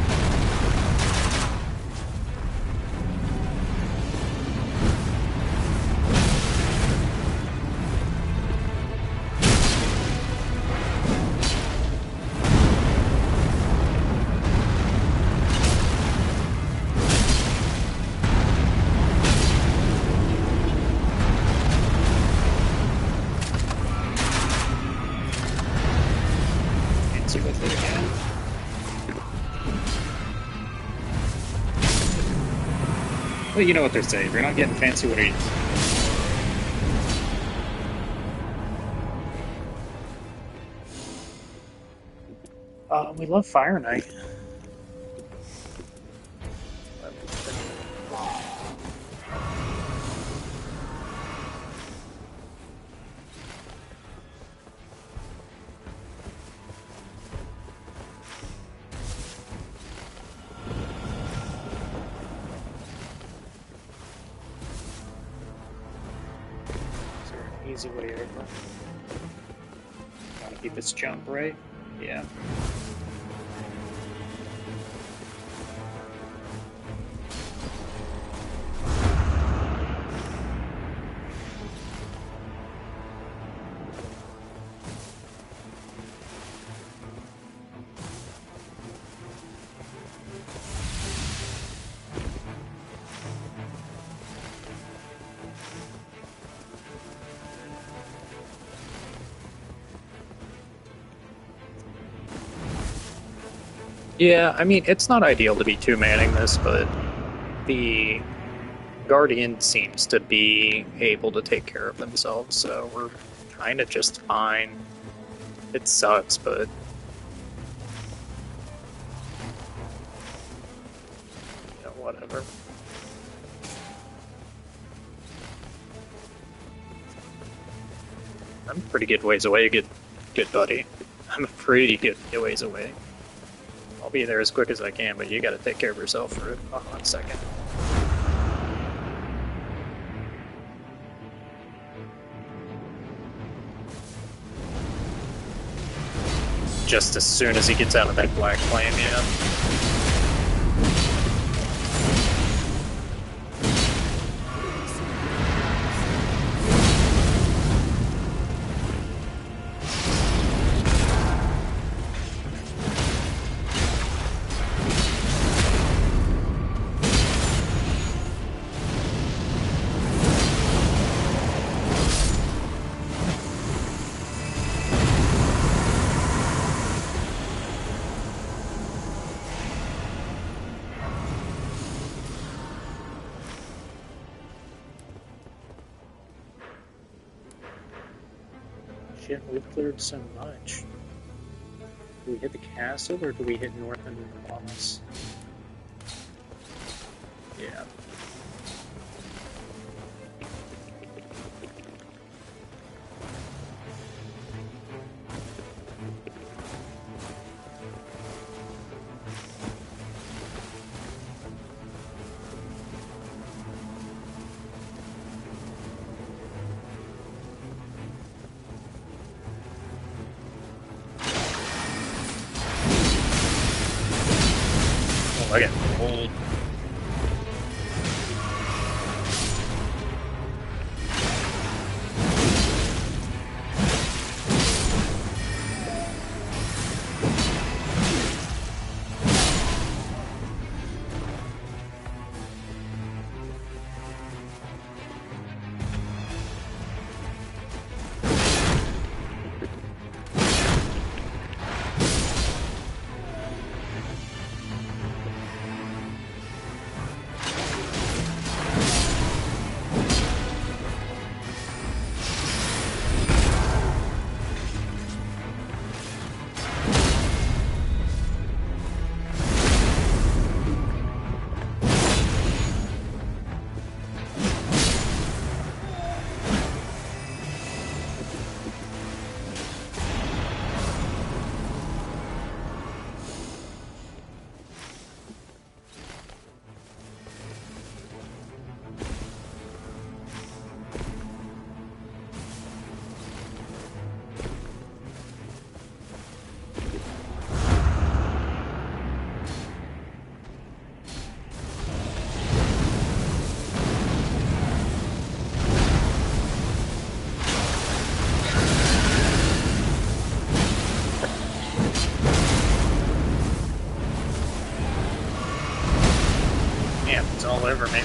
Fancy with it again. Well, you know what they say. If you're not getting fancy, what are you? We love Fire Knight. Easy way over. Gotta keep this jump right. Yeah. Yeah, I mean, it's not ideal to be two-manning this, but the Guardian seems to be able to take care of themselves, so we're kind of just fine. It sucks, but... yeah, whatever. I'm a pretty good ways away, good buddy. I'm a pretty good ways away. I'll be there as quick as I can, but you gotta take care of yourself for a hot second. Just as soon as he gets out of that black flame, yeah. Shit, we've cleared so much. Do we hit the castle, or do we hit north and Moss? Yeah. Look at old. Damn, it's all over me.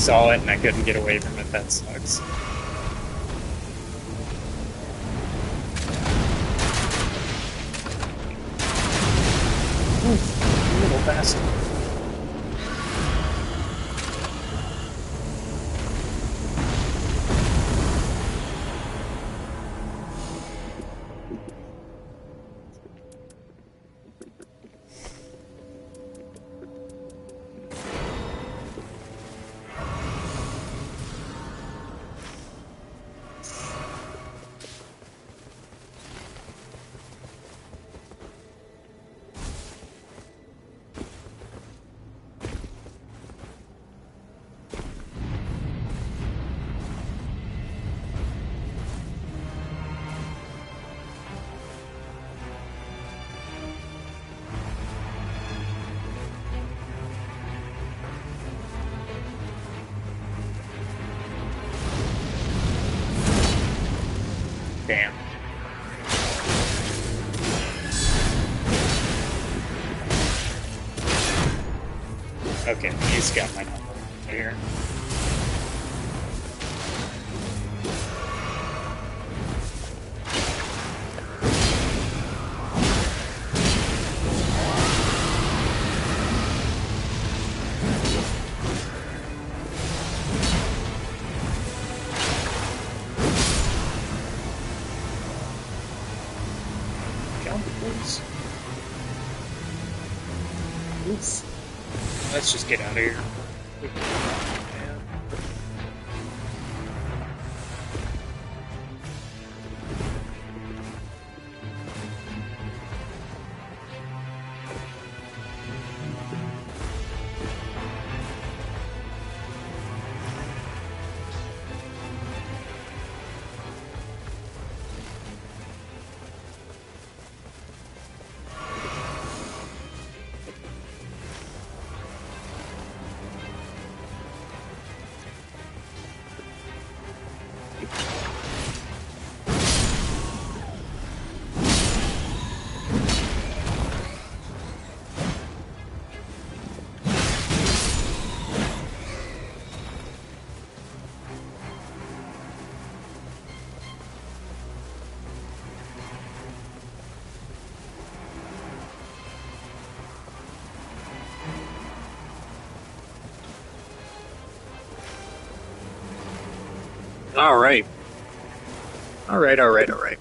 saw it and I couldn't get away from it. That sucks. Oof, a little fast. Damn. Okay, he's got my number here. Oof. Let's just get out of here. Alright. Alright.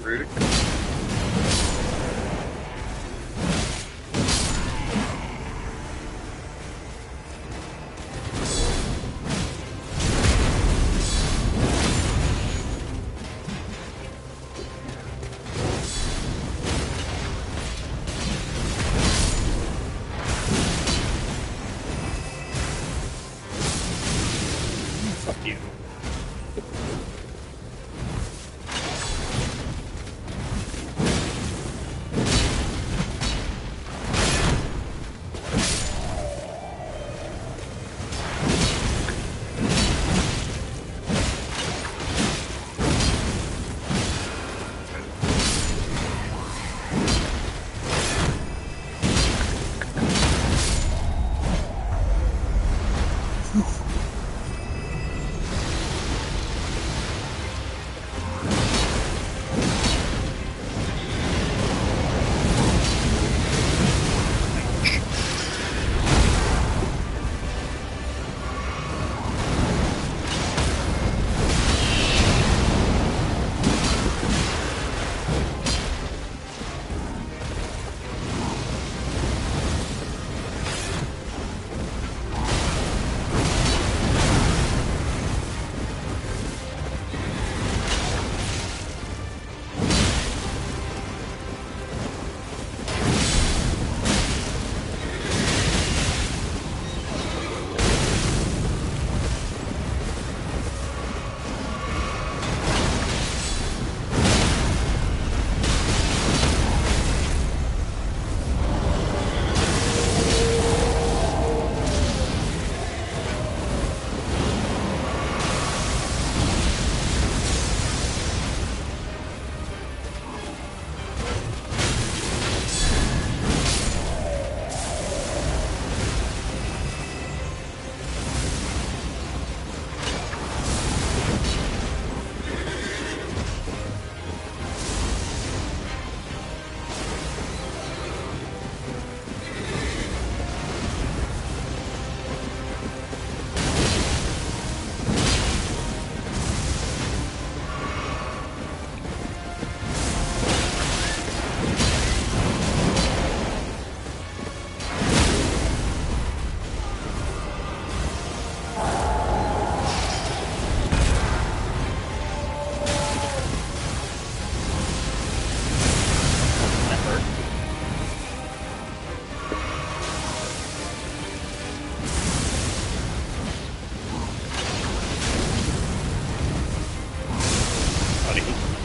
Rude. Fuck you.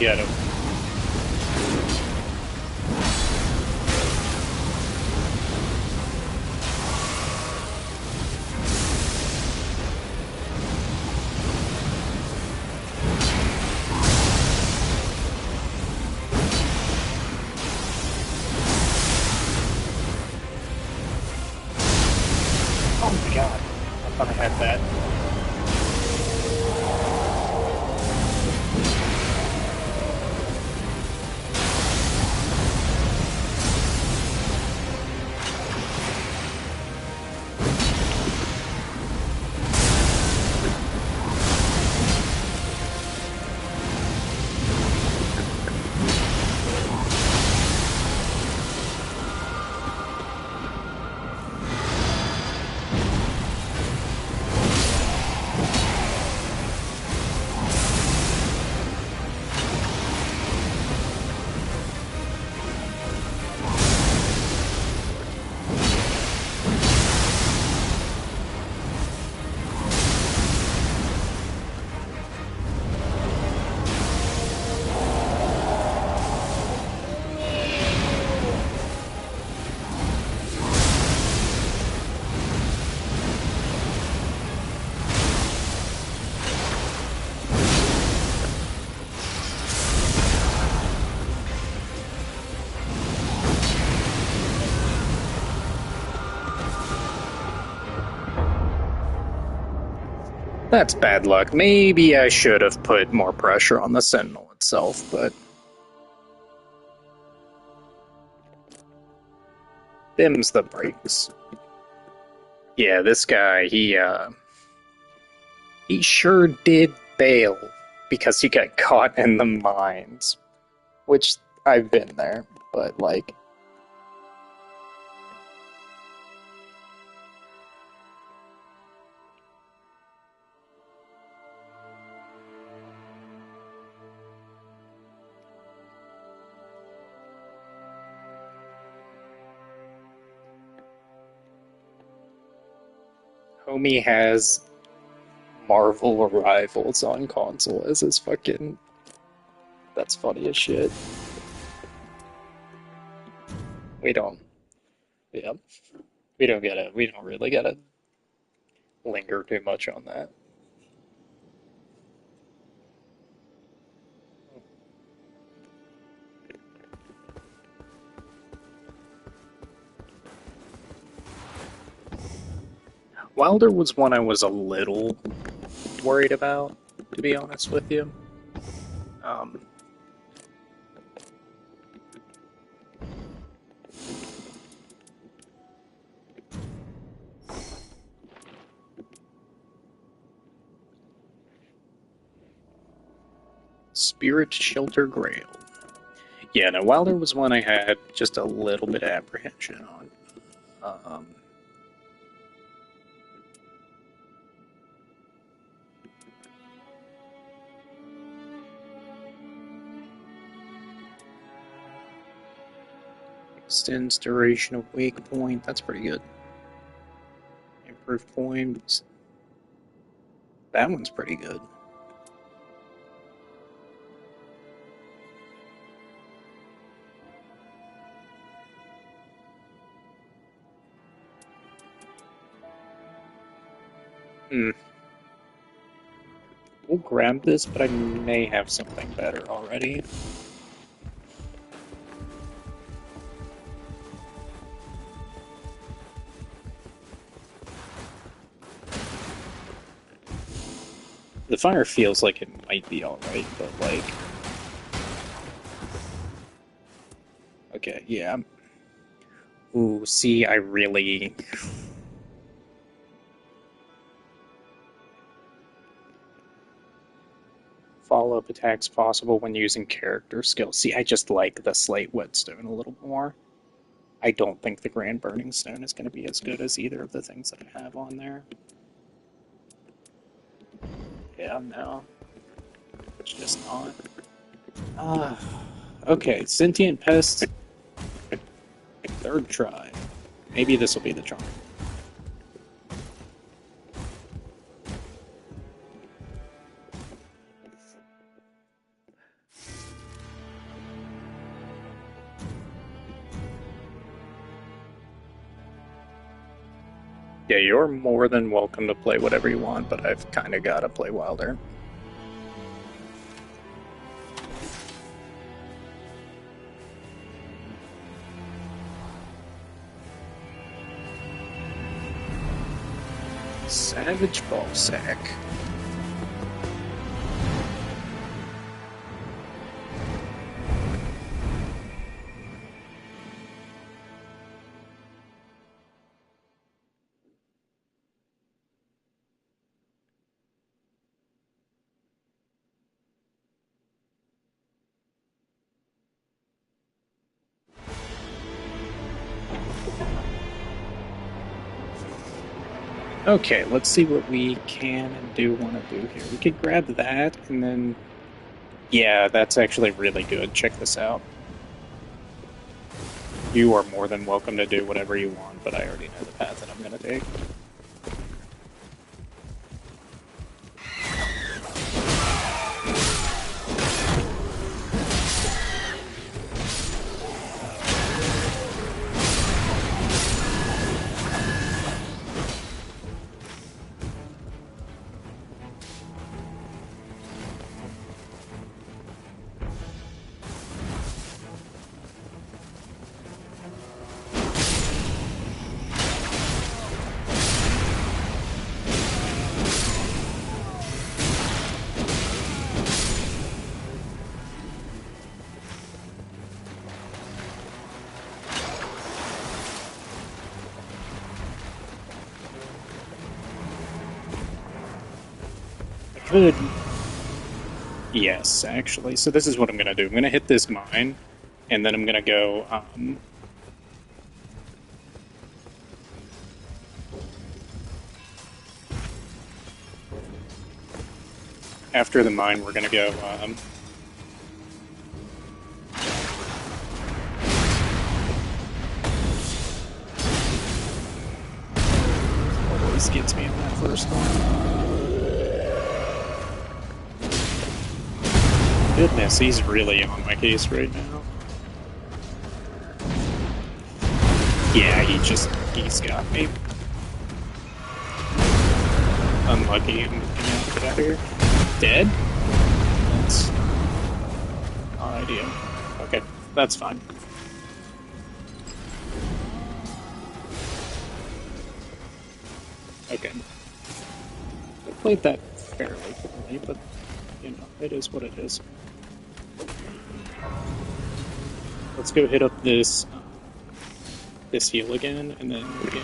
get him. Oh my god, I thought I had that. That's bad luck. Maybe I should have put more pressure on the Sentinel itself, but... them's the breaks. Yeah, this guy, he sure did bail because he got caught in the mines. Which, I've been there, but like... Homie has Marvel Rivals on console as his fucking... That's funny as shit. We don't... Yeah. We don't really gotta linger too much on that. Wylder was one I was a little worried about, to be honest with you. Spirit Shelter Grail. Yeah, no, Wylder was one I had just a little bit of apprehension on. Extends duration of wake point. That's pretty good. Improve points. That one's pretty good. We'll grab this, but I may have something better already. The fire feels like it might be alright, but like... Okay, yeah. Ooh, see, I really... Follow-up attacks possible when using character skills. See, I just like the Slate Whetstone a little more. I don't think the Grand Burning Stone is going to be as good as either of the things that I have on there. Yeah, no. It's just not. Okay, Sentient Pest. Third try. Maybe this will be the charm. Yeah, you're more than welcome to play whatever you want, but I've kind of got to play Wylder. Savage Ballsack. Okay, let's see what we can and do want to do here. We could grab that, and then... Yeah, that's actually really good. Check this out. You are more than welcome to do whatever you want, but I already know the path that I'm going to take. Could. Yes, actually. So this is what I'm going to do. I'm going to hit this mine, and then I'm going to go... after the mine, we're going to go... always gets me in that first one. Goodness, he's really on my case right now. Yeah, he's got me. Unlucky, I'm gonna have to get out of here. Dead? That's not ideal. Okay, that's fine. Okay. I played that fairly poorly, but, you know, it is what it is. Let's go hit up this heal again, and then again.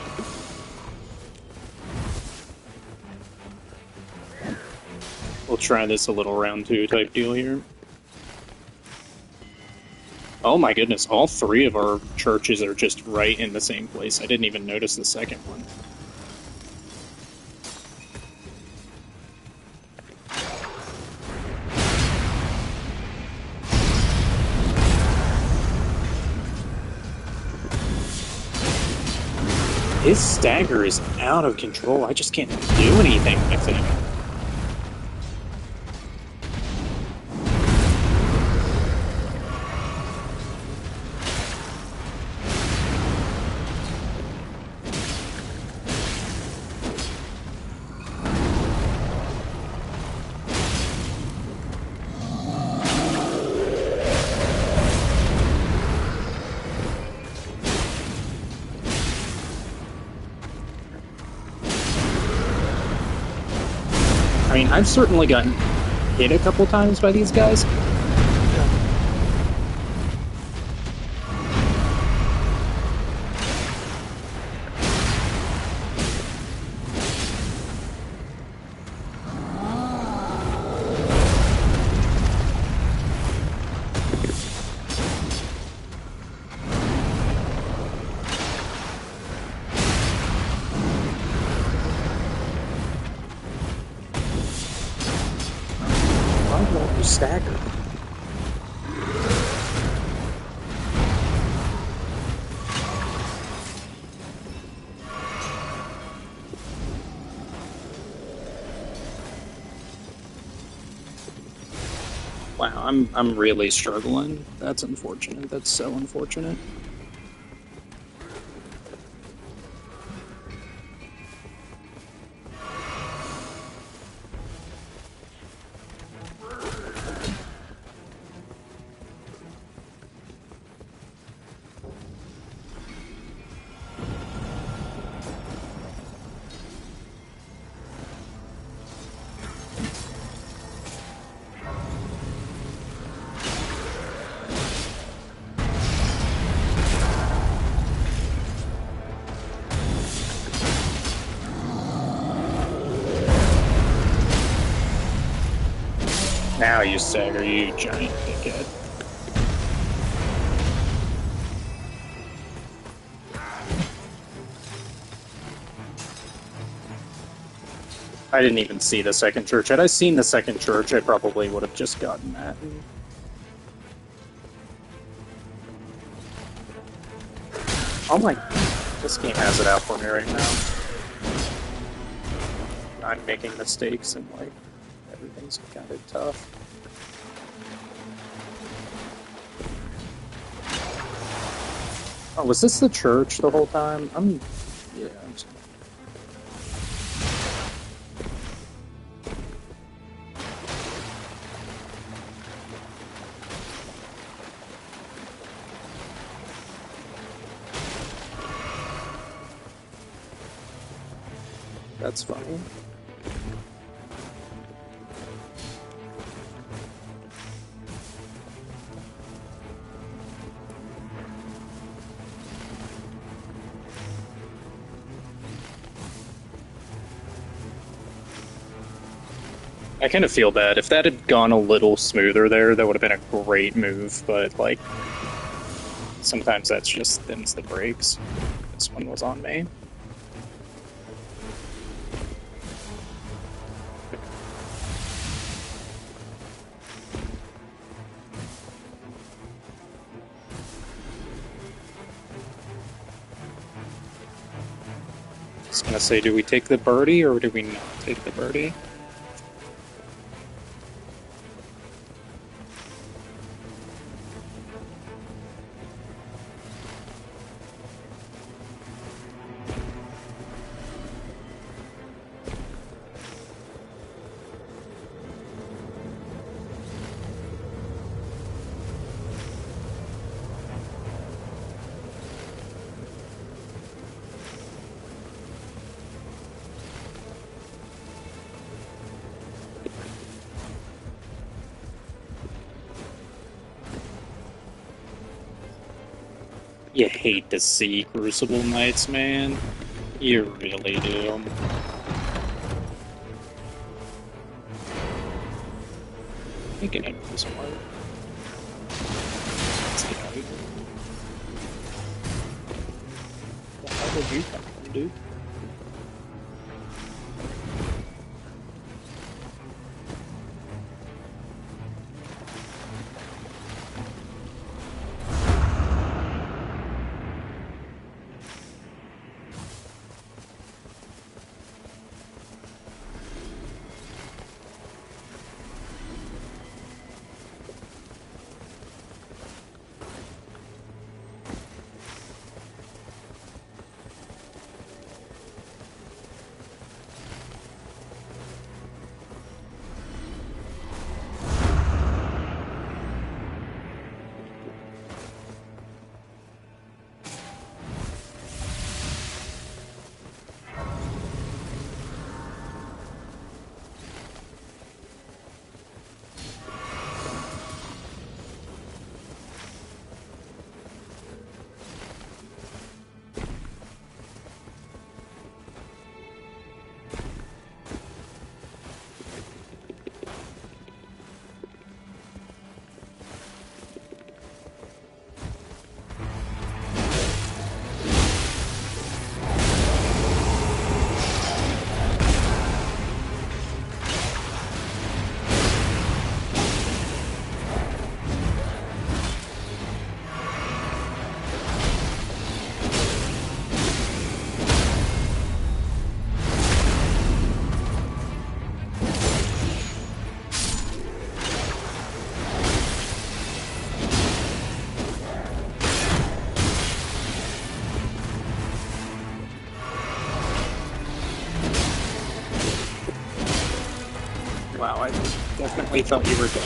We'll try this a little round 2 type deal here. Oh my goodness, all 3 of our churches are just right in the same place. I didn't even notice the second one. His stagger is out of control. I just can't do anything with it. I mean, I've certainly gotten hit a couple times by these guys. Stagger. Wow, I'm really struggling. That's unfortunate. That's so unfortunate. Now you stagger, you giant dickhead. I didn't even see the second church. Had I seen the second church, I probably would have just gotten that. Oh my... This game has it out for me right now. I'm making mistakes and, like, everything's kind of tough. Oh, was this the church the whole time? Yeah, I'm just... That's funny. I kind of feel bad. If that had gone a little smoother there, that would have been a great move, but, like, sometimes that's just them's the breaks. This one was on me. Just gonna say, do we take the birdie or do we not take the birdie? You hate to see Crucible Knights, man. You really do. I can end this part. Let's see how we do. The hell did you come from, dude? Wow, I definitely thought you were dead.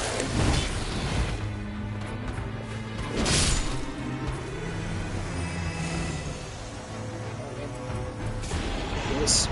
Yes.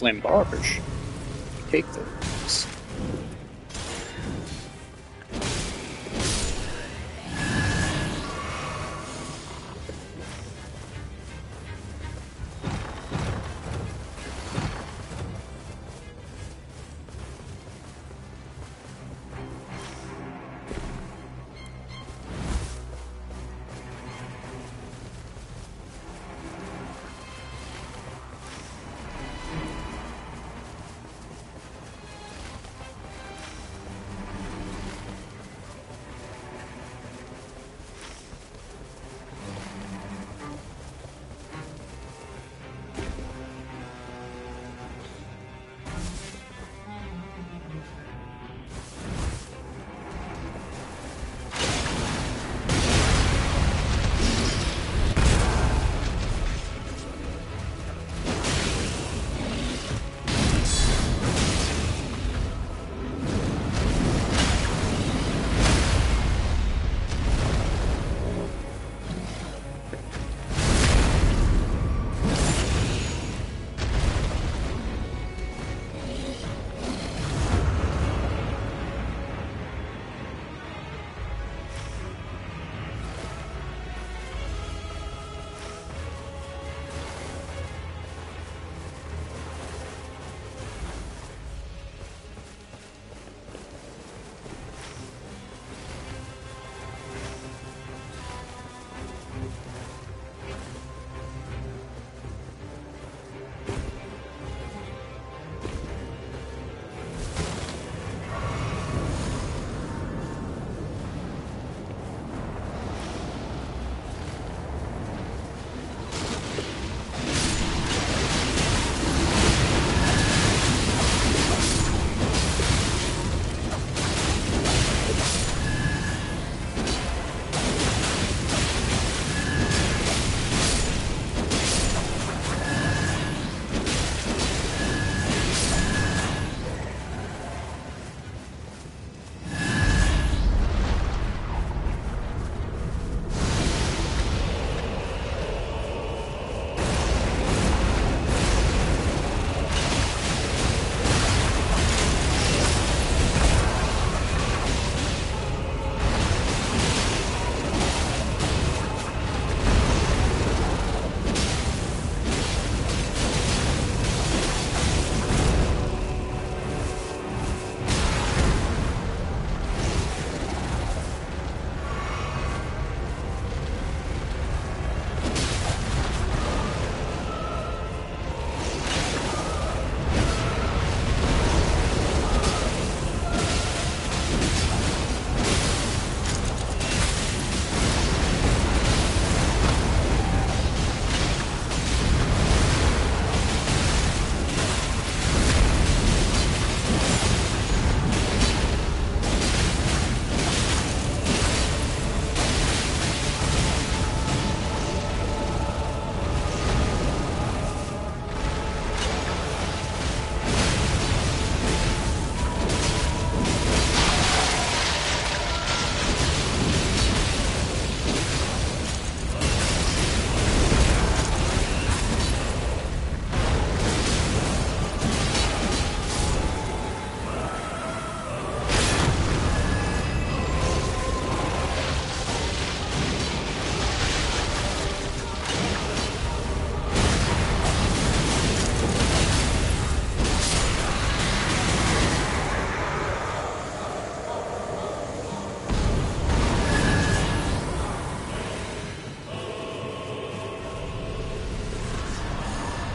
flambarge. Take those.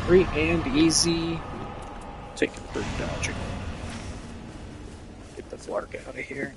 Free and easy. Taking for dodging. Get the Flark out of here.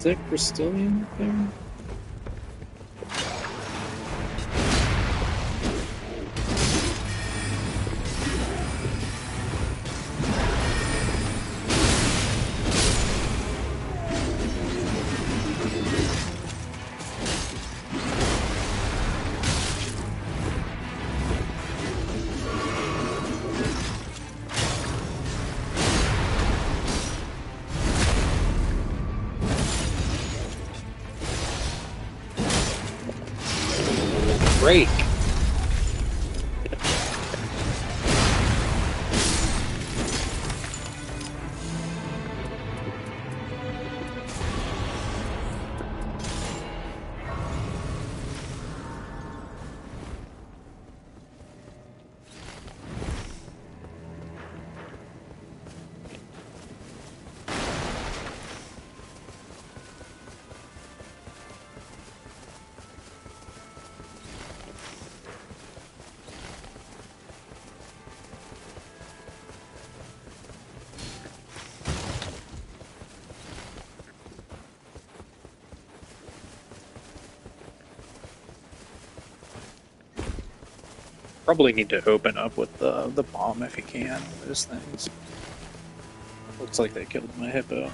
Is that Crystallian there? Break. Probably need to open up with the bomb if you can. Those things. Looks like they killed my hippo.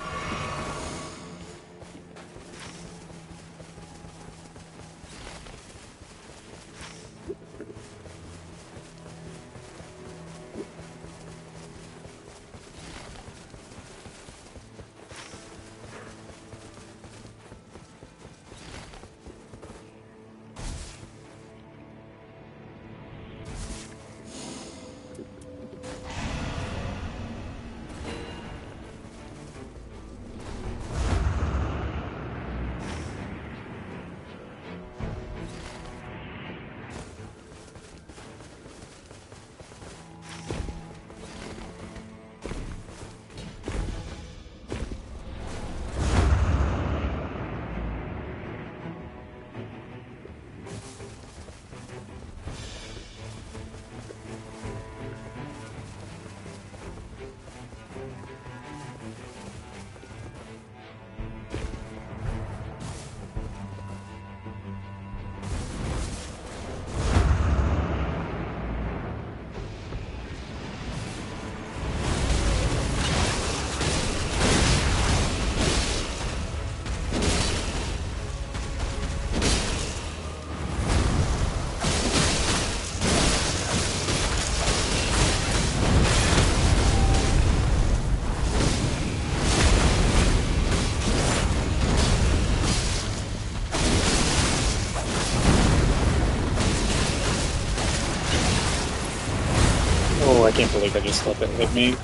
Oh, I can't believe I just let that hit me.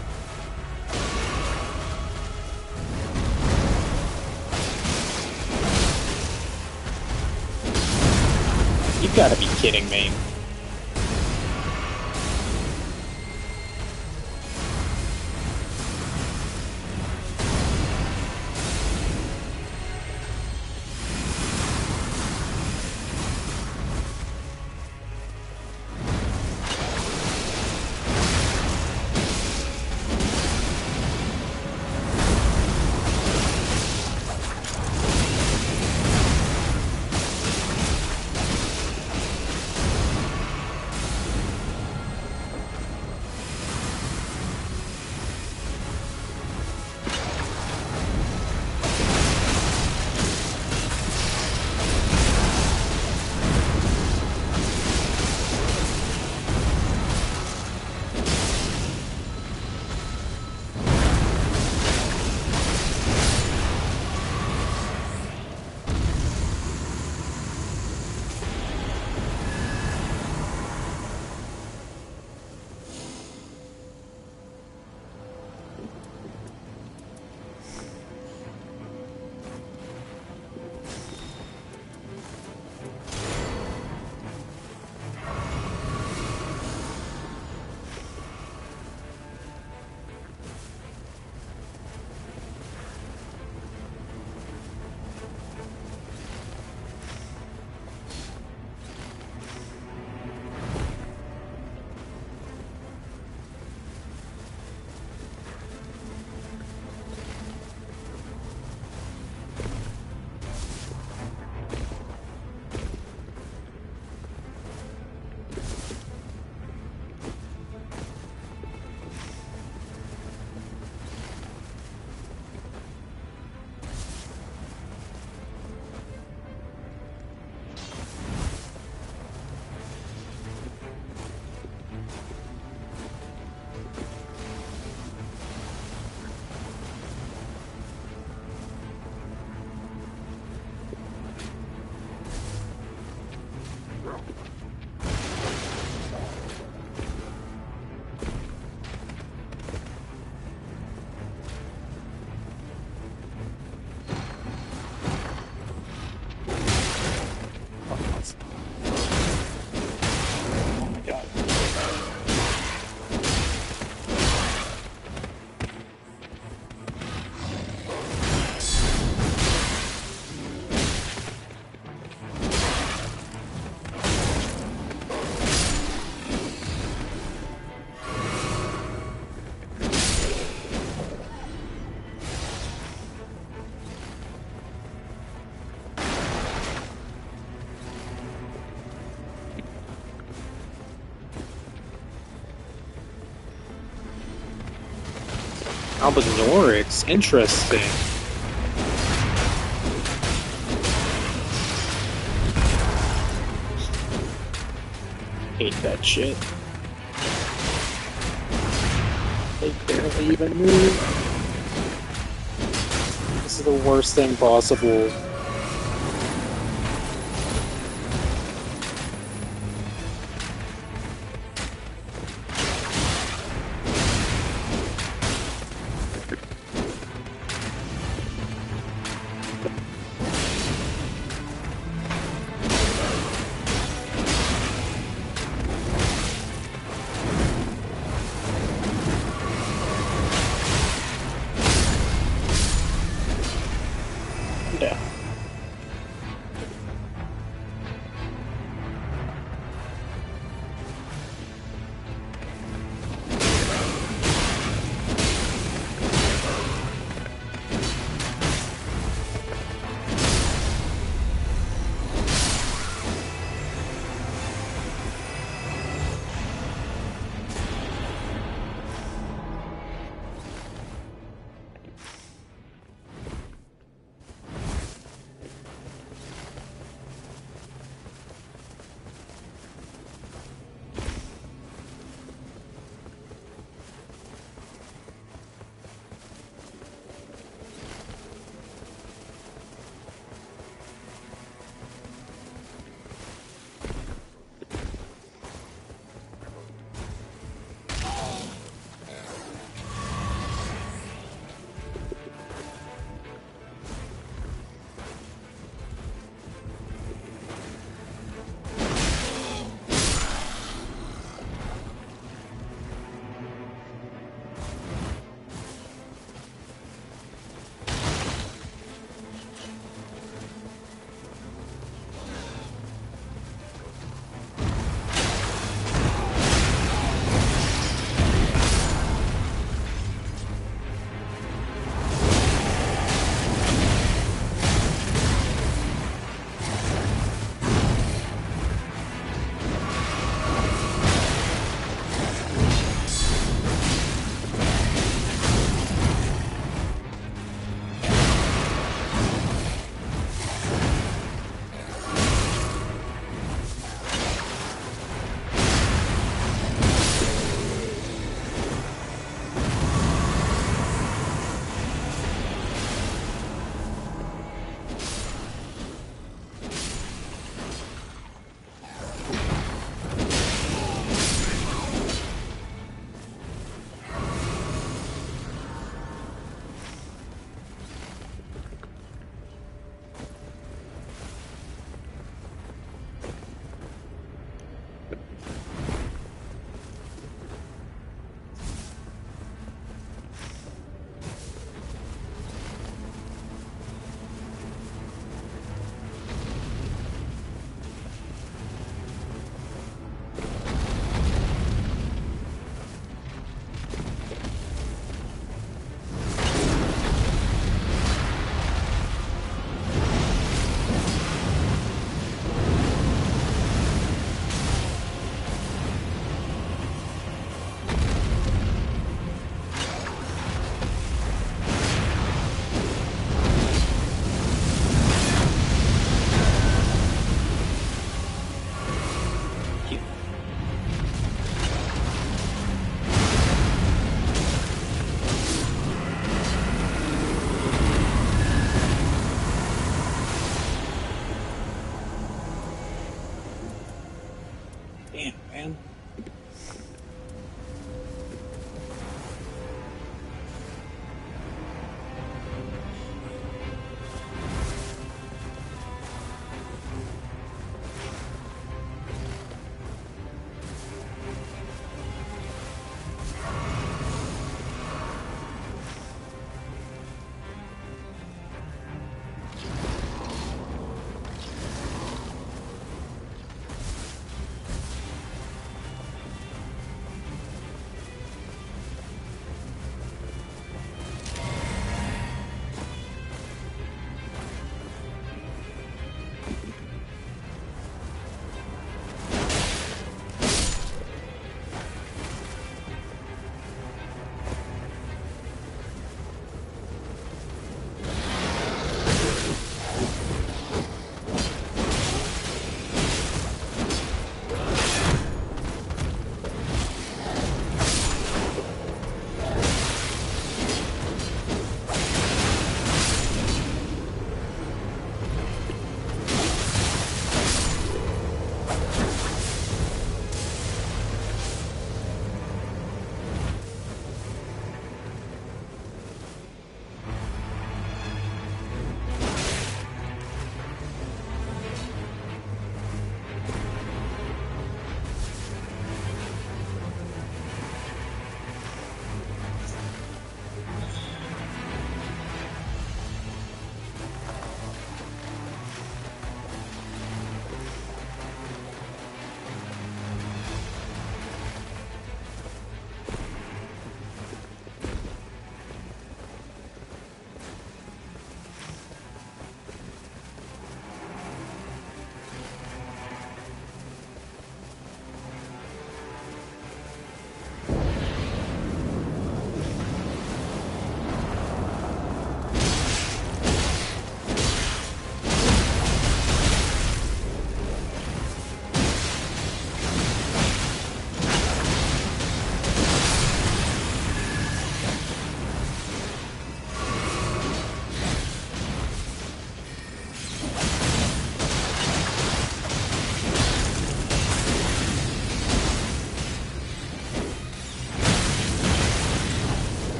You've got to be kidding me. Combinatorics, interesting. Hate that shit. They barely even move. This is the worst thing possible. Yeah.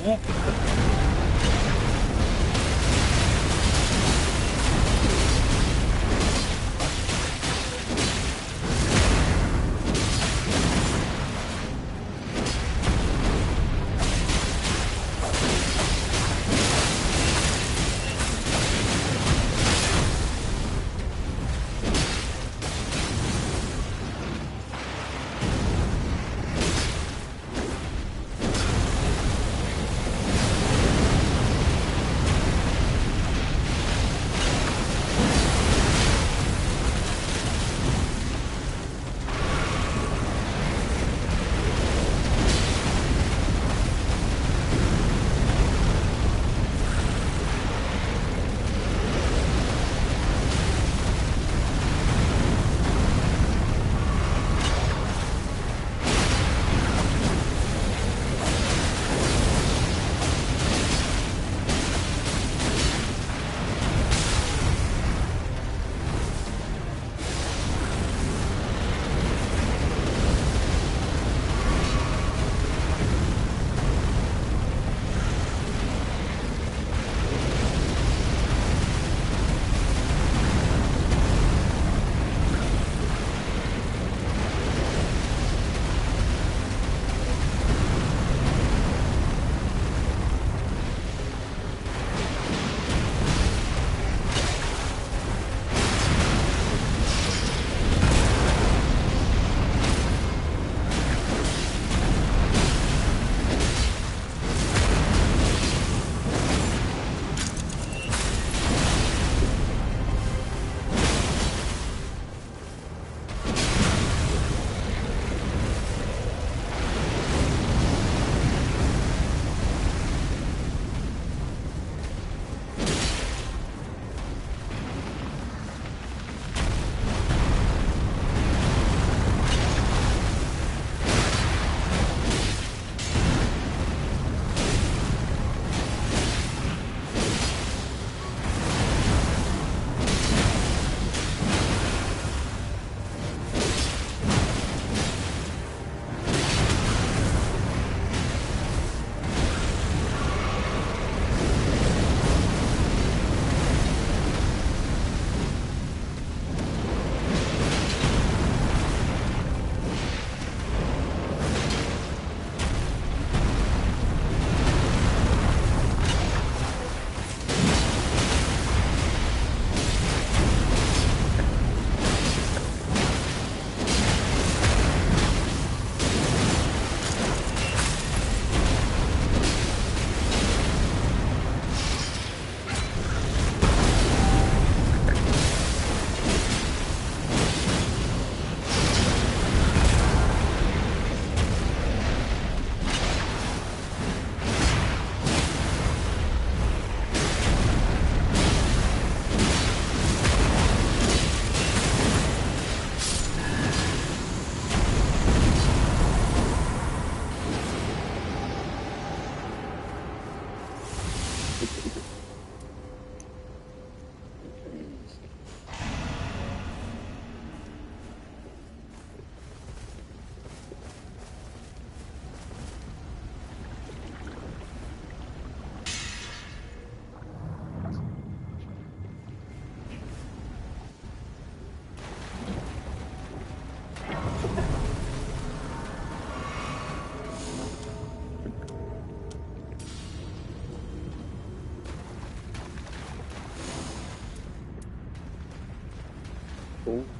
Oh,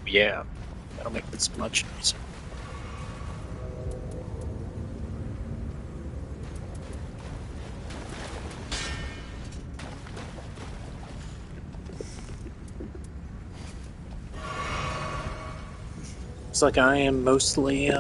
yeah. That'll make this much easier. Looks like I am mostly,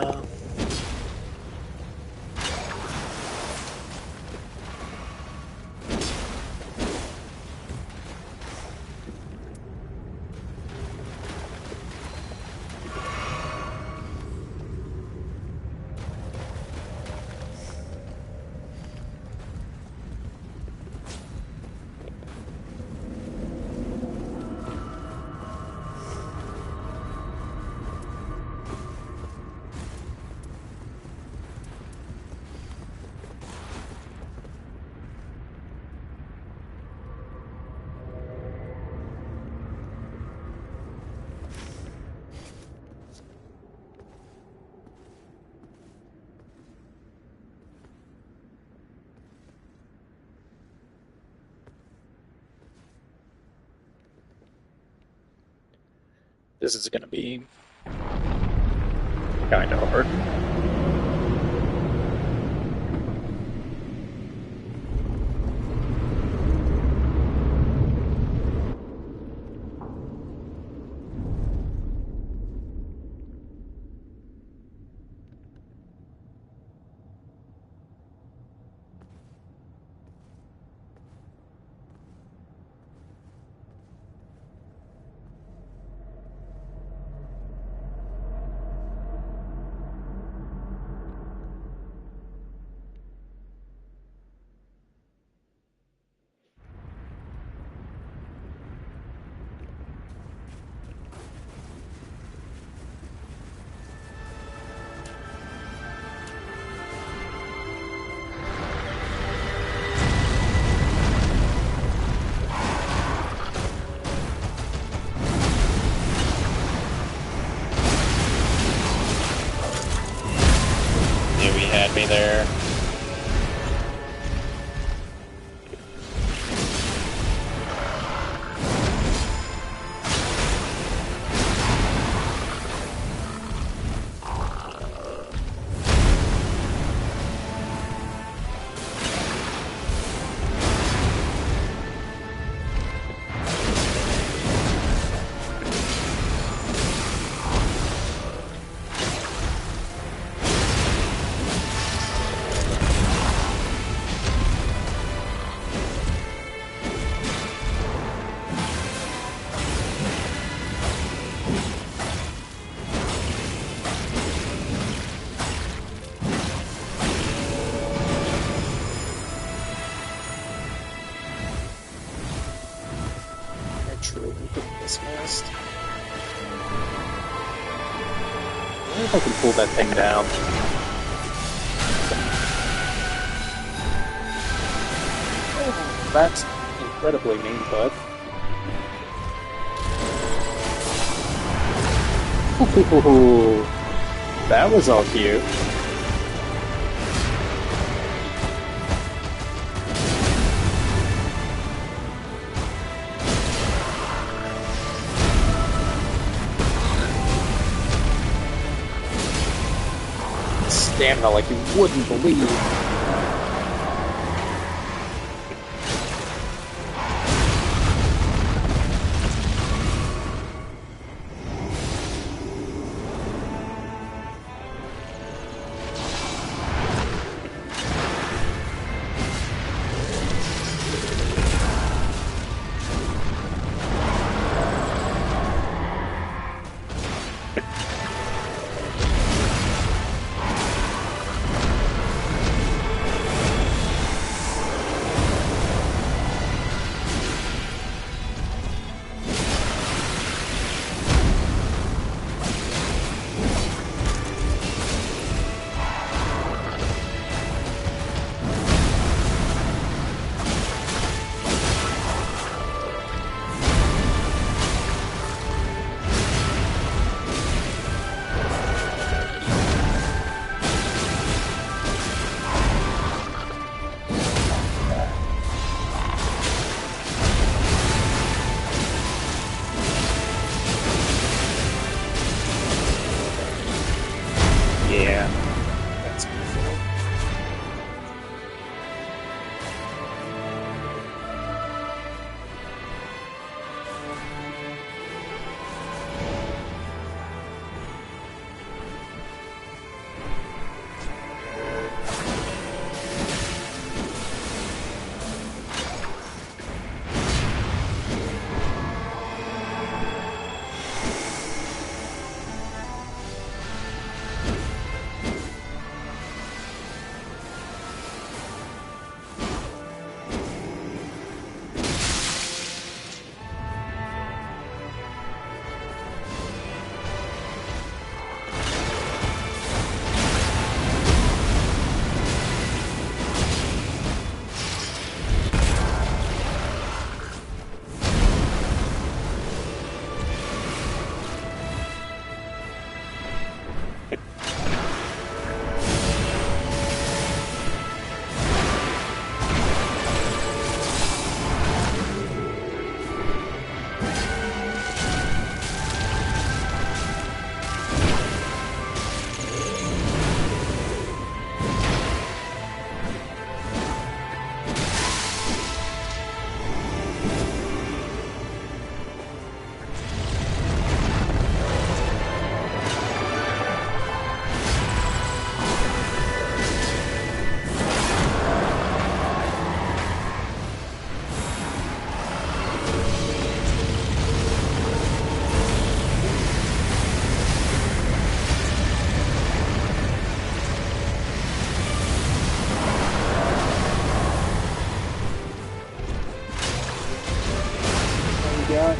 This is gonna be kinda hard. Knew he had me there. Truly dismissed. I wonder if I can pull that thing down. Oh, that's incredibly mean, bud. Ooh, that was all cute. Stamina like you wouldn't believe. got.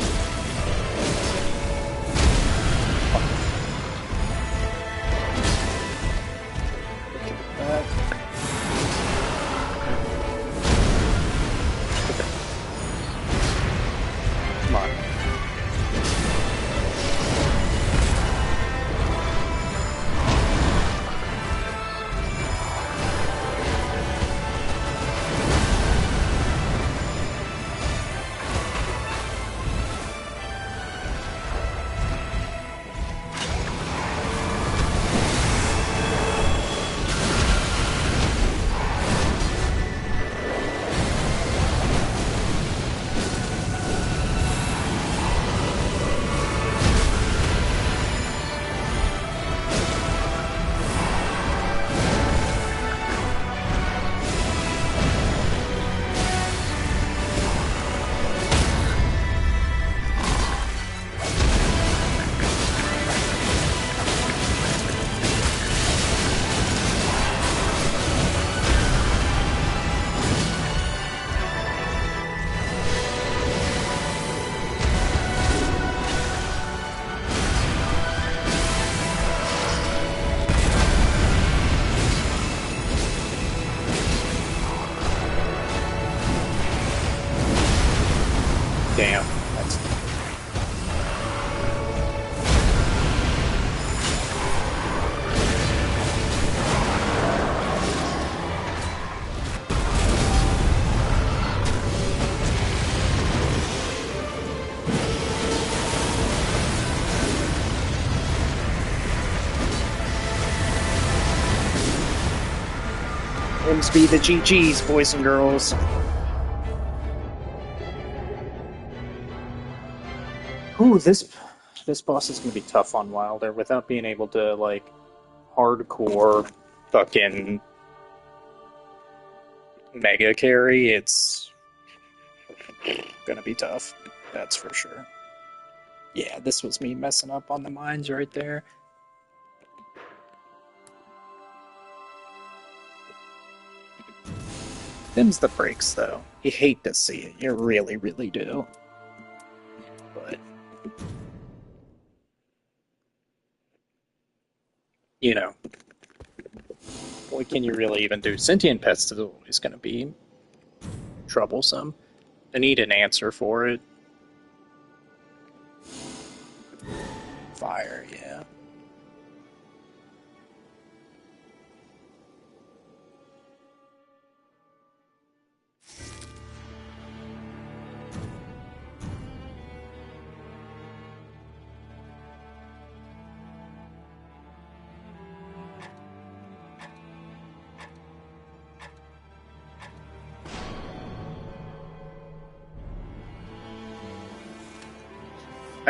Back. Okay. Come on. Damn. That's... M's be the GGs, boys and girls. Ooh, this boss is gonna be tough on Wylder without being able to like hardcore fucking mega carry. It's gonna be tough. That's for sure. Yeah, this was me messing up on the mines right there. Them's the breaks, though. You hate to see it. You really, really do. But... you know. What can you really even do? Sentient Pest is always going to be troublesome. I need an answer for it. Fire, yeah.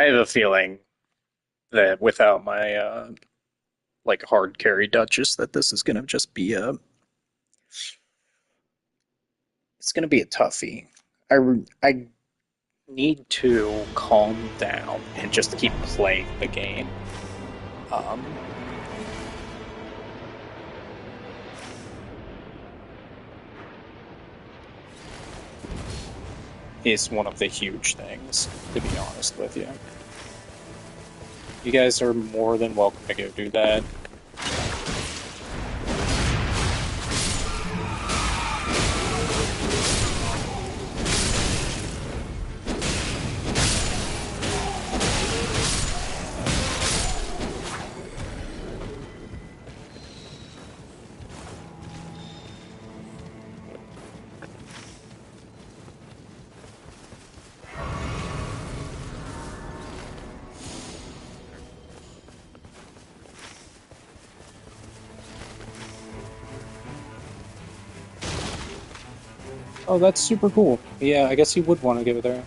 I have a feeling that without my like hard carry Duchess, that this is gonna just be a it's gonna be a toughie. I need to calm down and just keep playing the game. Um, is one of the huge things, to be honest with you. You guys are more than welcome to go do that. Oh, that's super cool. Yeah, I guess you would want to give it there.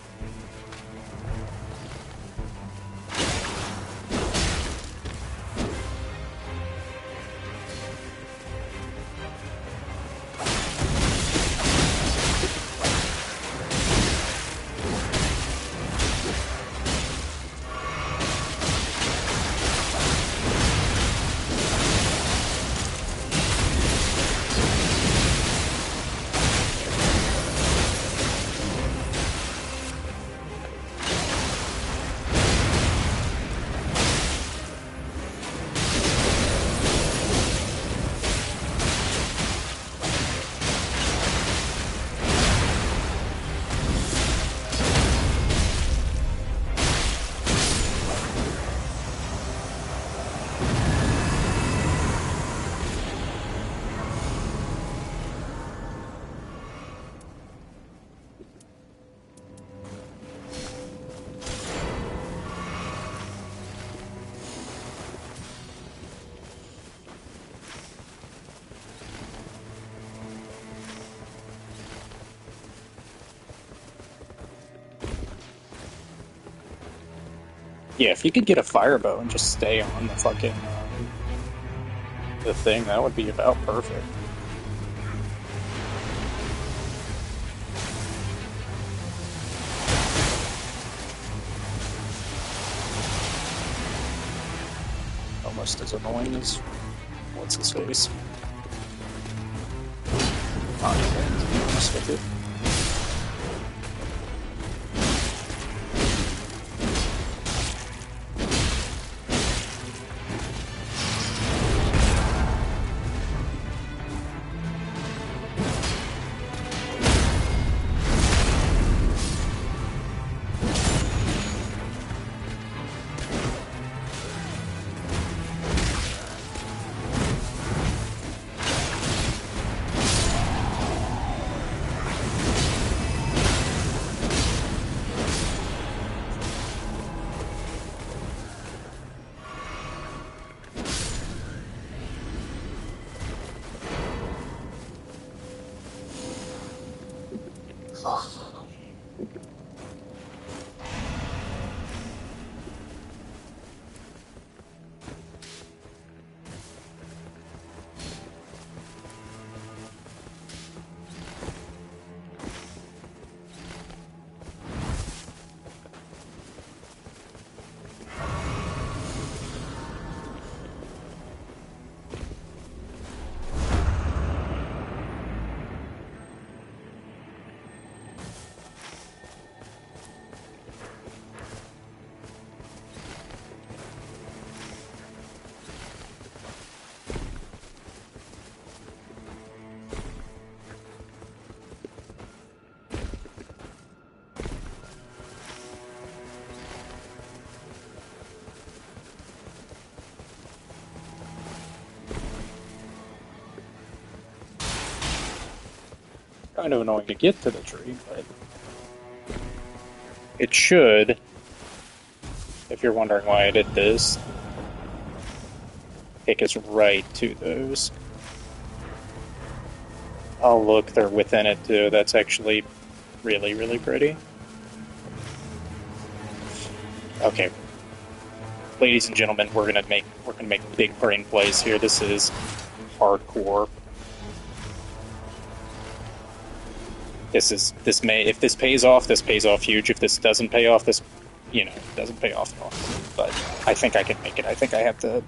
Yeah, if you could get a firebow and just stay on the fucking the thing, that would be about perfect. Almost as annoying as what's his face. Oh, yeah, to be honest with it. Kind of annoying to get to the tree, but it should, if you're wondering why I did this, take us right to those. Oh look, they're within it too. That's actually really, really pretty. Okay. Ladies and gentlemen, we're gonna make big brain plays here. This is hardcore. If this pays off, this pays off huge. If this doesn't pay off, this, doesn't pay off at all. But I think I can make it. I think I have the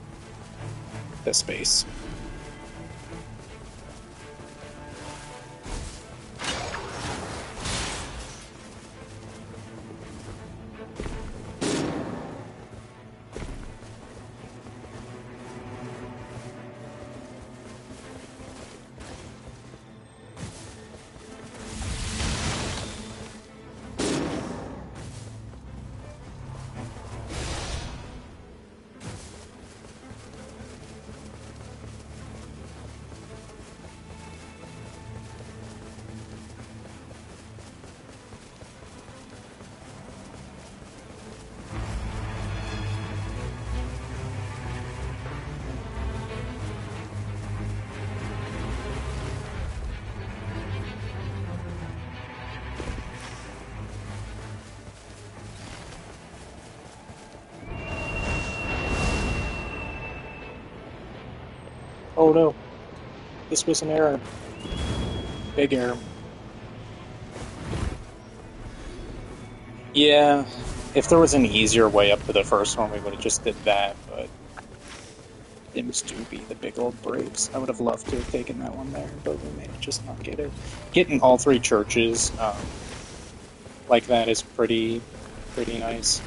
space. Oh no, this was an error. Big error. Yeah, if there was an easier way up to the first one, we would have just did that, but Dims do be the big old breaks. I would have loved to have taken that one there, but we may just not get it. Getting all three churches like that is pretty nice.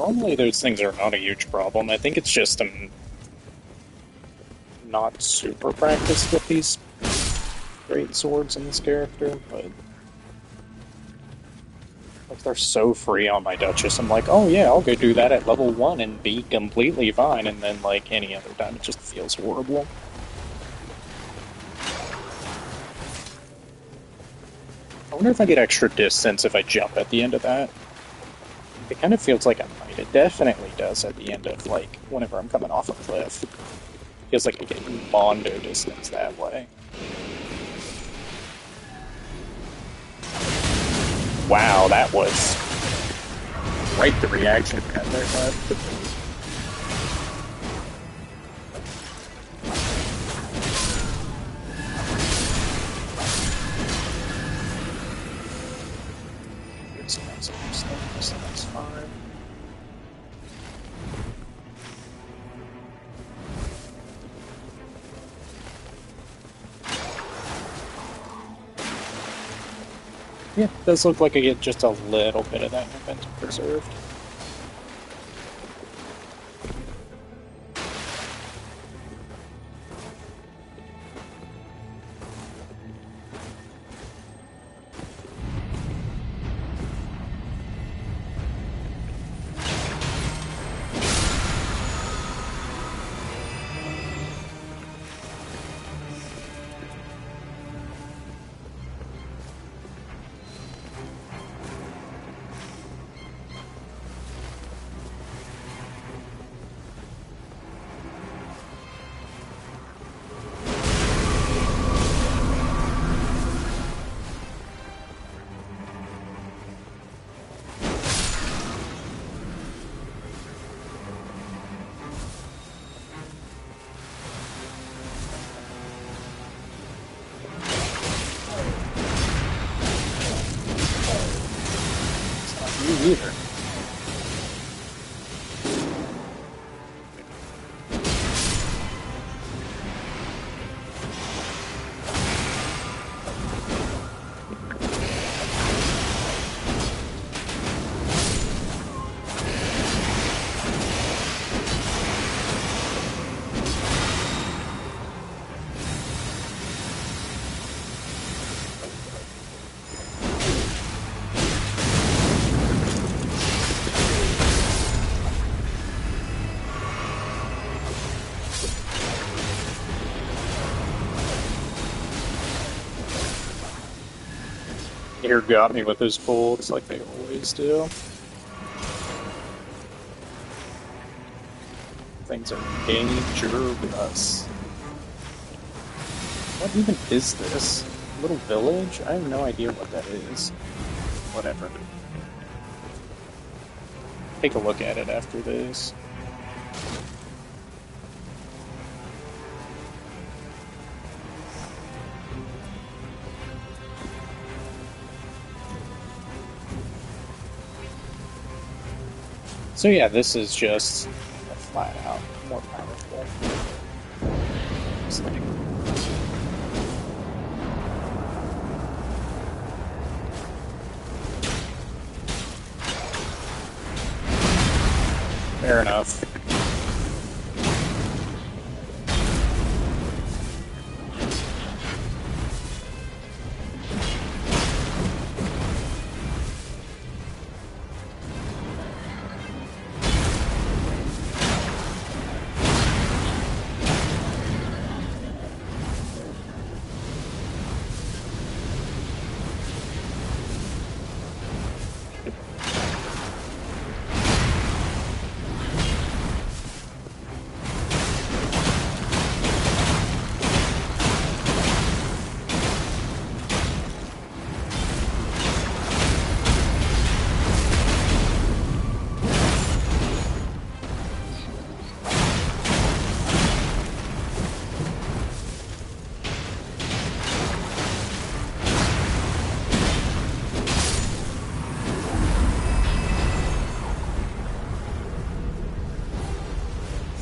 Normally those things are not a huge problem. I think it's just I'm not super practiced with these great swords in this character, but like they're so free on my Duchess. I'm like, oh yeah, I'll go do that at level 1 and be completely fine, and then like any other time it just feels horrible. I wonder if I get extra distance if I jump at the end of that. It kind of feels like I might. It definitely does at the end of, like, whenever I'm coming off a cliff. Feels like I get mondo distance that way. Wow, that was quite the reaction right there, bud. That's fine. Yeah, it does look like I get just a little bit of that momentum preserved. You either. Here got me with his bolts like they always do. Things are dangerous. What even is this? A little village? I have no idea what that is. Whatever. Take a look at it after this. So yeah, this is just flat out more powerful. Fair enough.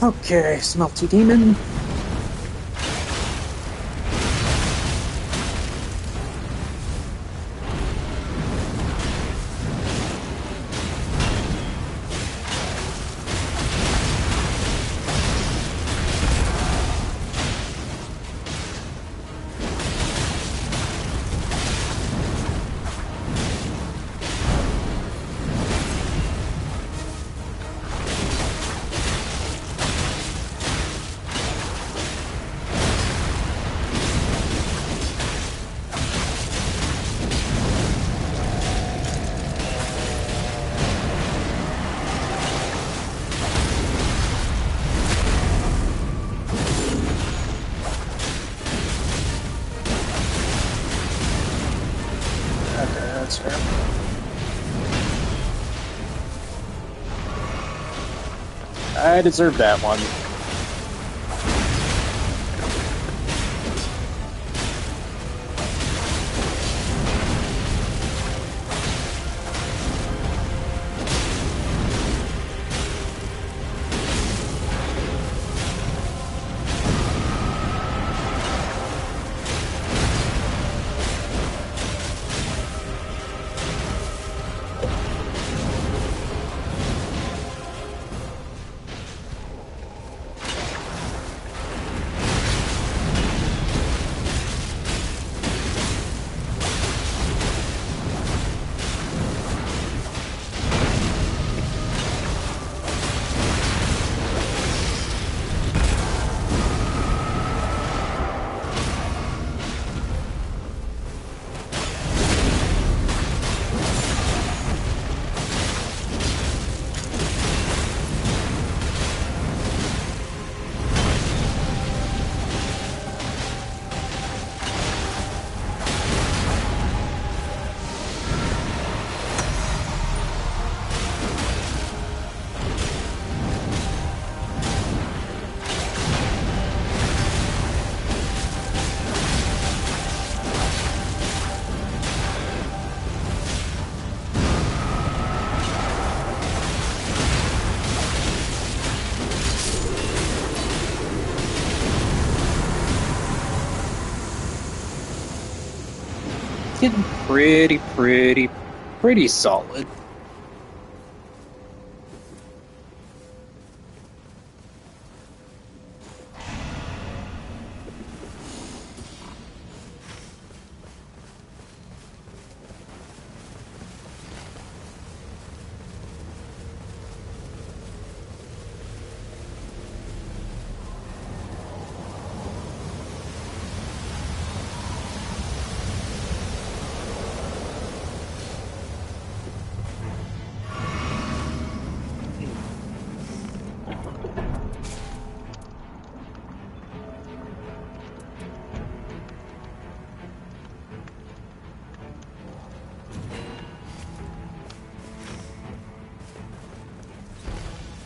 Okay, Smelty Demon. I deserve that one. Getting pretty solid.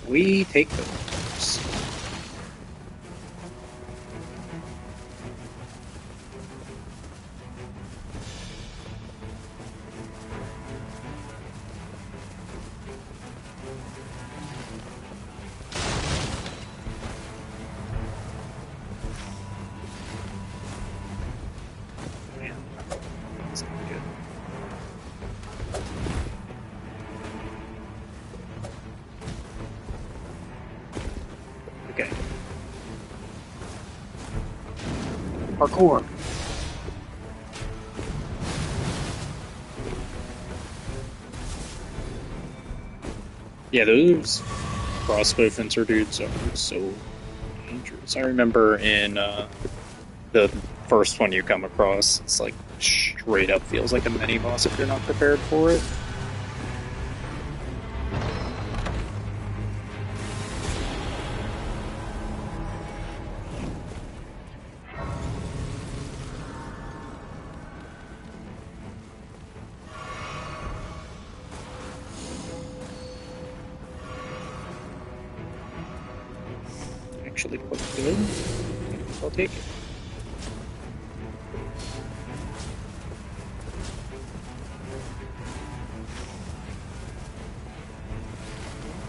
We take those. Man, that's not good. Okay. Parkour. Yeah, those crossbow fencer dudes are so dangerous. I remember in the first one you come across, it's like straight up feels like a mini boss if you're not prepared for it. Actually quite good. I'll take it.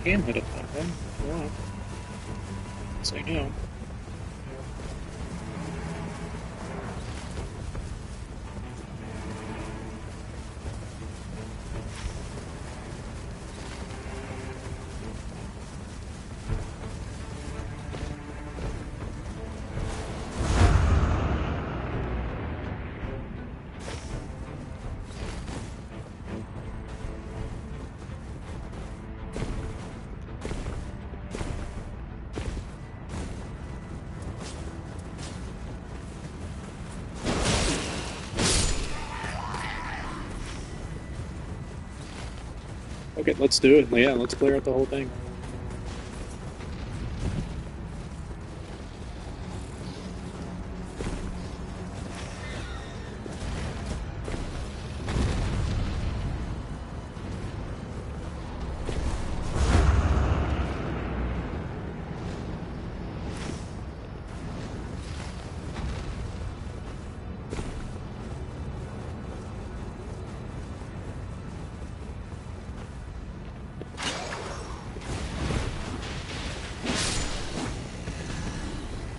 Can hit up that one if you want. Say no. Okay, let's do it. Yeah, let's clear out the whole thing.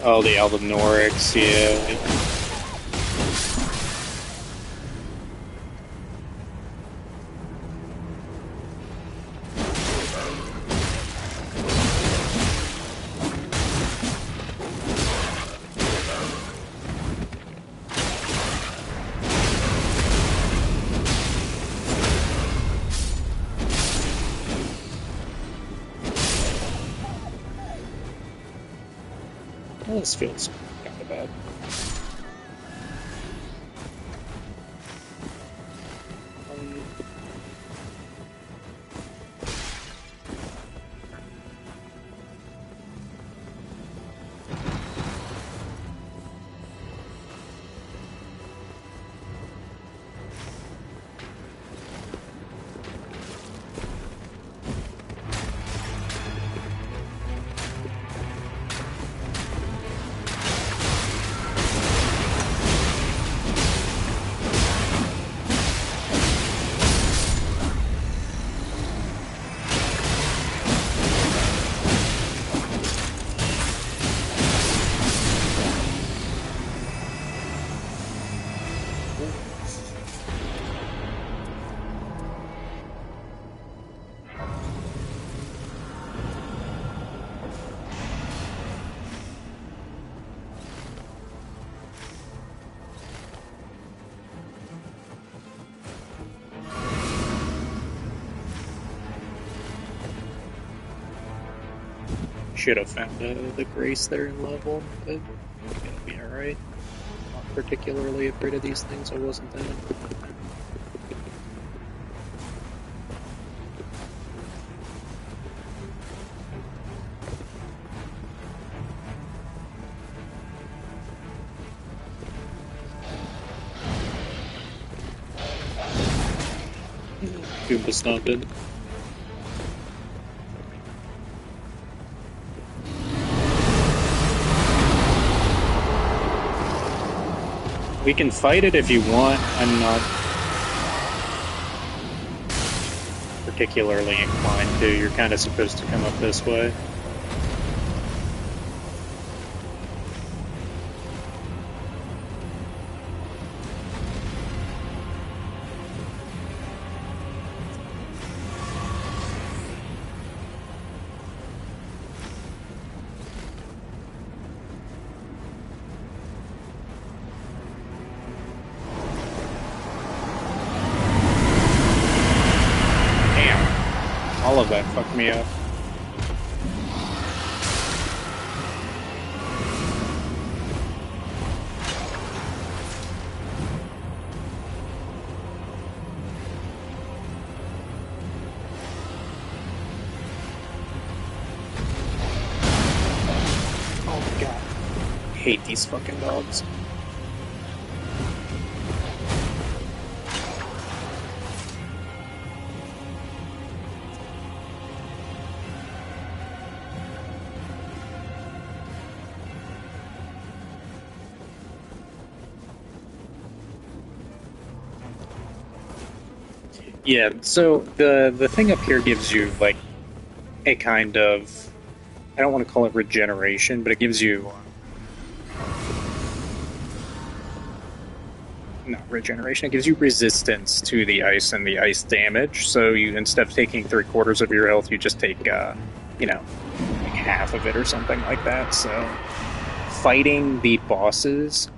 Oh, the Aldenorics, yeah. Well, this feels kind of bad. Should have found the grace there in level, but it'll be alright. Not particularly afraid of these things, I wasn't then. Goomba stomping. We can fight it if you want. I'm not particularly inclined to. You're kind of supposed to come up this way. All of that fucked me up. Oh my god. I hate these fucking dogs. Yeah, so the thing up here gives you like a kind of, I don't want to call it regeneration, but it gives you not regeneration, it gives you resistance to the ice and the ice damage. So you, instead of taking 3/4 of your health, you just take you know, like half of it or something like that. So fighting the bosses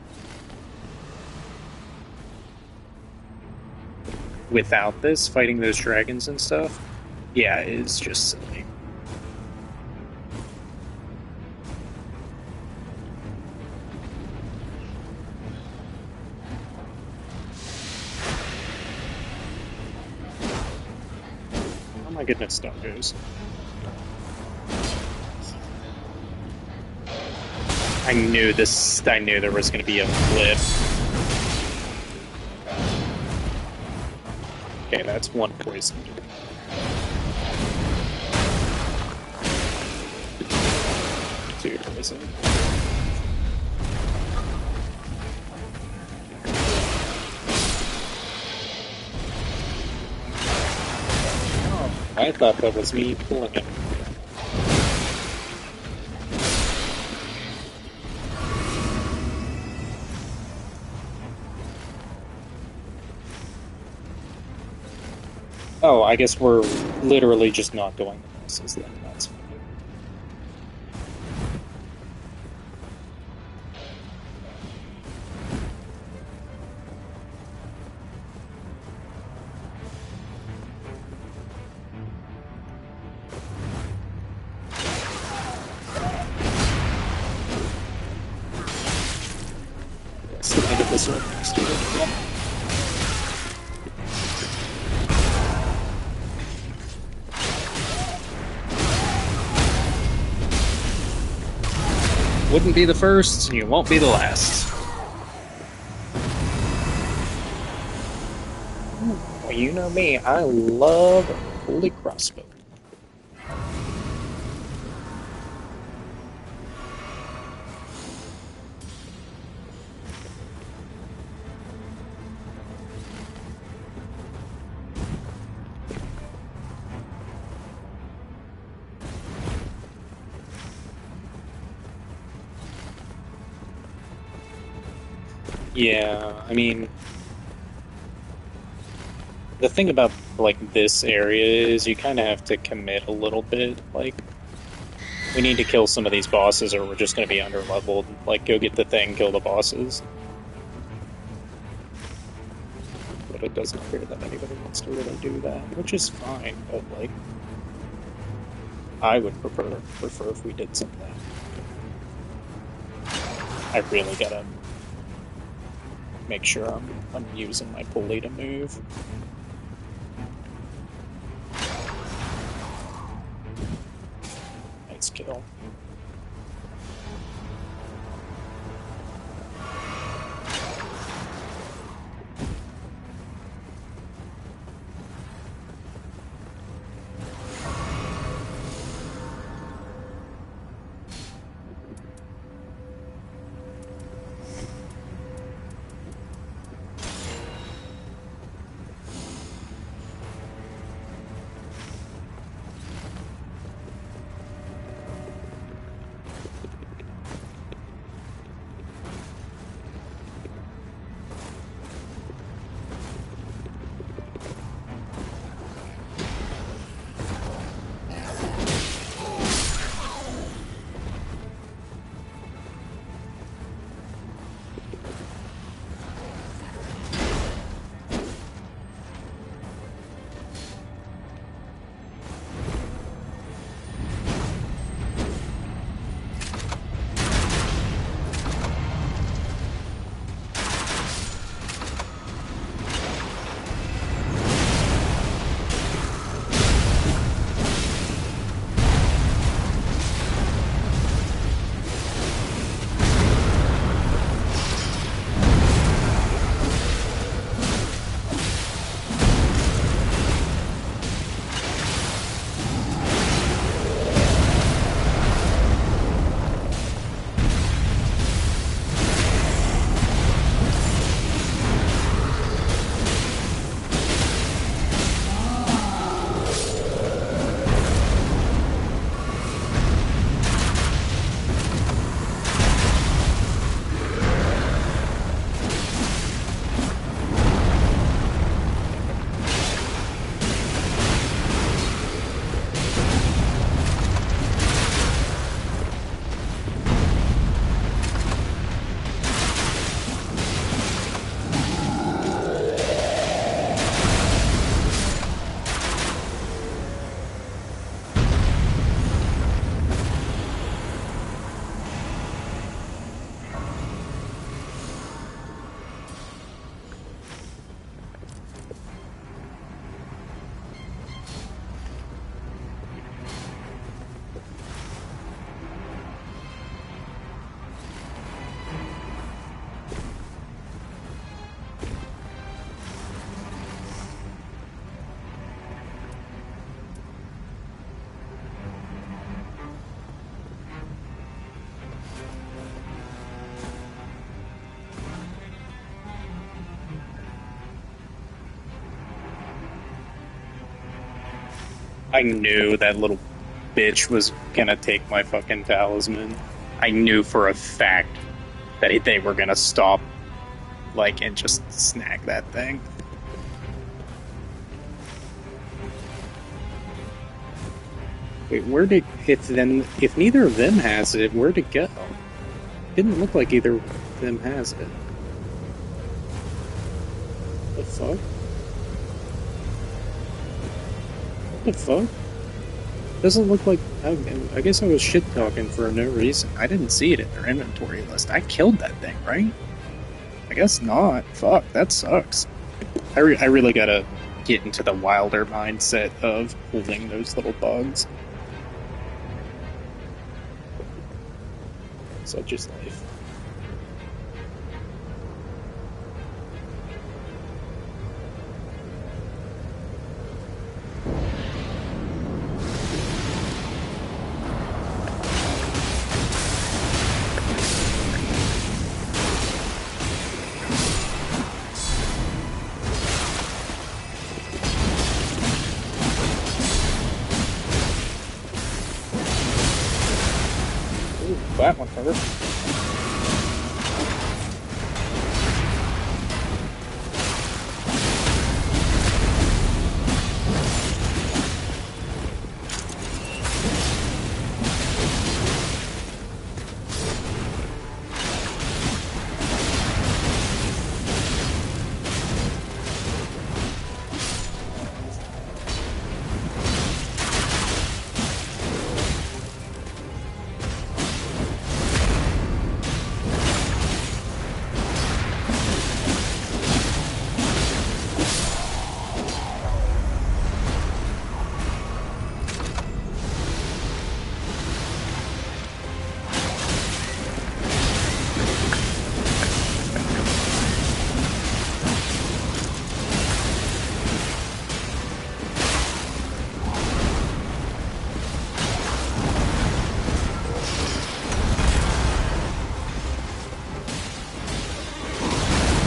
without this, fighting those dragons and stuff, yeah, is just silly. Oh my goodness, doggos. I knew there was going to be a flip. Okay, that's one poison. Two poison. Oh, I thought that was me pulling it. Oh, I guess we're literally just not going to bosses then. That's fine. Yes, the end of this one next to it. Wouldn't be the first, you won't be the last. Well, you know me, I love a holy crossbow. Yeah, I mean, the thing about, like, this area is you kind of have to commit a little bit. Like, we need to kill some of these bosses or we're just going to be underleveled. Like, go get the thing, kill the bosses. But it doesn't appear that anybody wants to really do that, which is fine, but, like, I would prefer if we did something. I really gotta make sure I'm using my pulley to move. Nice kill. I knew that little bitch was gonna take my fucking talisman. I knew for a fact that they were gonna stop, like, and just snag that thing. Wait, where did if neither of them has it, where'd it go? Didn't look like either of them has it. The fuck? What the fuck? Doesn't look like. I guess I was shit talking for no reason. I didn't see it in their inventory list. I killed that thing, right? I guess not. Fuck, that sucks. I really gotta get into the Wylder mindset of holding those little bugs. Such is life. Ooh, that one hurt.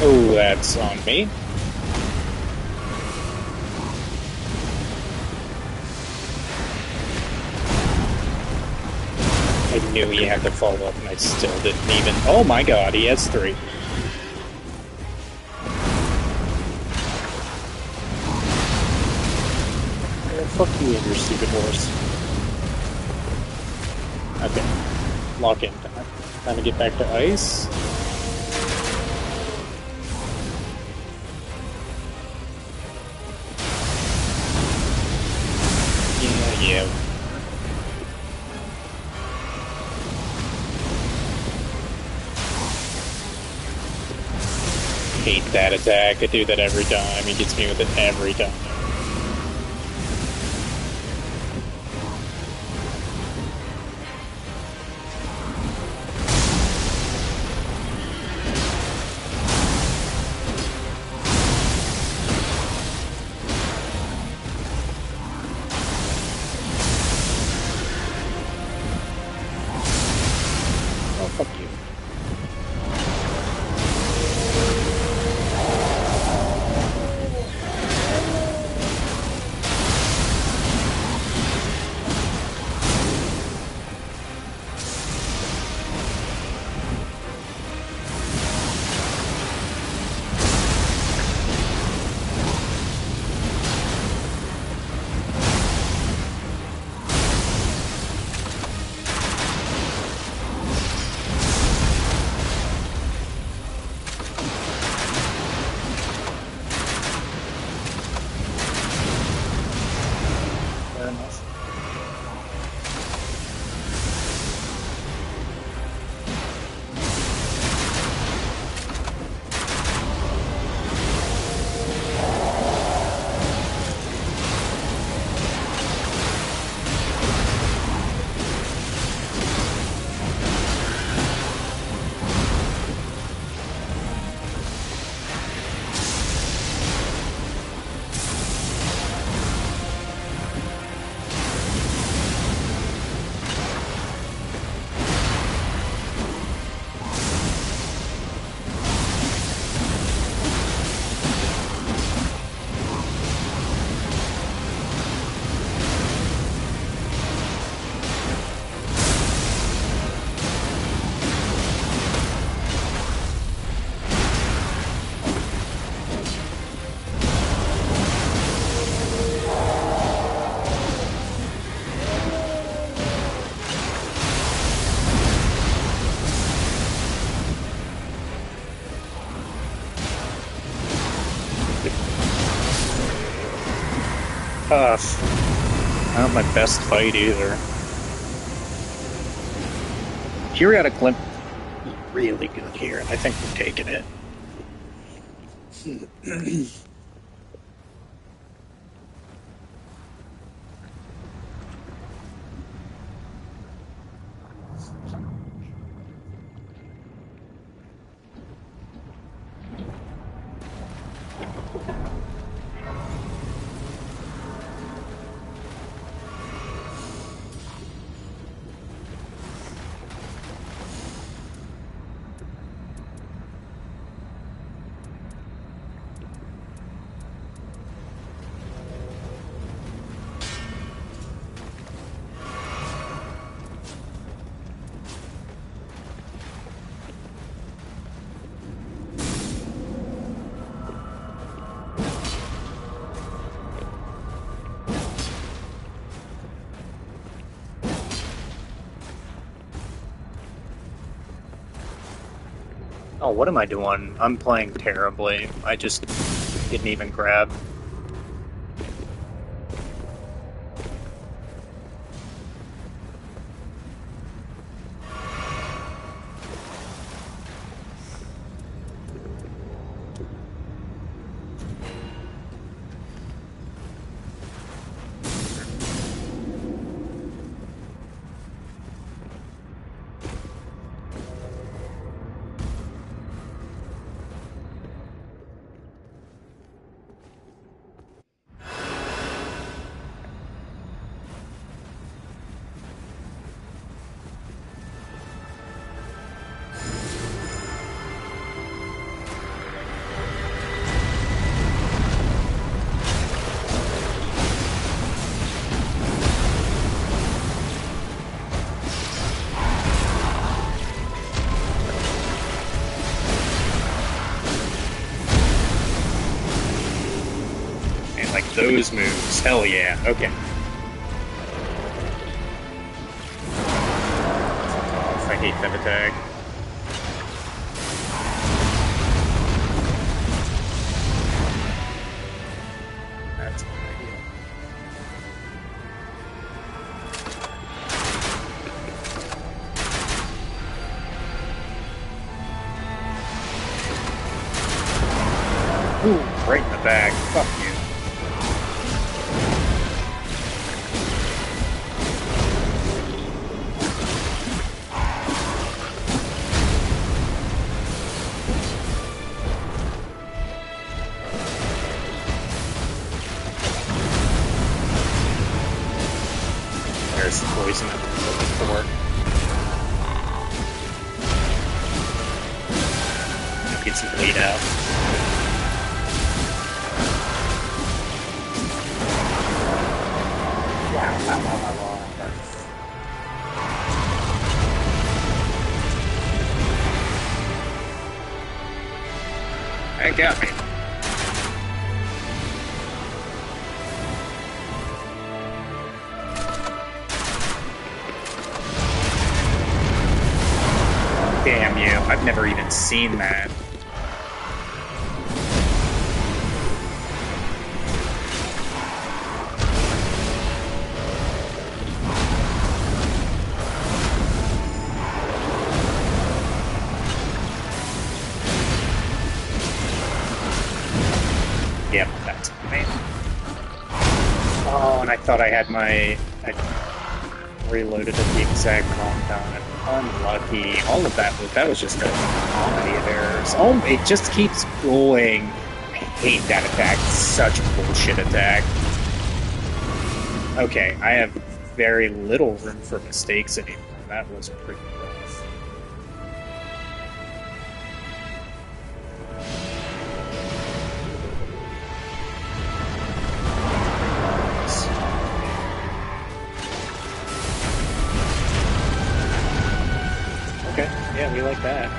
Oh, that's on me. I knew he had to follow up, and I still didn't even. Oh my god, he has 3. Oh, fuck you and your stupid horse. Okay, lock in time. Time to get back to ice. Yeah. Hate that attack. I do that every time. He gets me with it every time. Oh, fuck you. tough. Not my best fight either. Periodic Limp really good here, and I think we're taking it. Oh, what am I doing? I'm playing terribly. I just didn't even grab. Those moves. Hell yeah. Okay. Oh, I hate that attack. That's a good idea. Ooh, right in the back. Fuck you. There's the poison I'm looking for. Get some bleed out. Wow. That got me. Damn you, I've never even seen that. Yep, that's me. Oh, and I thought I had my... I reloaded at the exact wrong time. Unlucky. All of that was just a comedy of errors. Oh, it just keeps going. I hate that attack. It's such a bullshit attack. Okay, I have very little room for mistakes anymore. That was pretty rough. Okay, yeah, we like that.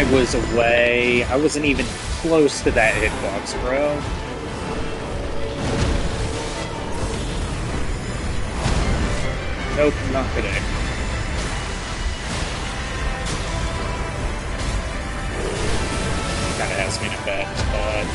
I was away. I wasn't even close to that hitbox, bro. Nope, not today. Kinda has me in a bad spot.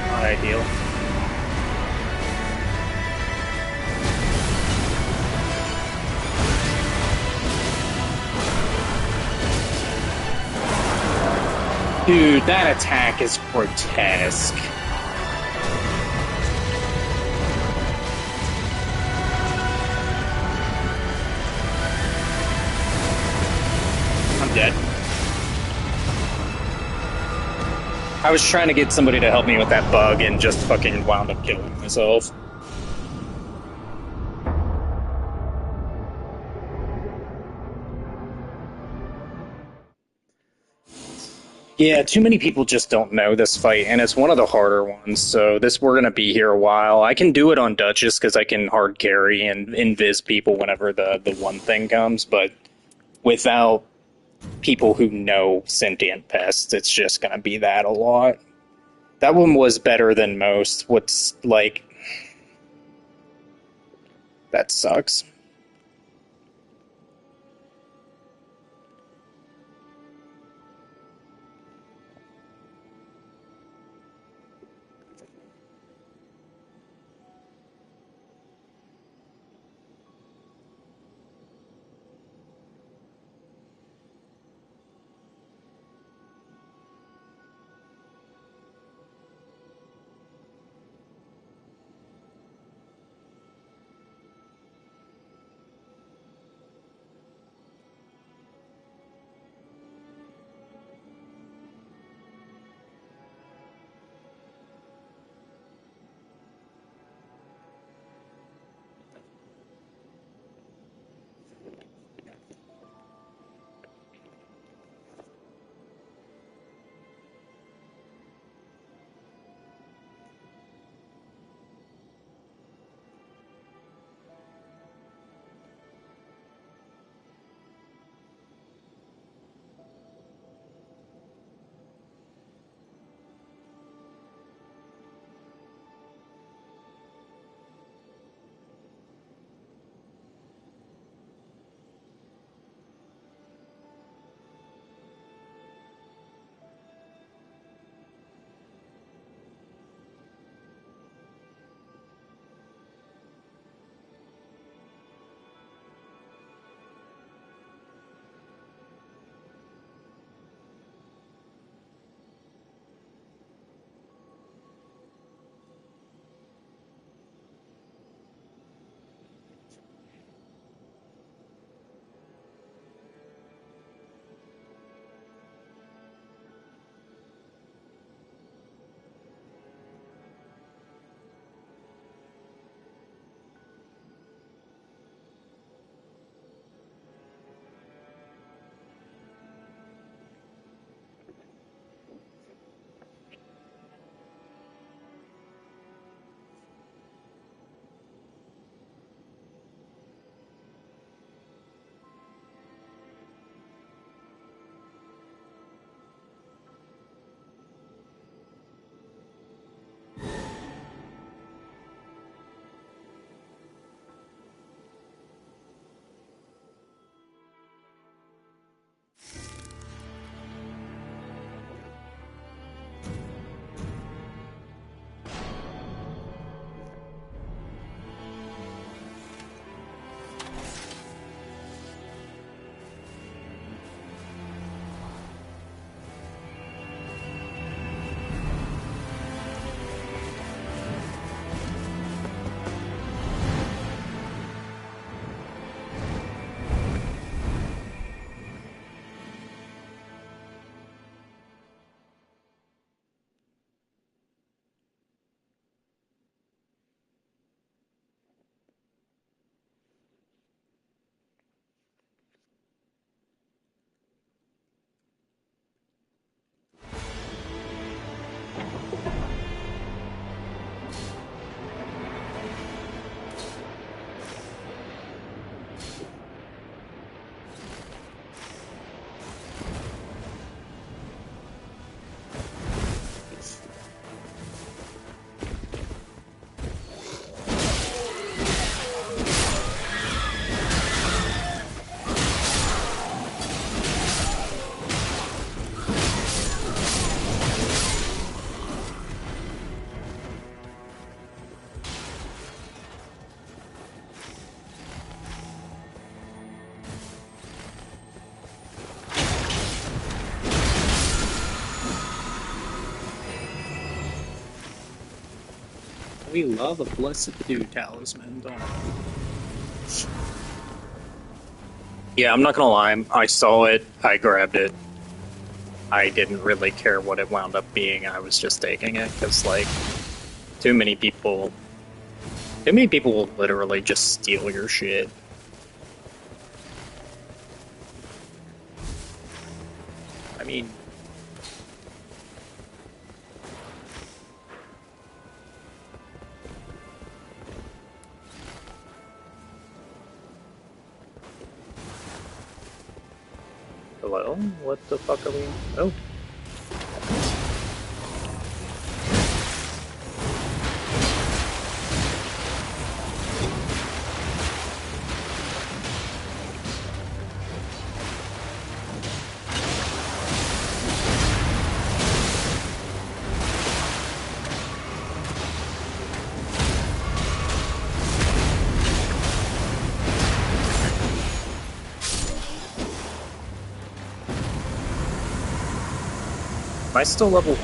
Not ideal. Dude, that attack is grotesque. I'm dead. I was trying to get somebody to help me with that bug and just fucking wound up killing myself. Yeah, too many people just don't know this fight, and it's one of the harder ones, so we're gonna be here a while. I can do it on Duchess because I can hard carry and invis people whenever the one thing comes, but without people who know sentient pests, it's just gonna be that a lot. That one was better than most. What's like that sucks. We love a blessed dew talisman, don't we? Yeah, I'm not gonna lie. I saw it. I grabbed it. I didn't really care what it wound up being. I was just taking it because, like, too many people will literally just steal your shit. I mean, hello? What the fuck are we? Oh. Am I still level?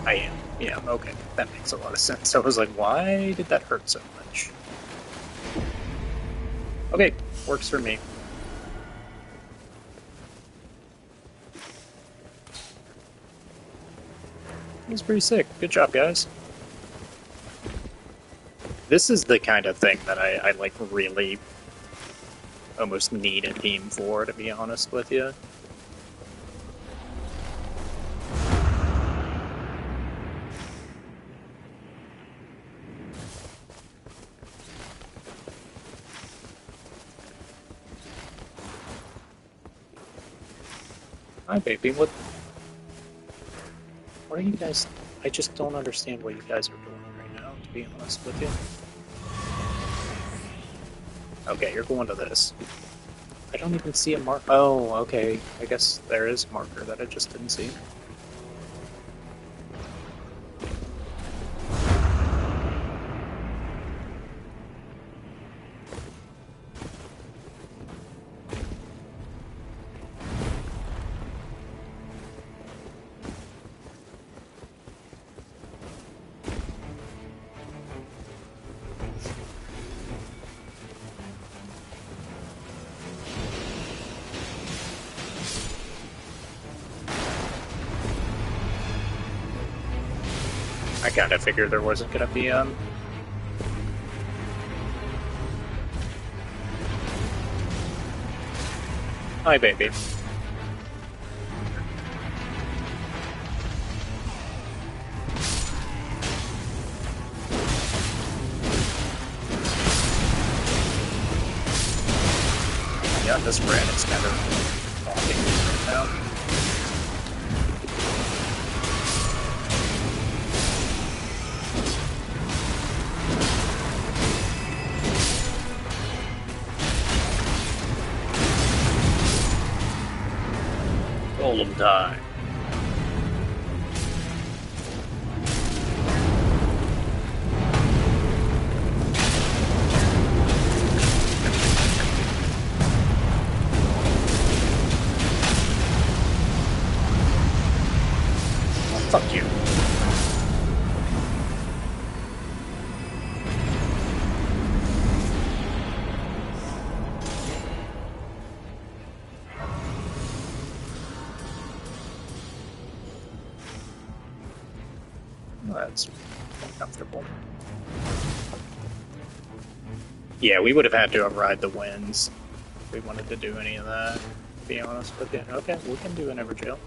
I am. Yeah, okay. That makes a lot of sense. I was like, why did that hurt so much? Okay, works for me. That's pretty sick. Good job, guys. This is the kind of thing that I like really almost need a team for, to be honest with you. Hi, baby. What are you guys? I just don't understand what you guys are doing right now, to be honest with you. Okay, you're going to this. I don't even see a mark. Oh, okay. I guess there is a marker that I just didn't see. I kind of figured there wasn't going to be, Hi, baby. Yeah, this brand is kind of talking right now. Golem time. Oh, fuck you. Well, that's uncomfortable. Yeah, we would have had to have ride the winds if we wanted to do any of that, to be honest with you. Okay, we can do an Everjail.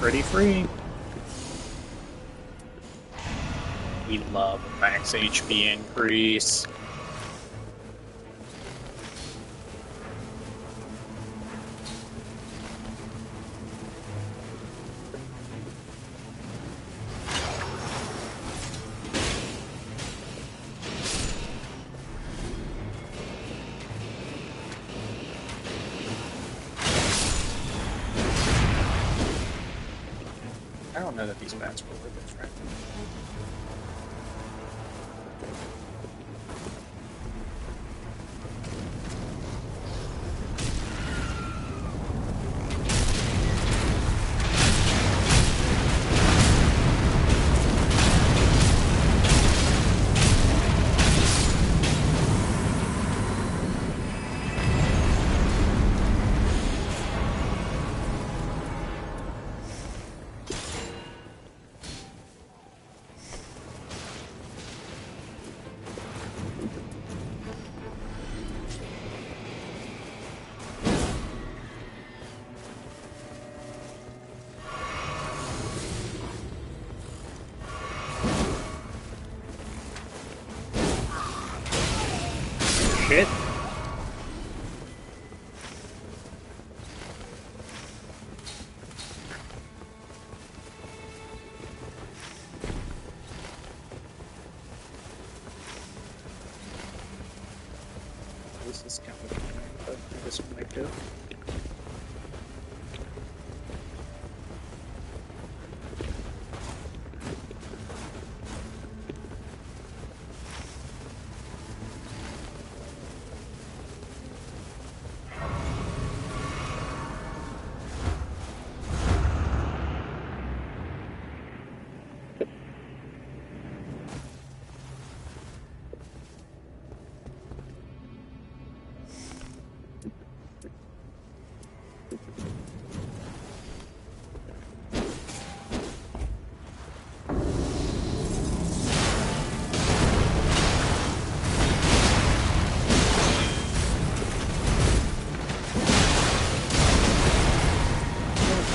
pretty free. We love a max HP increase. I don't know that these bats were worth it, right? Shit. This is kind of annoying, but this might do.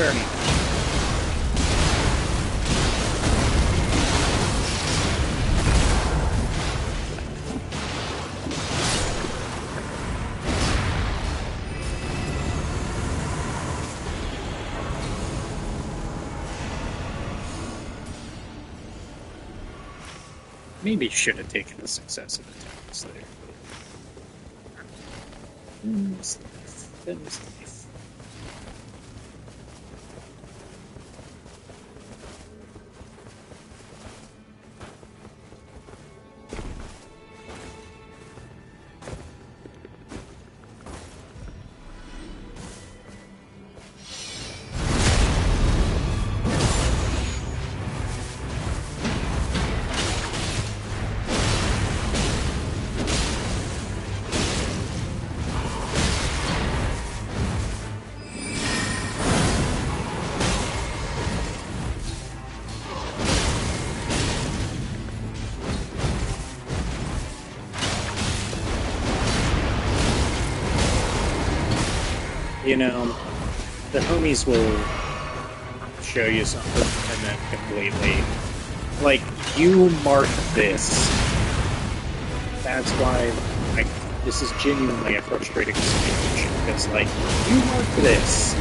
Fair enough. Maybe should have taken the successive attacks there. That was nice. You know, the homies will show you something and then completely, like, you mark this. That's why, like, this is genuinely a frustrating situation, because, like, you mark this.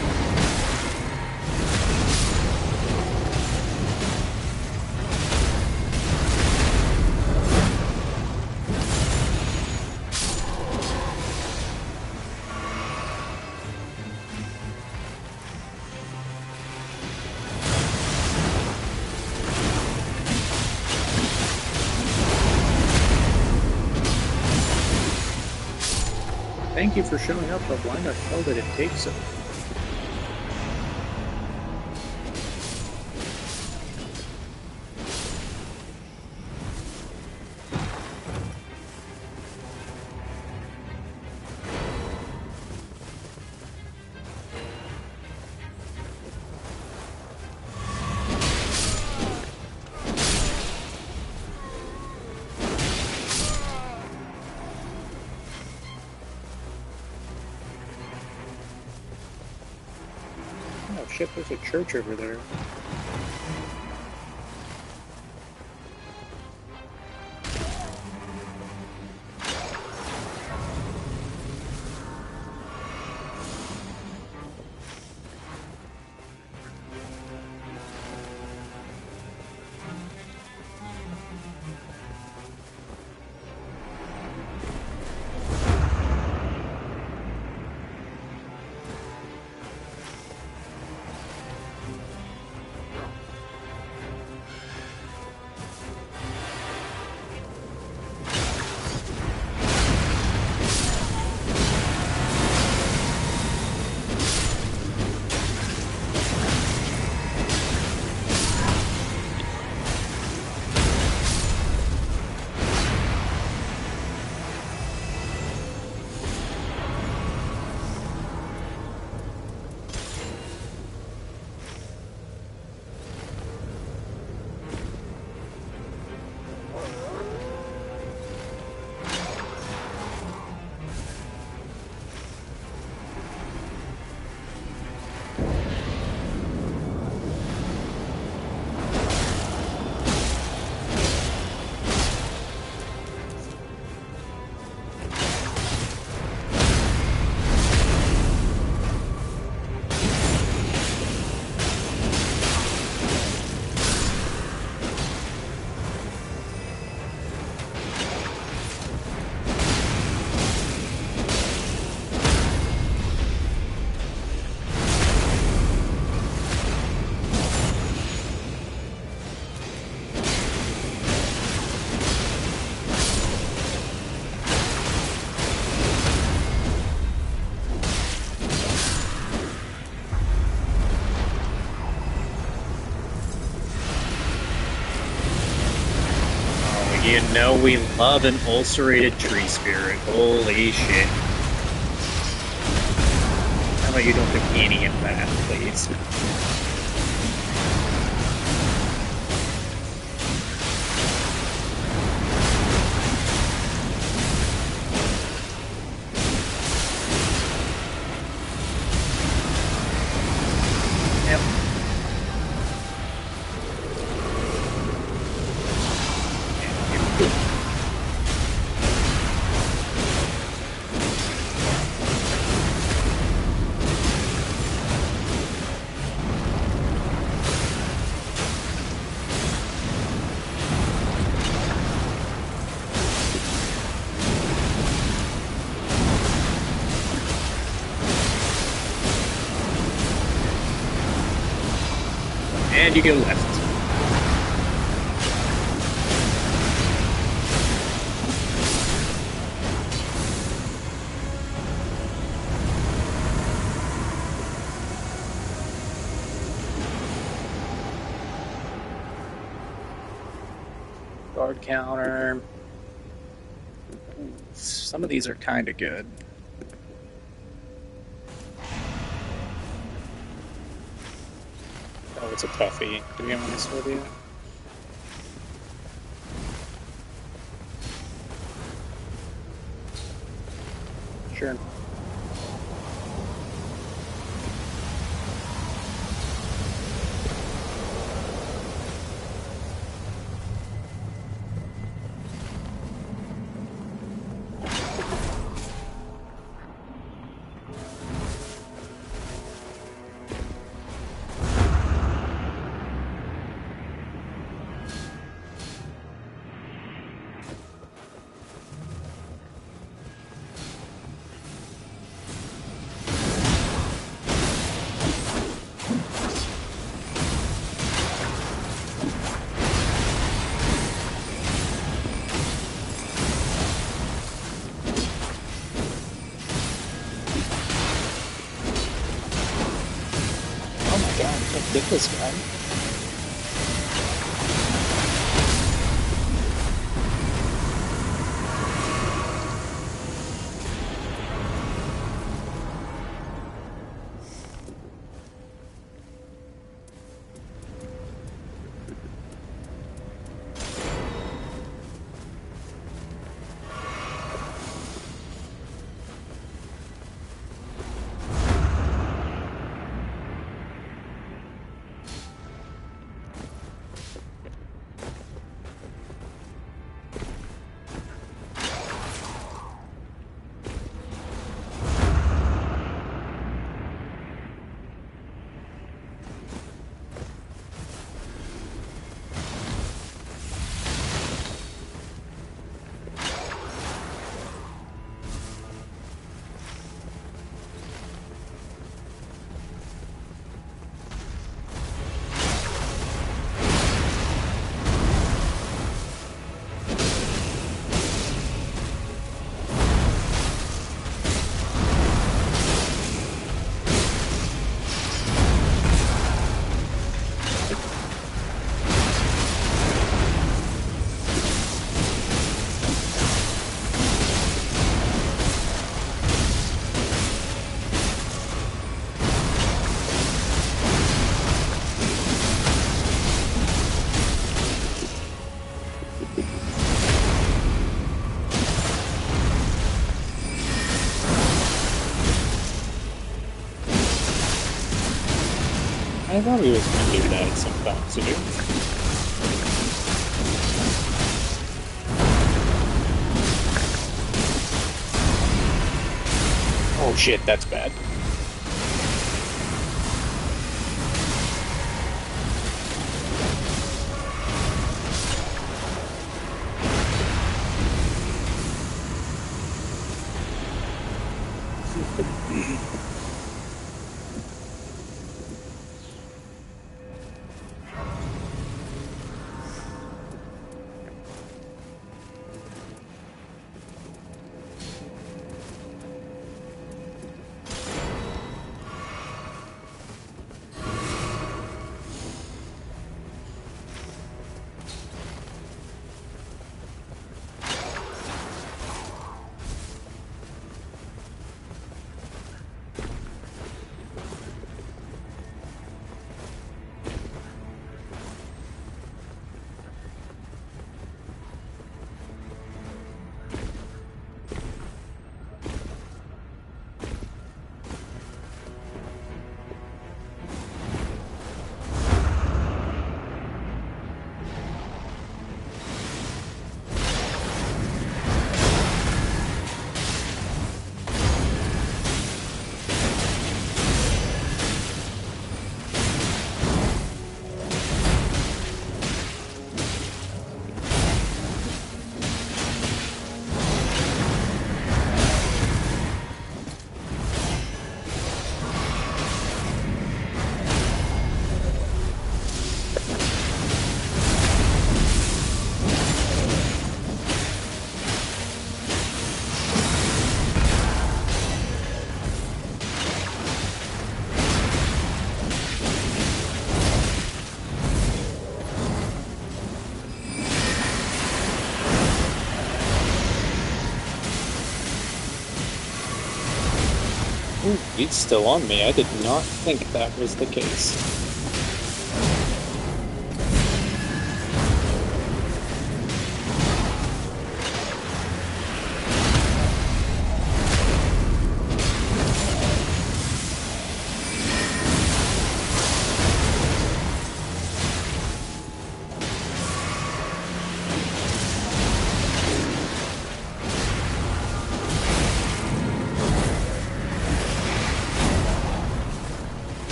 Thank you for showing up, but why not hell did it take so long? shit, there's a church over there. You know we love an ulcerated tree spirit. Holy shit. How about you don't do any of that, please? And you go left. Guard counter. Some of these are kind of good. Oh, it's a toughie, to be honest with you. Sure. Get this guy. I thought he was going to do that sometime soon. Oh shit, that's bad. Ooh, he's still on me. I did not think that was the case.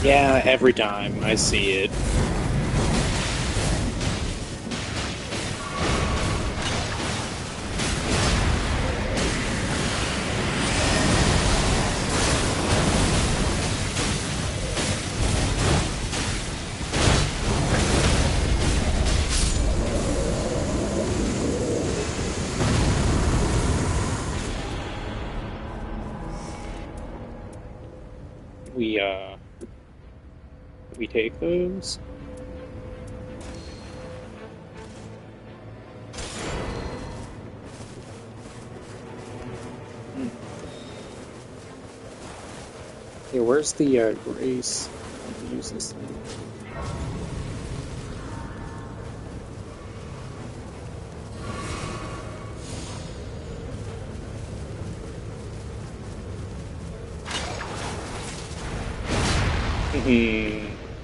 Yeah, every time I see it. We take those. Yeah, where's the grace? Use this thing.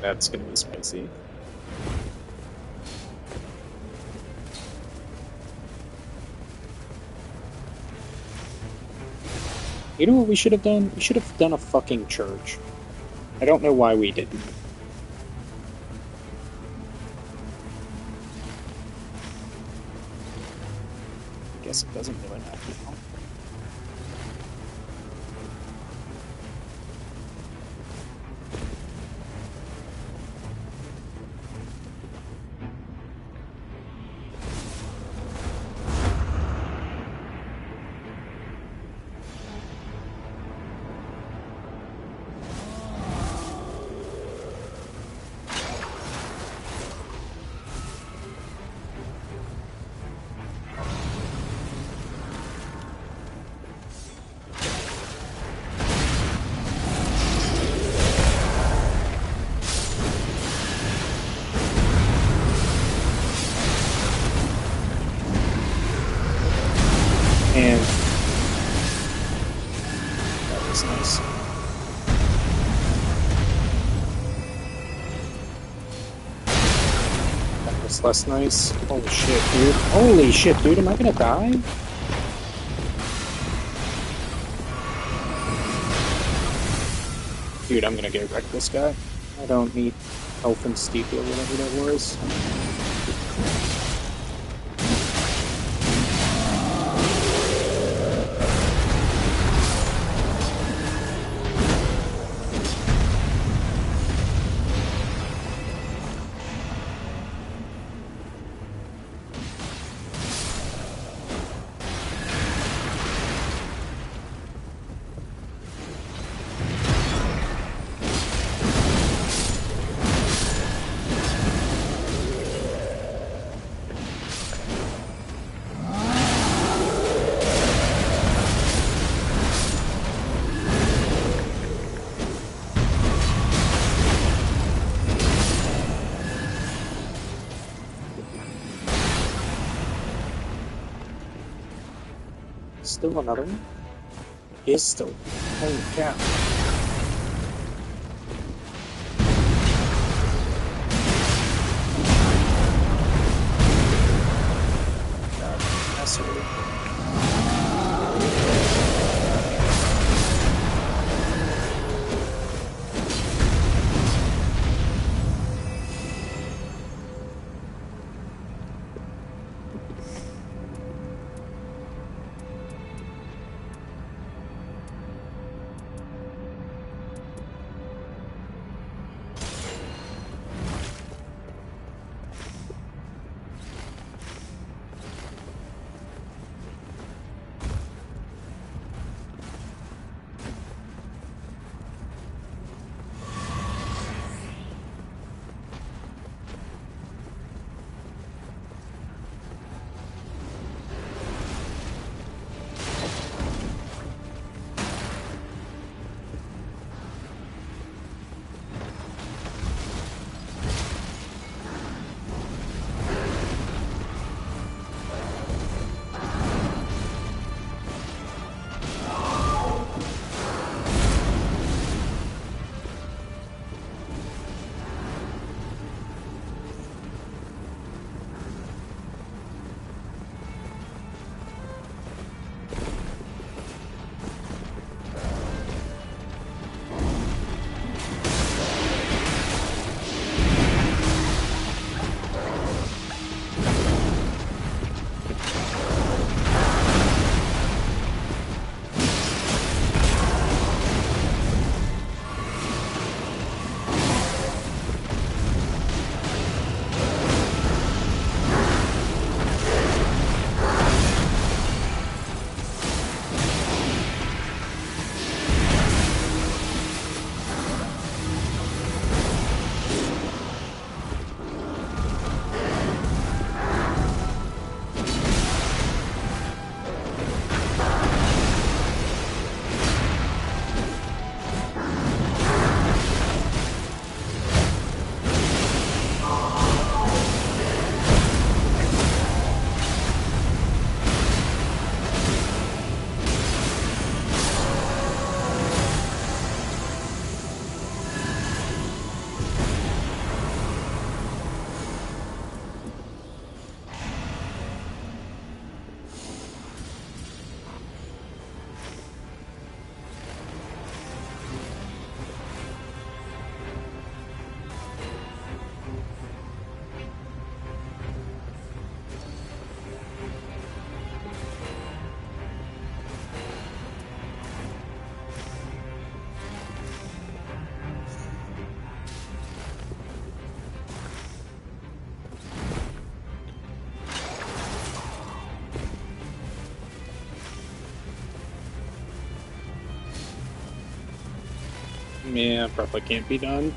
That's gonna be spicy. You know what we should have done? We should have done a fucking church. I don't know why we didn't. I guess it doesn't really matter now. And that was nice. That's less nice. Holy shit, dude. Holy shit, dude. Am I gonna die? Dude, I'm gonna get wrecked this guy. I don't need health and steepy or whatever that was. Still another one? Is still. Holy cow. God, that's weird. Yeah, probably can't be done.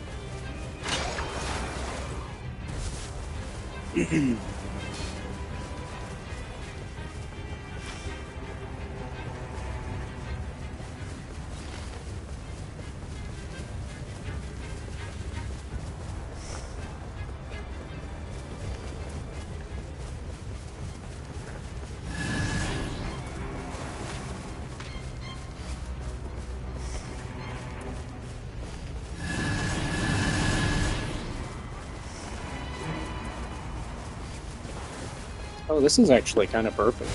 Oh, this is actually kind of perfect.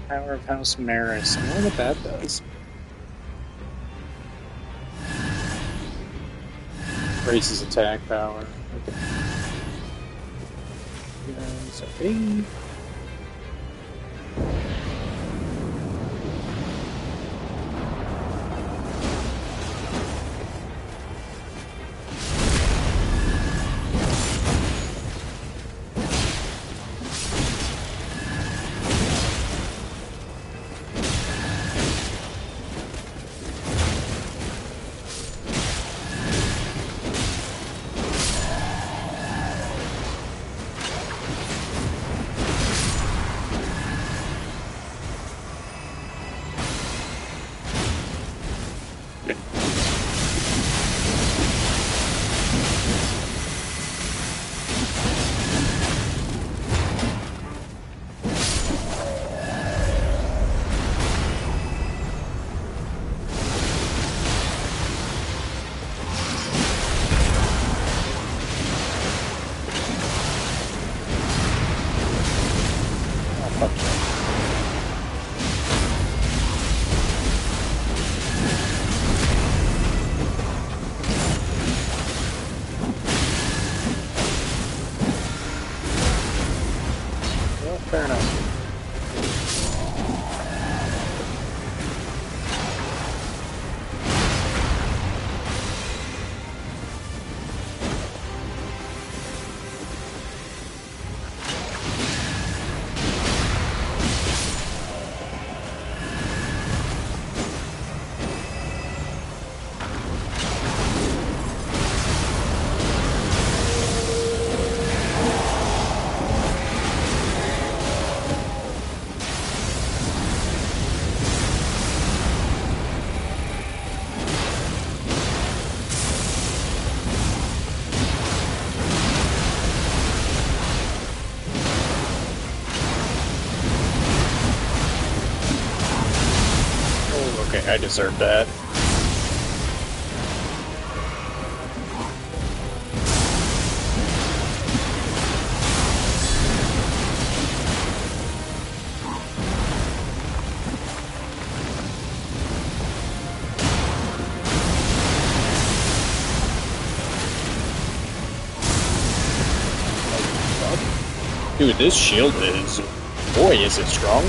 Power of House Maris. I wonder what that does. Raises attack power. Okay. Yes, okay. Fair enough. Okay, I deserve that. Dude, this shield is... Boy, is it strong.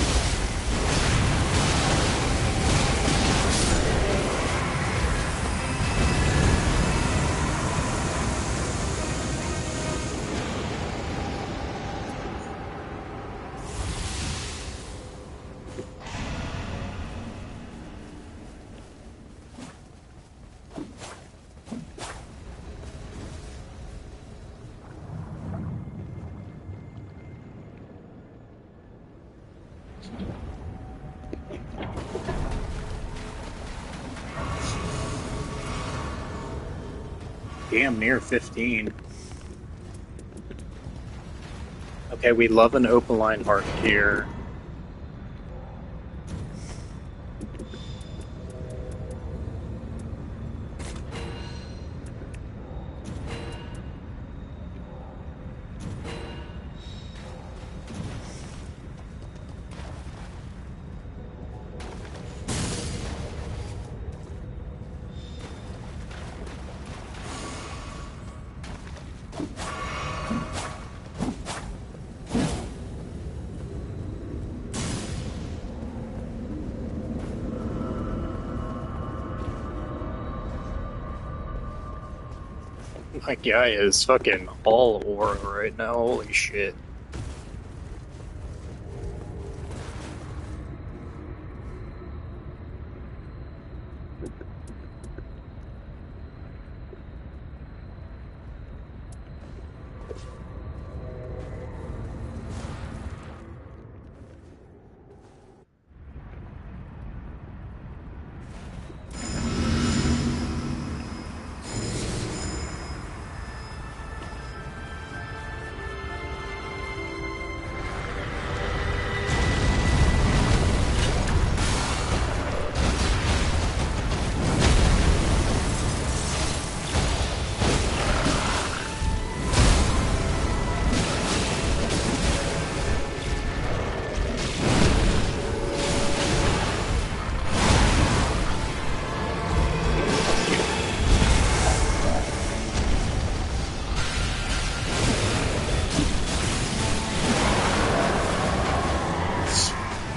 Damn near 15. Okay, we love an opaline heart here. My guy is fucking all aura right now, holy shit.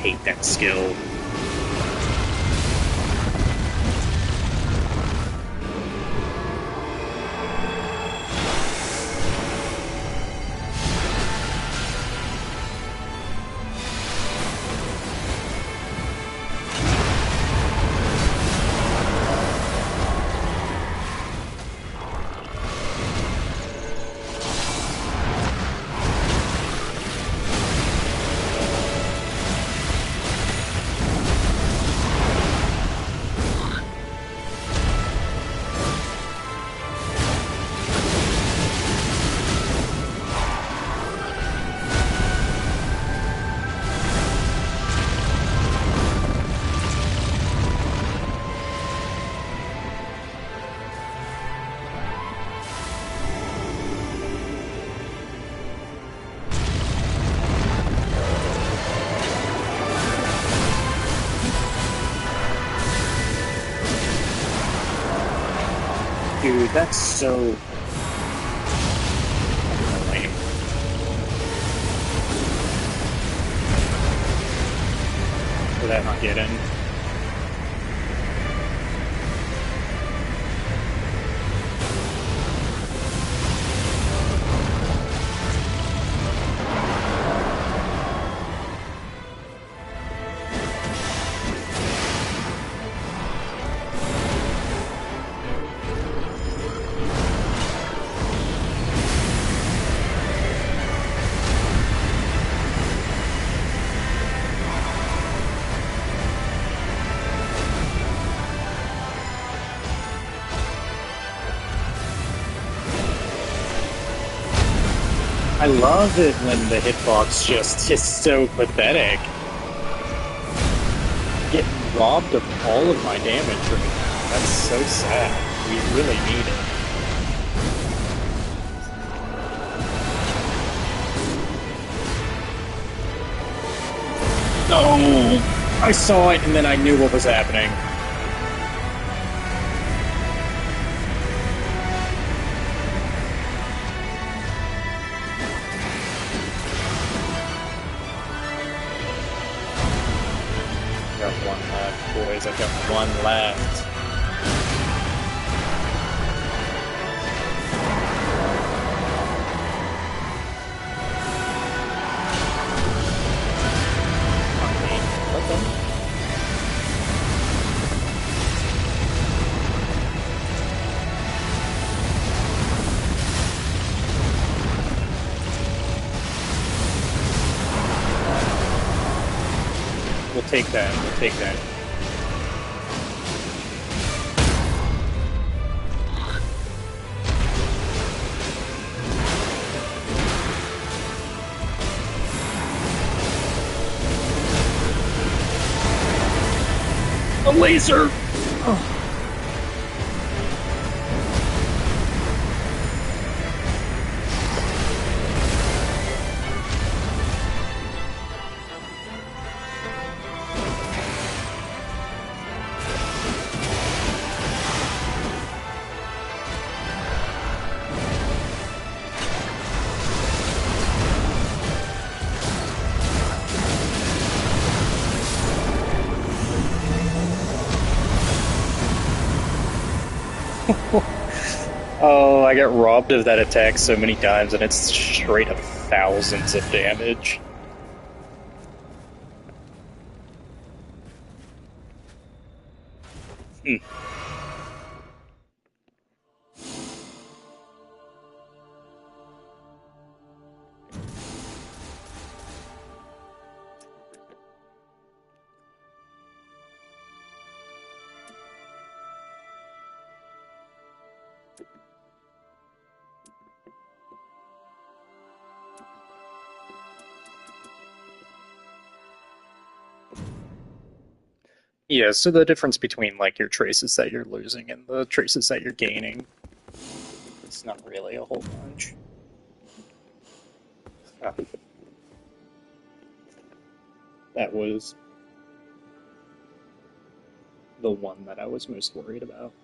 Hate that skill. Dude, that's so lame. Did that not get in? I love it when the hitbox just is so pathetic. Getting robbed of all of my damage right now. That's so sad. We really need it. No! I saw it and then I knew what was happening. Boys, I've got one left. We'll take that. We'll take that. A laser! Oh. Oh, I got robbed of that attack so many times, and it's straight up thousands of damage. Hmm. Yeah, so the difference between like your traces that you're losing and the traces that you're gaining, it's not really a whole bunch. Ah, that was the one that I was most worried about.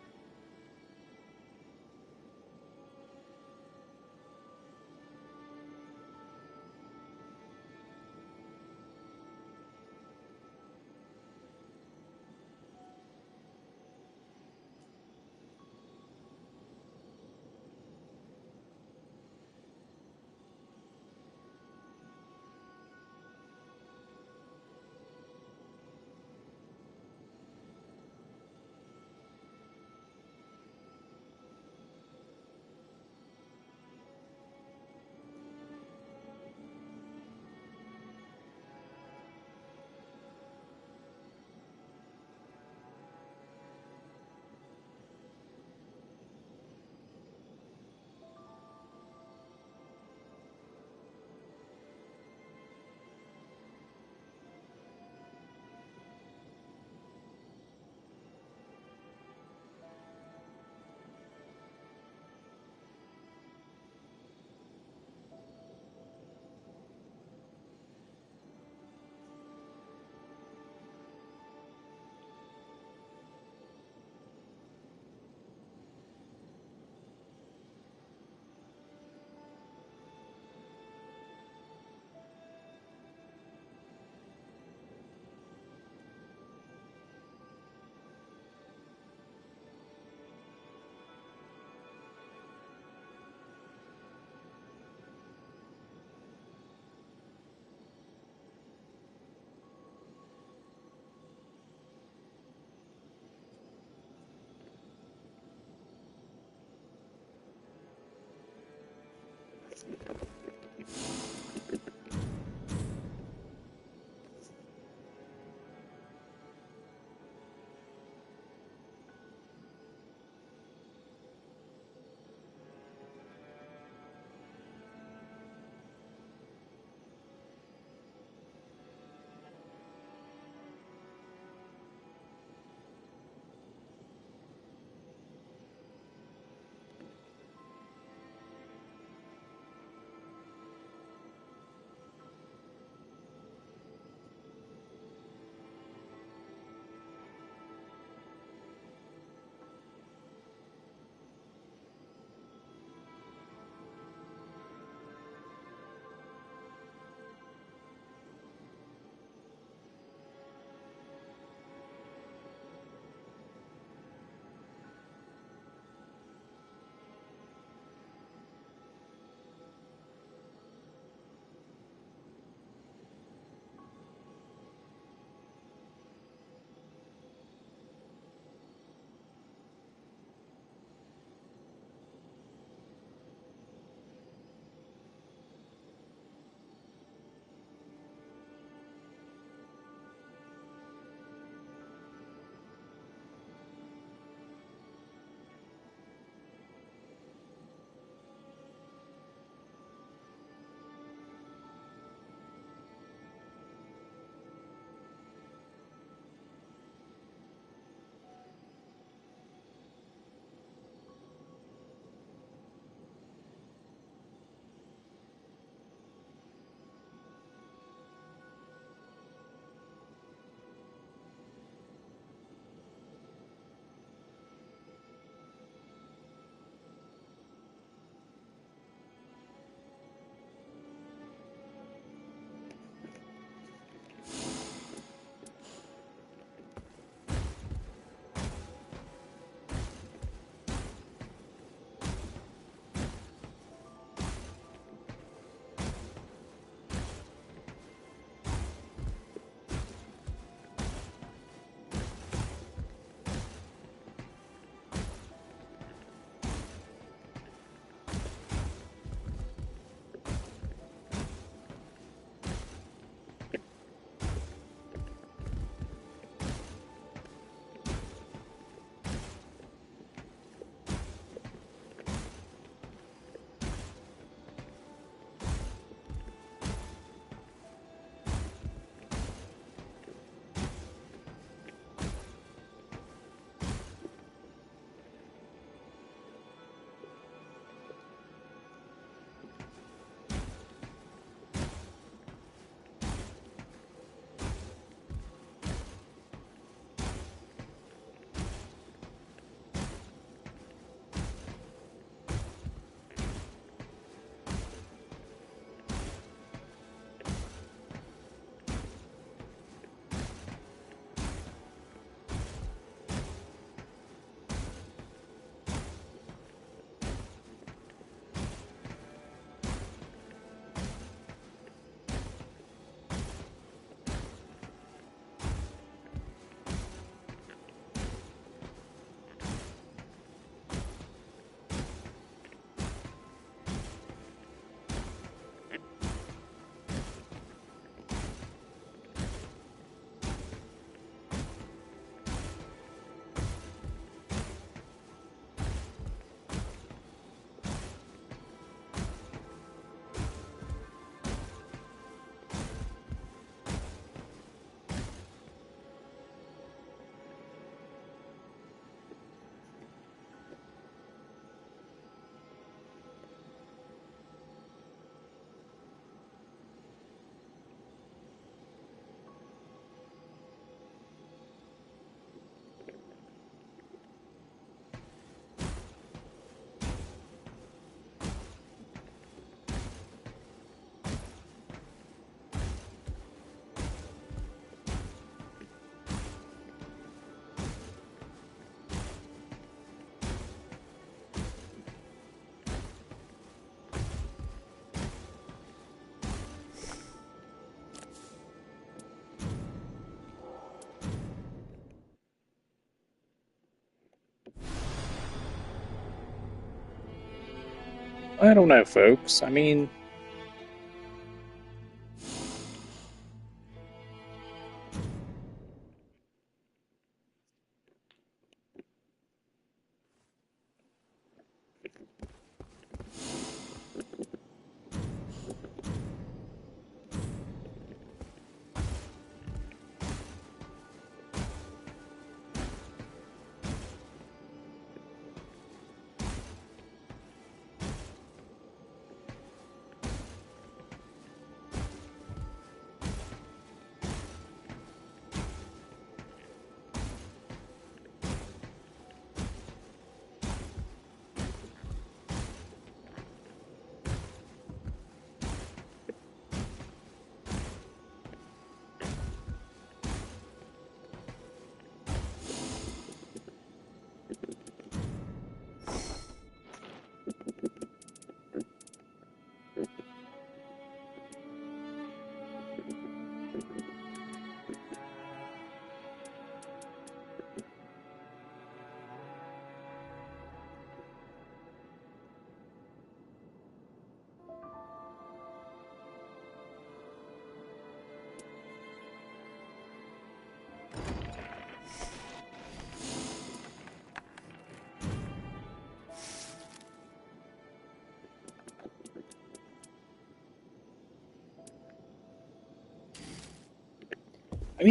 I don't know, folks. I mean,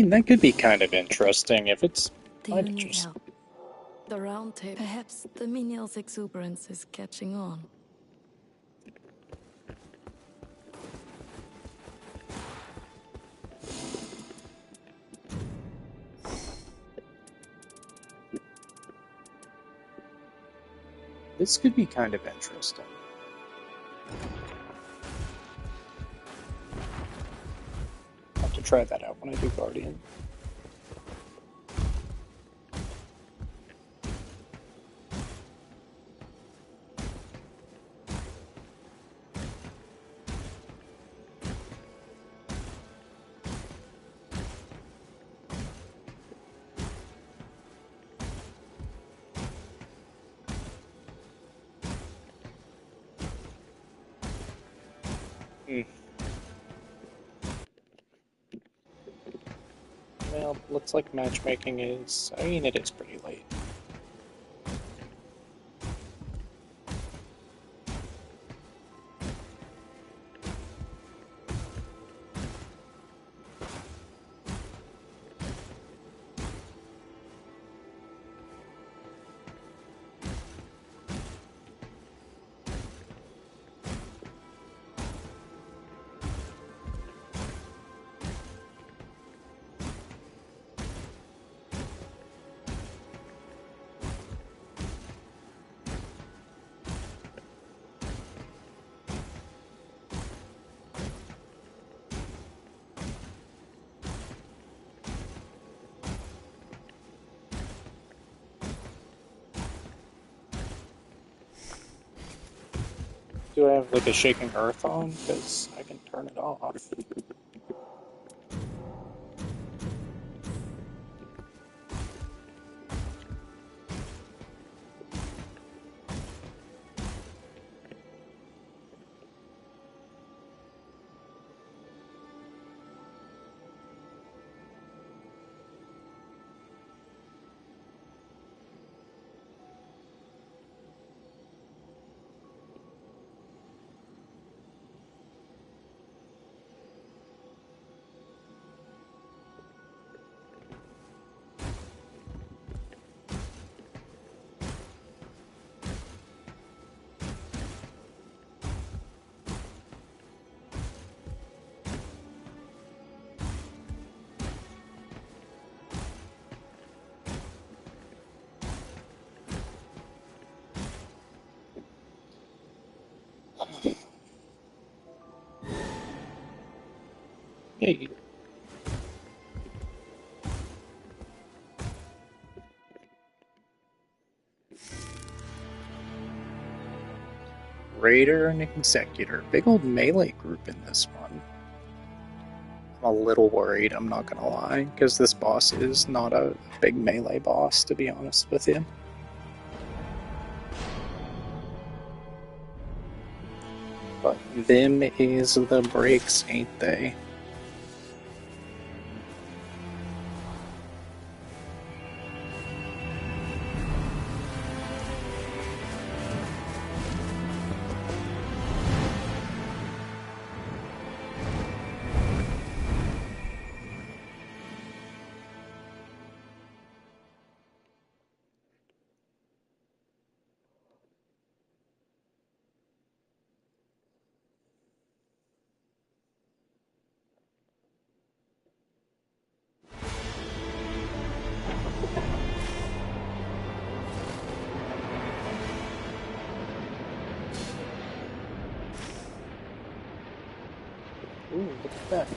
that could be kind of interesting if it's Do kind you of need just. help? The round table. Perhaps the menial's exuberance is catching on. This could be kind of interesting. I'll have to try that out when I do Guardian. Hmm. Well, looks like matchmaking is. It is pretty late. Do I have like a shaking earth on? Because I can turn it off. Hey, Raider and Executor. Big old melee group in this one. I'm a little worried, I'm not gonna lie, because this boss is not a big melee boss, to be honest with you. But them is the breaks, ain't they? Ooh, look at that.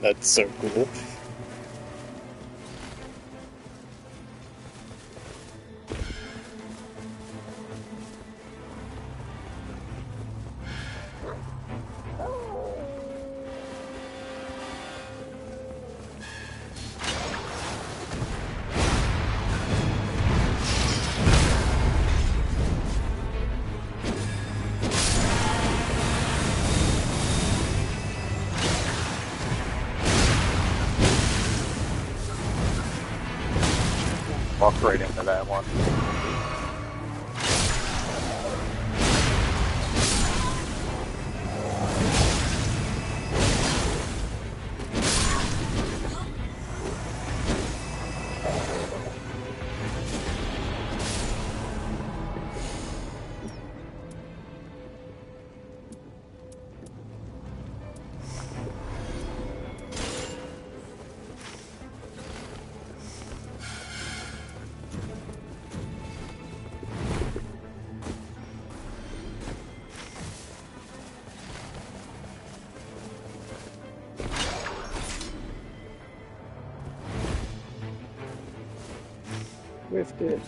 That's so cool. Walk right into that one. Whiffed it.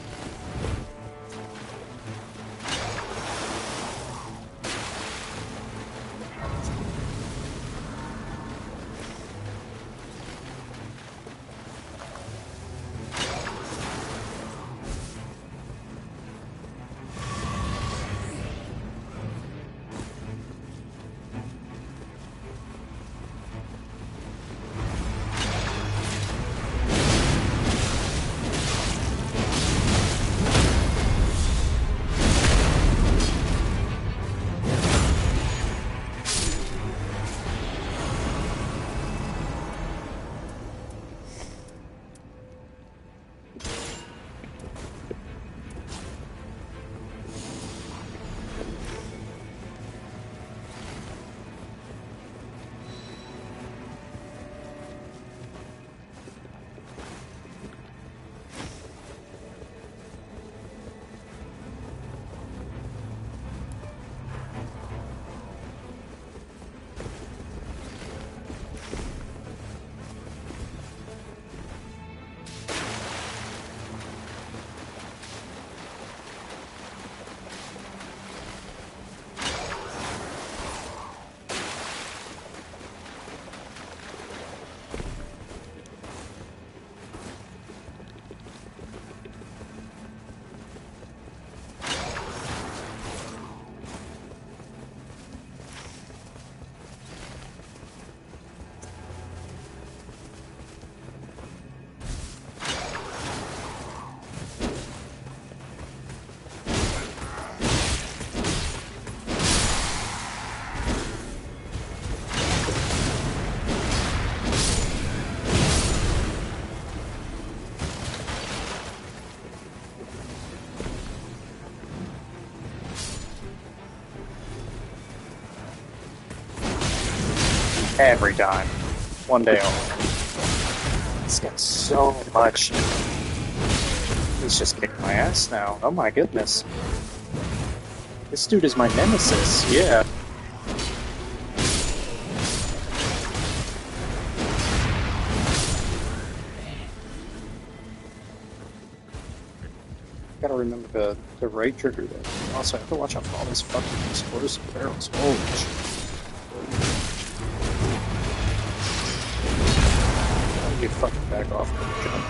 Every time. One day only. He's got so much. He's just kicking my ass now. Oh my goodness. This dude is my nemesis, yeah. Gotta remember the right trigger there. Also, I have to watch out for all these fucking explosive barrels. Holy shit. You fucking back off the jump.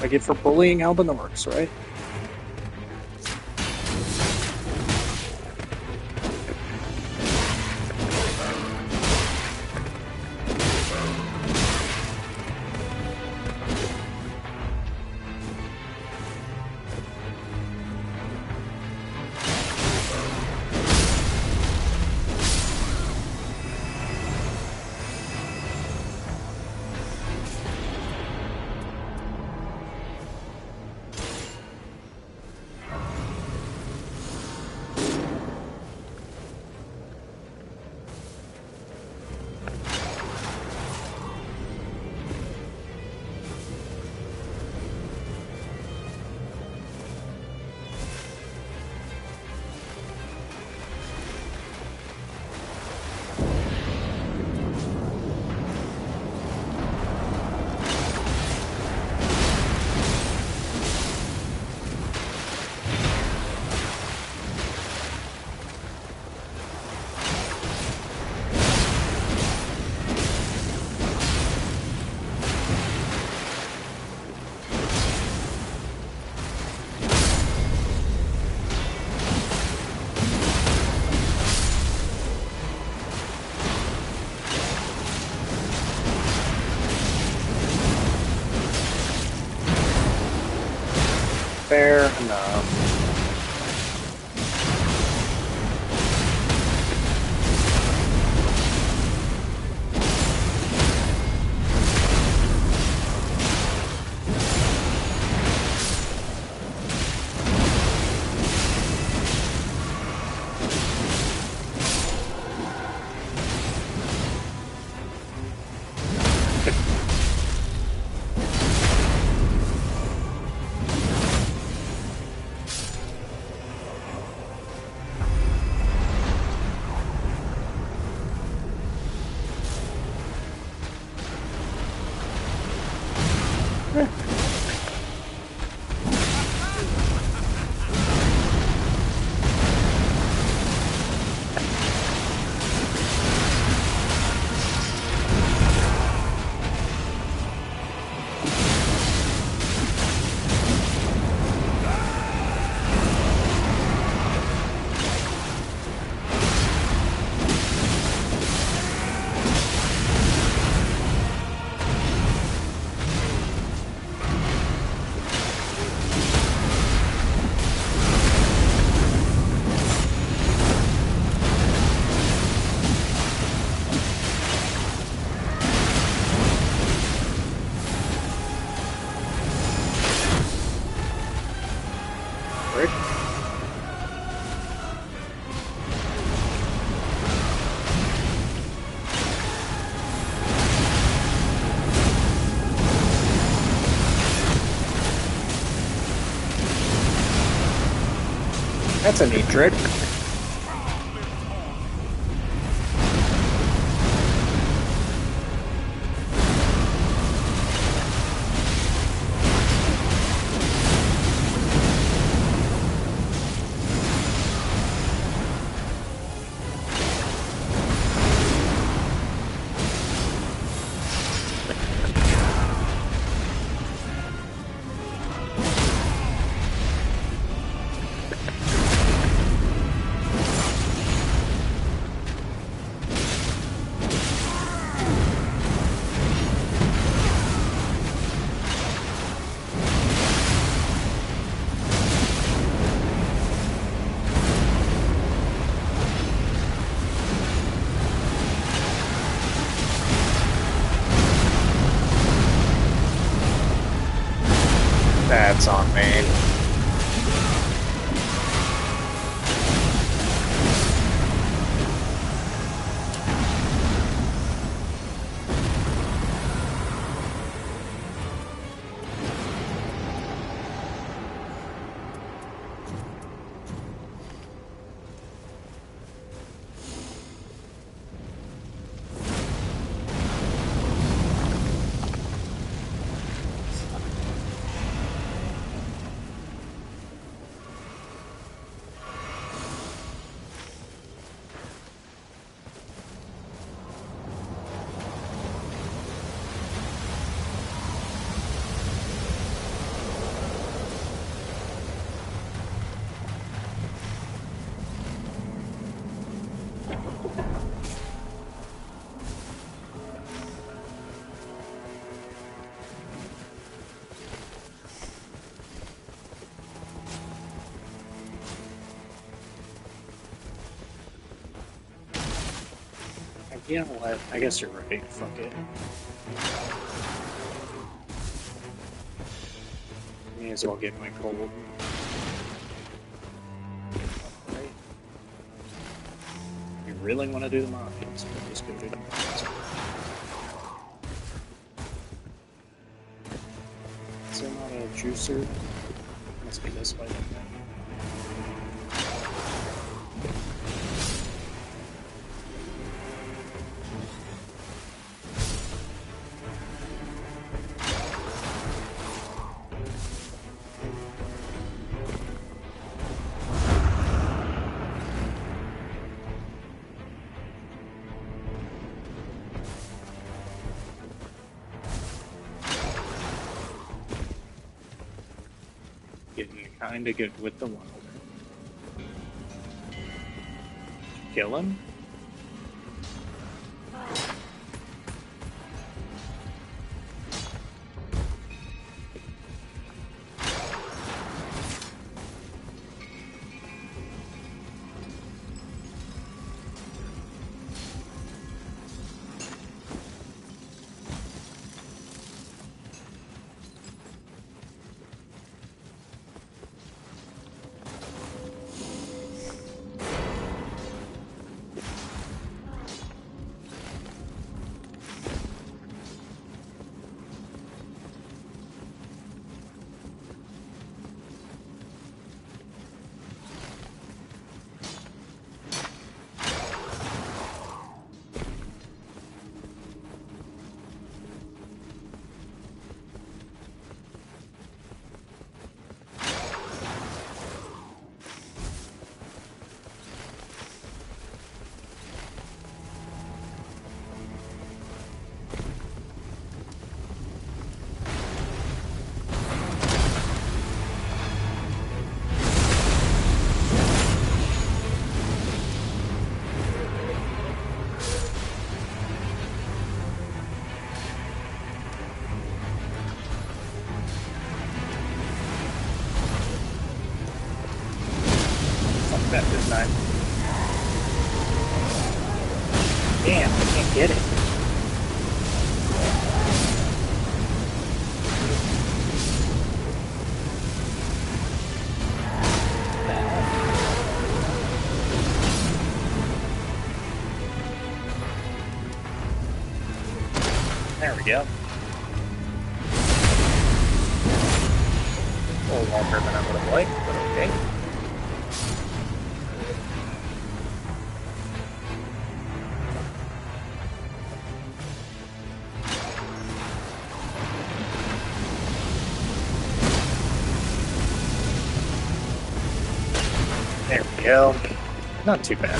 I get for bullying Albinorks, right? Fair enough. That's a neat trick. That's on me. You know what? I guess you're right. Fuck it. May as well get my gold. Right. You really want to do the mines? We'll just go do the mines. Is there not a juicer? Must be this way then. Getting kinda good with the Wylder. Kill him? That this time. Damn, I can't get it. There we go. A little longer than I would have liked, but okay. There we go. Not too bad.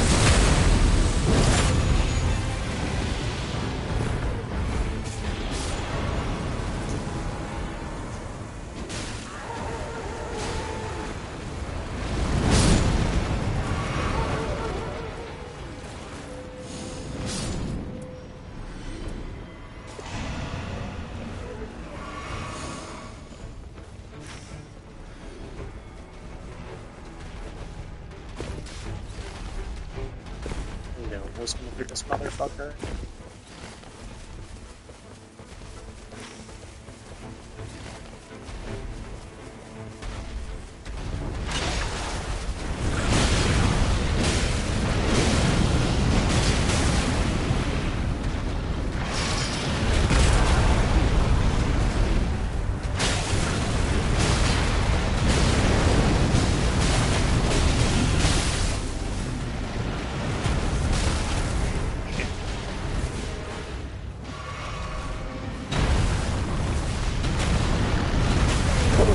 Listening to this motherfucker.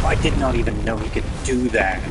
I did not even know he could do that.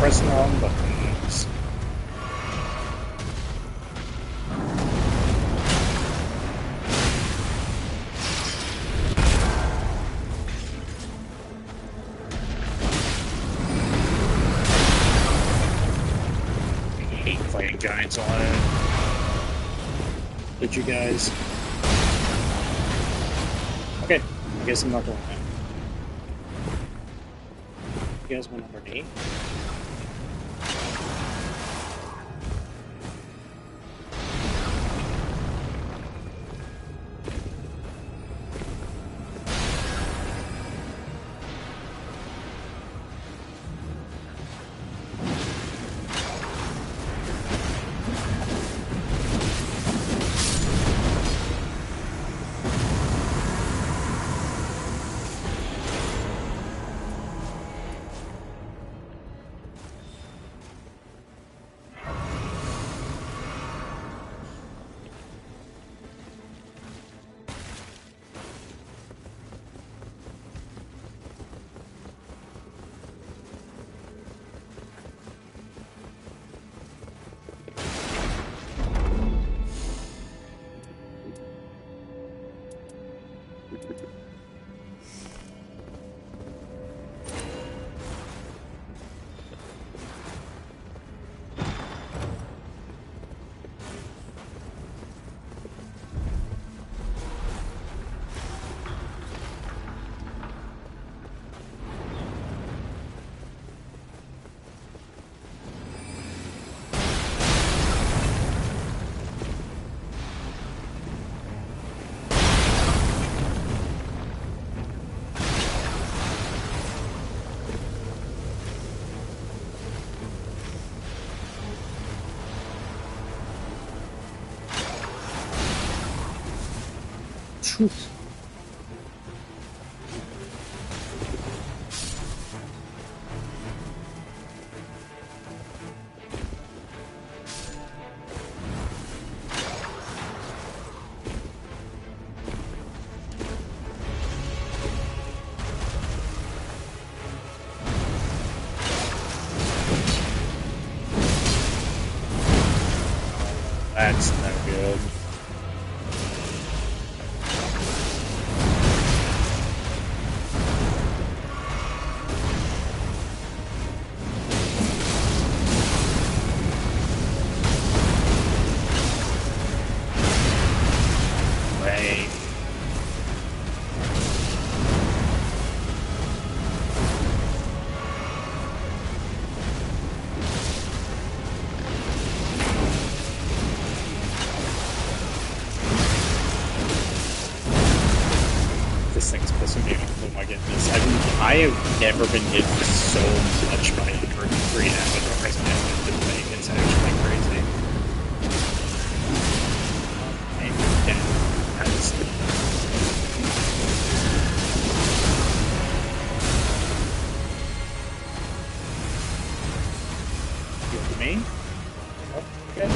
pressing the wrong buttons. I hate fighting giants alone. Did you guys? Okay, I guess I'm not going there. You guys went underneath? Truth. That's no good. Right. This thing's pissing me off. Oh my goodness. I have never been hit so much by green damage as I have been playing. It's actually crazy. And that's you me? Okay.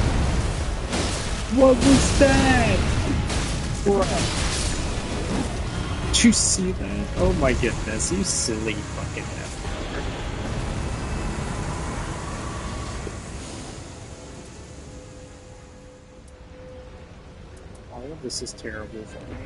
What was that? Bruh. Did you see that? Oh my goodness, you silly fucking F. All of this is terrible for me.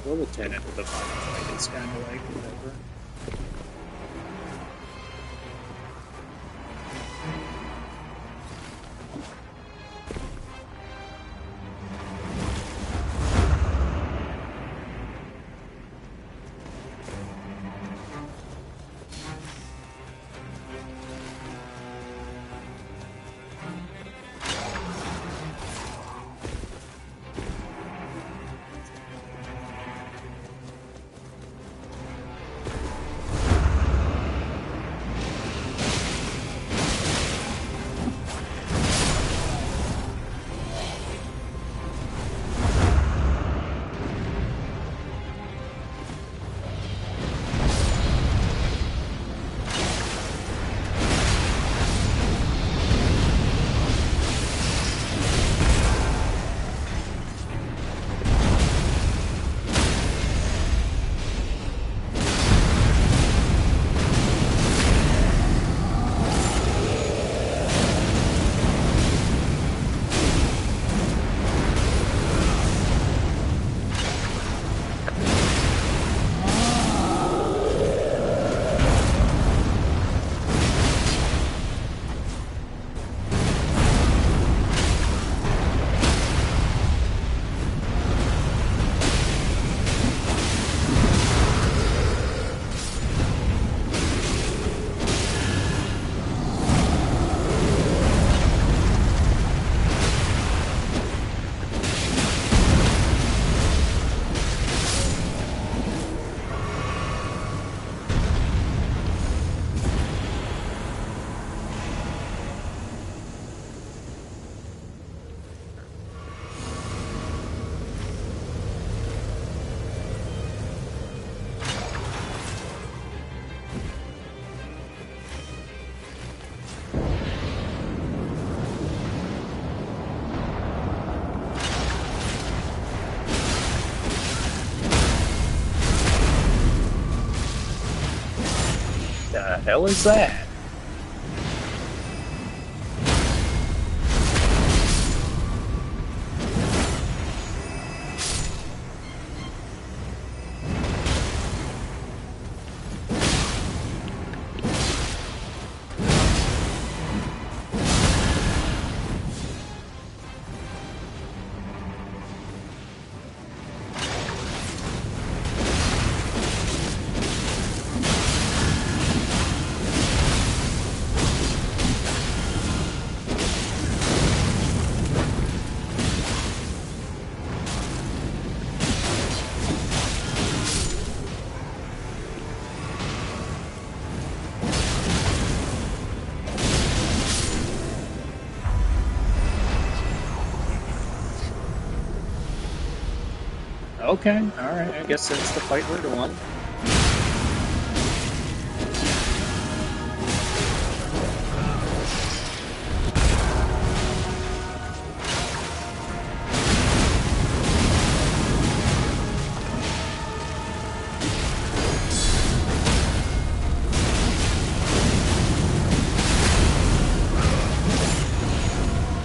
Well, the tenant of the final fight is kind of like whatever. hell is that? Okay, alright, I guess that's the fight we're doing.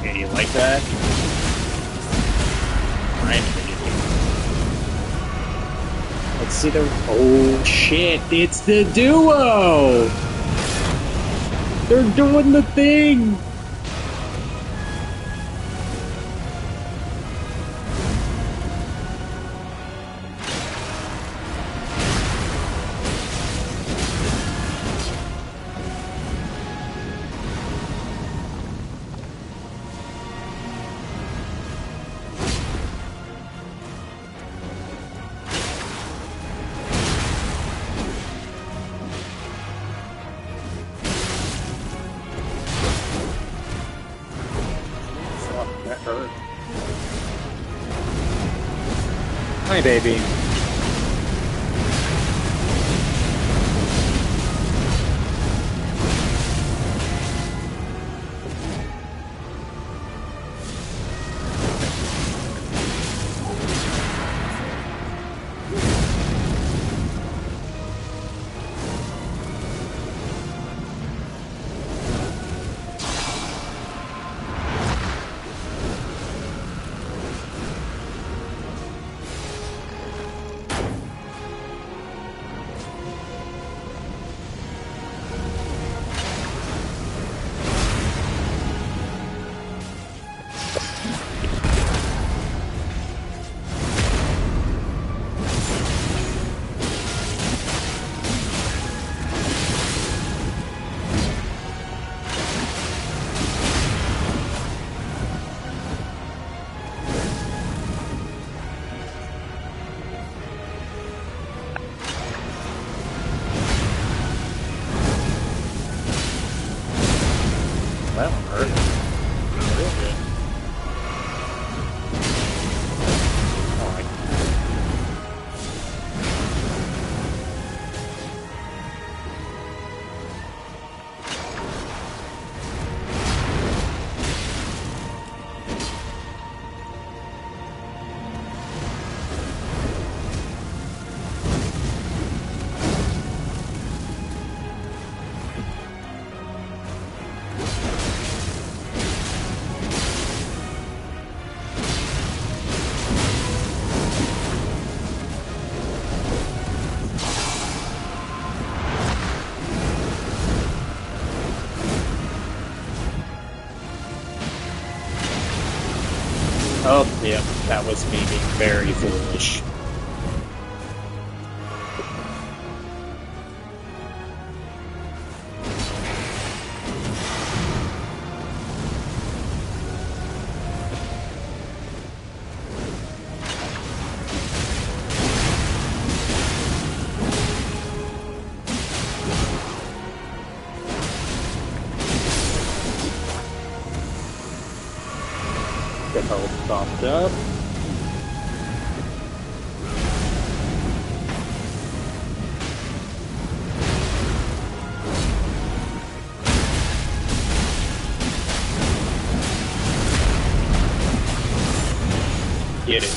Yeah, you like that? Let's see the... Oh shit, it's the duo! They're doing the thing! That hurt. Hi, baby. Well, hurt. Real good. Alright. Oh, yeah, that was me being very foolish. The health bumped up. Get it.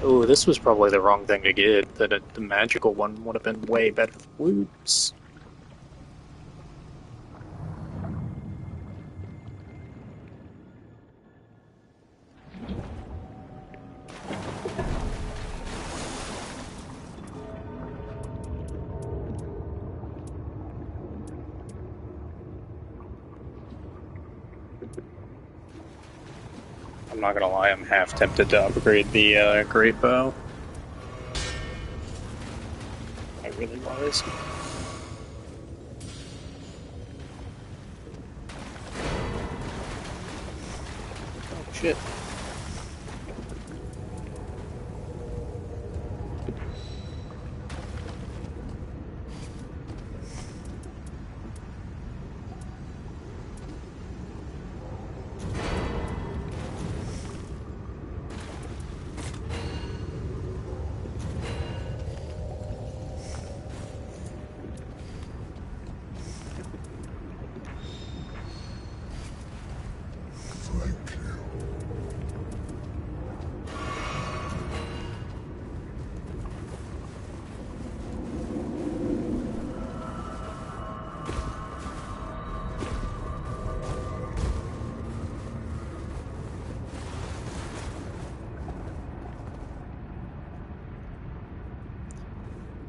Oh, this was probably the wrong thing to get. The magical one would have been way better. Whoops. I'm not gonna lie, I'm half tempted to upgrade the great bow. I really was. Oh shit.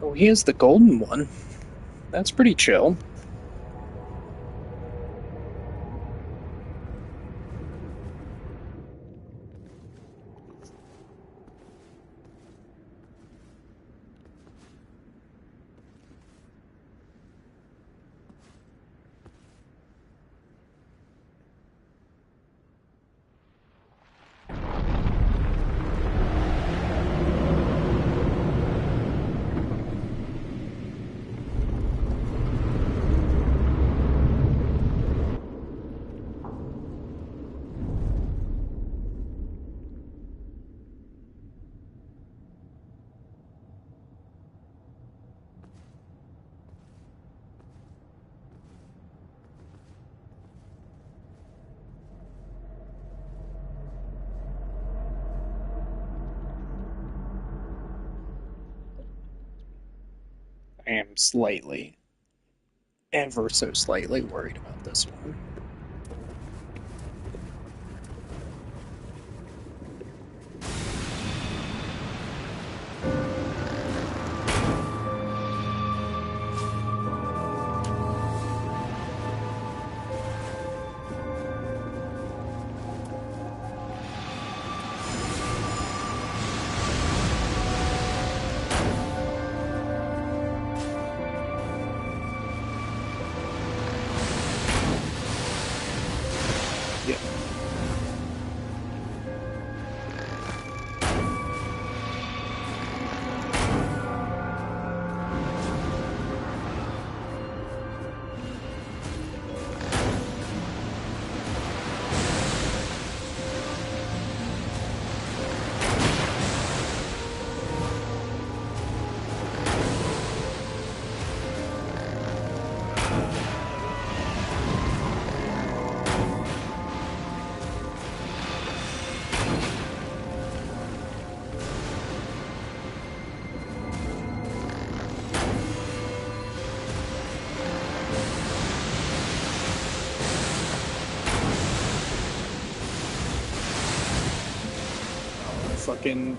Oh, he has the golden one. That's pretty chill. I am slightly, ever so slightly worried about this one. Yeah. Fucking.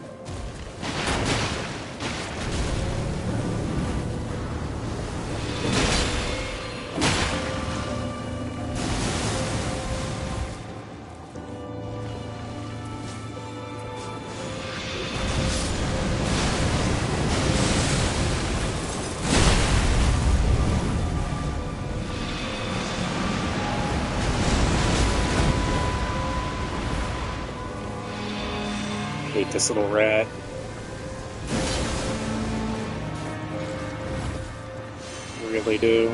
Hate this little rat. Really do.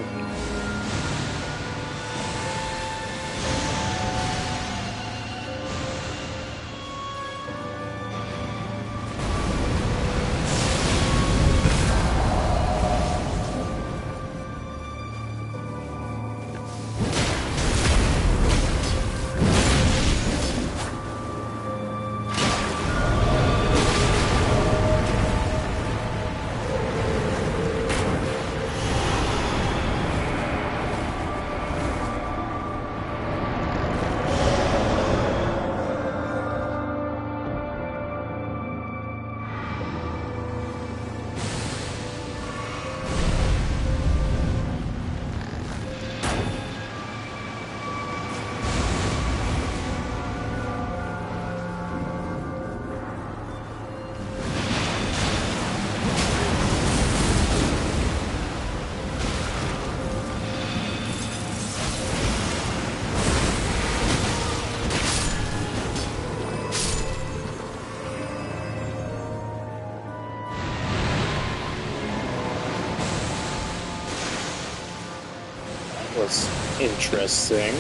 was interesting.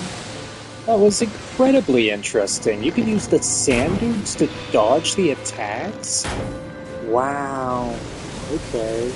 That was incredibly interesting. You could use the sand dunes to dodge the attacks? Wow. Okay.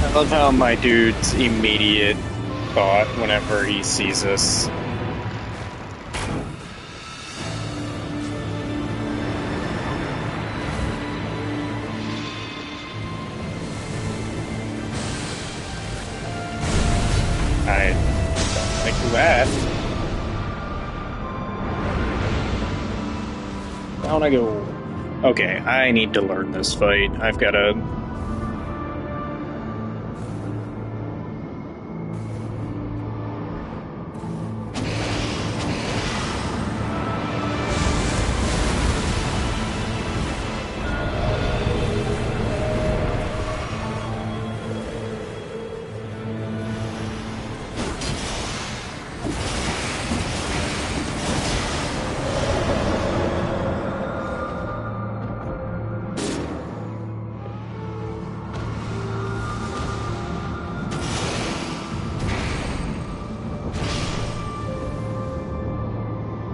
I love how my dude's immediate thought whenever he sees us. I don't like that. Down I go. Okay, I need to learn this fight. I've gotta.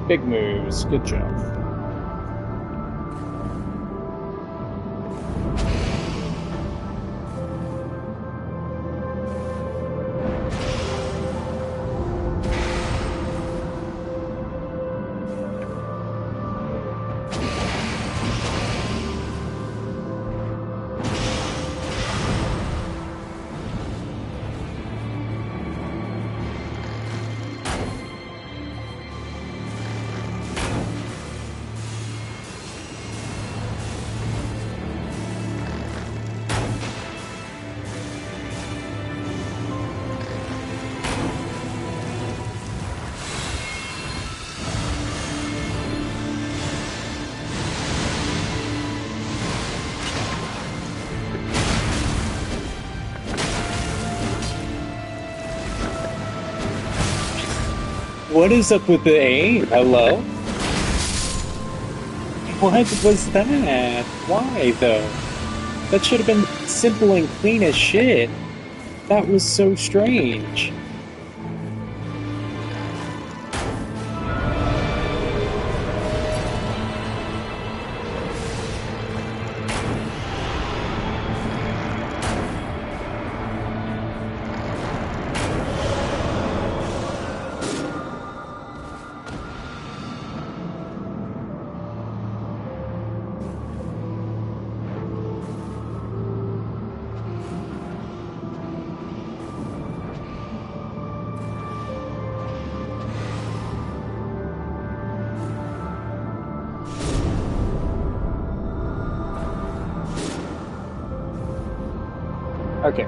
Big moves. Good job. What is up with the aim? Hello? What was that? Why, though? That should have been simple and clean as shit. That was so strange. Okay.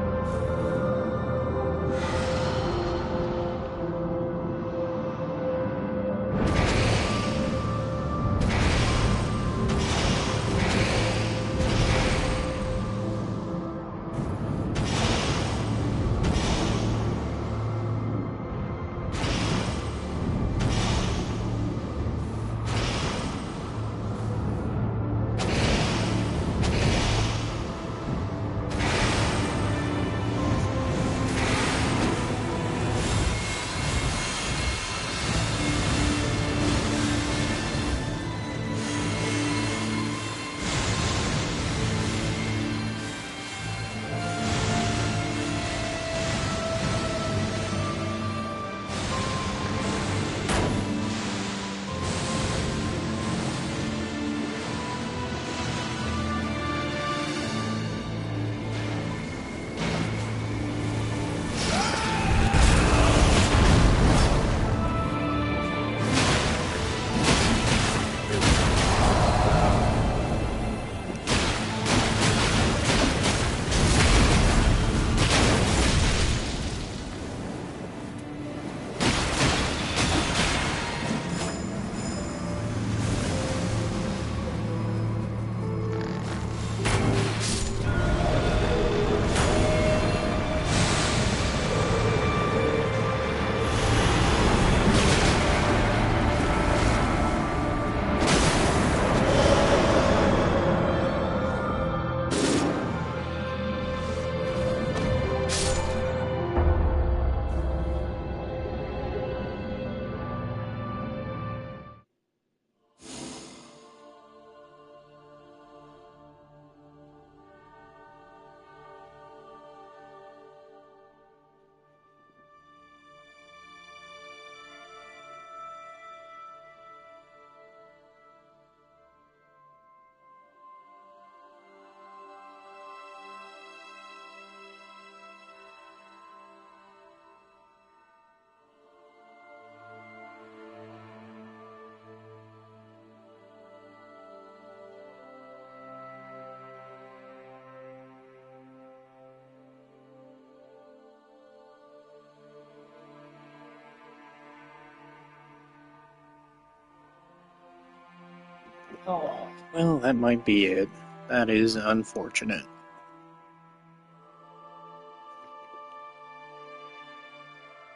Oh, well, that might be it. That is unfortunate.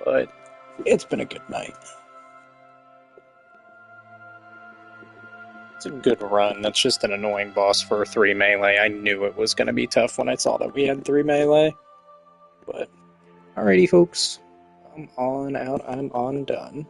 But it's been a good night. It's a good run. That's just an annoying boss for a 3 melee. I knew it was going to be tough when I saw that we had 3 melee. But, alrighty, folks. I'm on out. I'm on done.